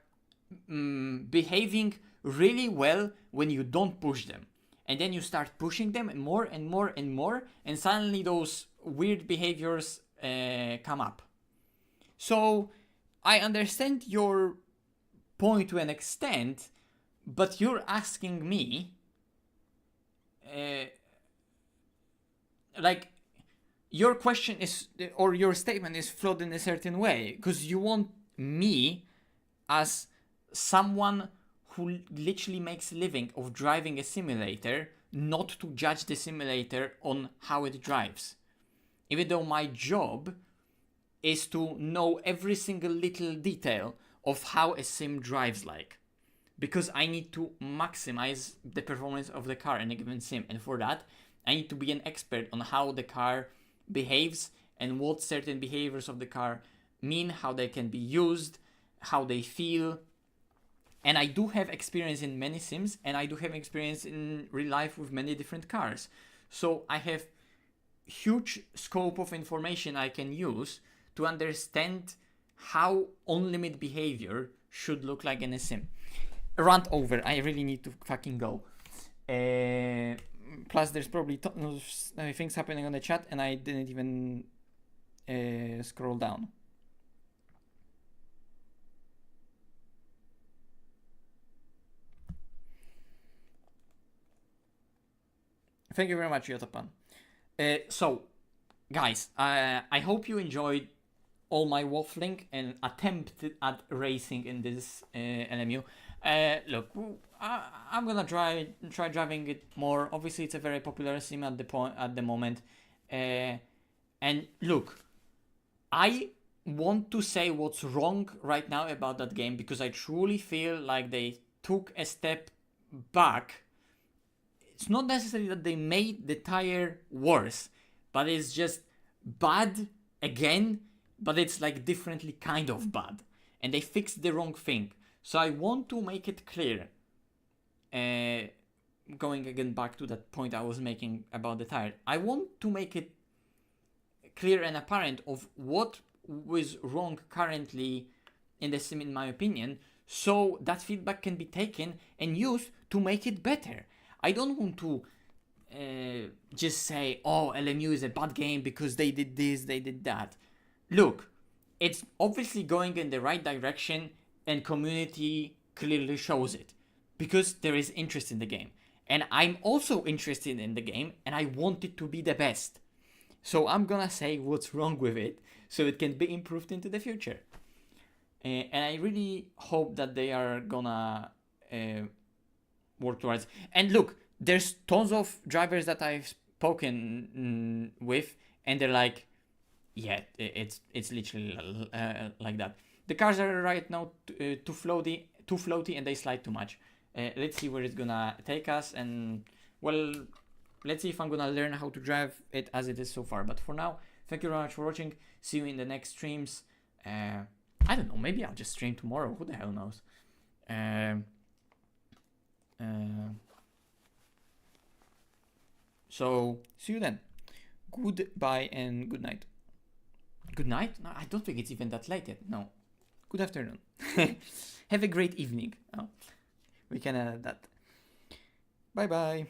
behaving really well when you don't push them, and then you start pushing them more and more and more, and suddenly those weird behaviors come up. So I understand your point to an extent, but you're asking me like, your question is, or your statement is flawed in a certain way, because you want me, as someone who literally makes a living of driving a simulator, not to judge the simulator on how it drives, even though my job is to know every single little detail of how a sim drives like, because I need to maximize the performance of the car in a given sim, and for that I need to be an expert on how the car behaves and what certain behaviors of the car mean, how they can be used, how they feel, And I do have experience in many sims, and I do have experience in real life with many different cars. So I have huge scope of information I can use to understand how on-limit behavior should look like in a sim. Rant over. I really need to fucking go. Plus, there's probably tons of things happening on the chat, and I didn't even scroll down. Thank you very much, Yotapan. So, guys, I hope you enjoyed all my waffling and attempt at racing in this LMU. Look, I'm gonna try driving it more. Obviously, it's a very popular sim at the moment. And look, I want to say what's wrong right now about that game, because I truly feel like they took a step back. It's not necessarily that they made the tire worse, but it's just bad again, but it's like differently kind of bad. And they fixed the wrong thing. So I want to make it clear, going again back to that point I was making about the tire, I want to make it clear and apparent of what was wrong currently in the sim, in my opinion, so that feedback can be taken and used to make it better. I don't want to just say, oh, LMU is a bad game because they did this, they did that. Look, it's obviously going in the right direction, and community clearly shows it because there is interest in the game. And I'm also interested in the game, and I want it to be the best. So I'm gonna say what's wrong with it so it can be improved into the future. And I really hope that they are gonna work towards. And look, there's tons of drivers that I've spoken with, and they're like, yeah, it's literally like that. The cars are right now too floaty, and they slide too much. Let's see where it's gonna take us, and well, let's see if I'm gonna learn how to drive it as it is so far. But for now, thank you very much for watching. See you in the next streams. I don't know, maybe I'll just stream tomorrow. Who the hell knows? So see you then. Goodbye and good night. Good night? No, I don't think it's even that late yet. No. Good afternoon. Have a great evening. Oh, we can add that. Bye bye.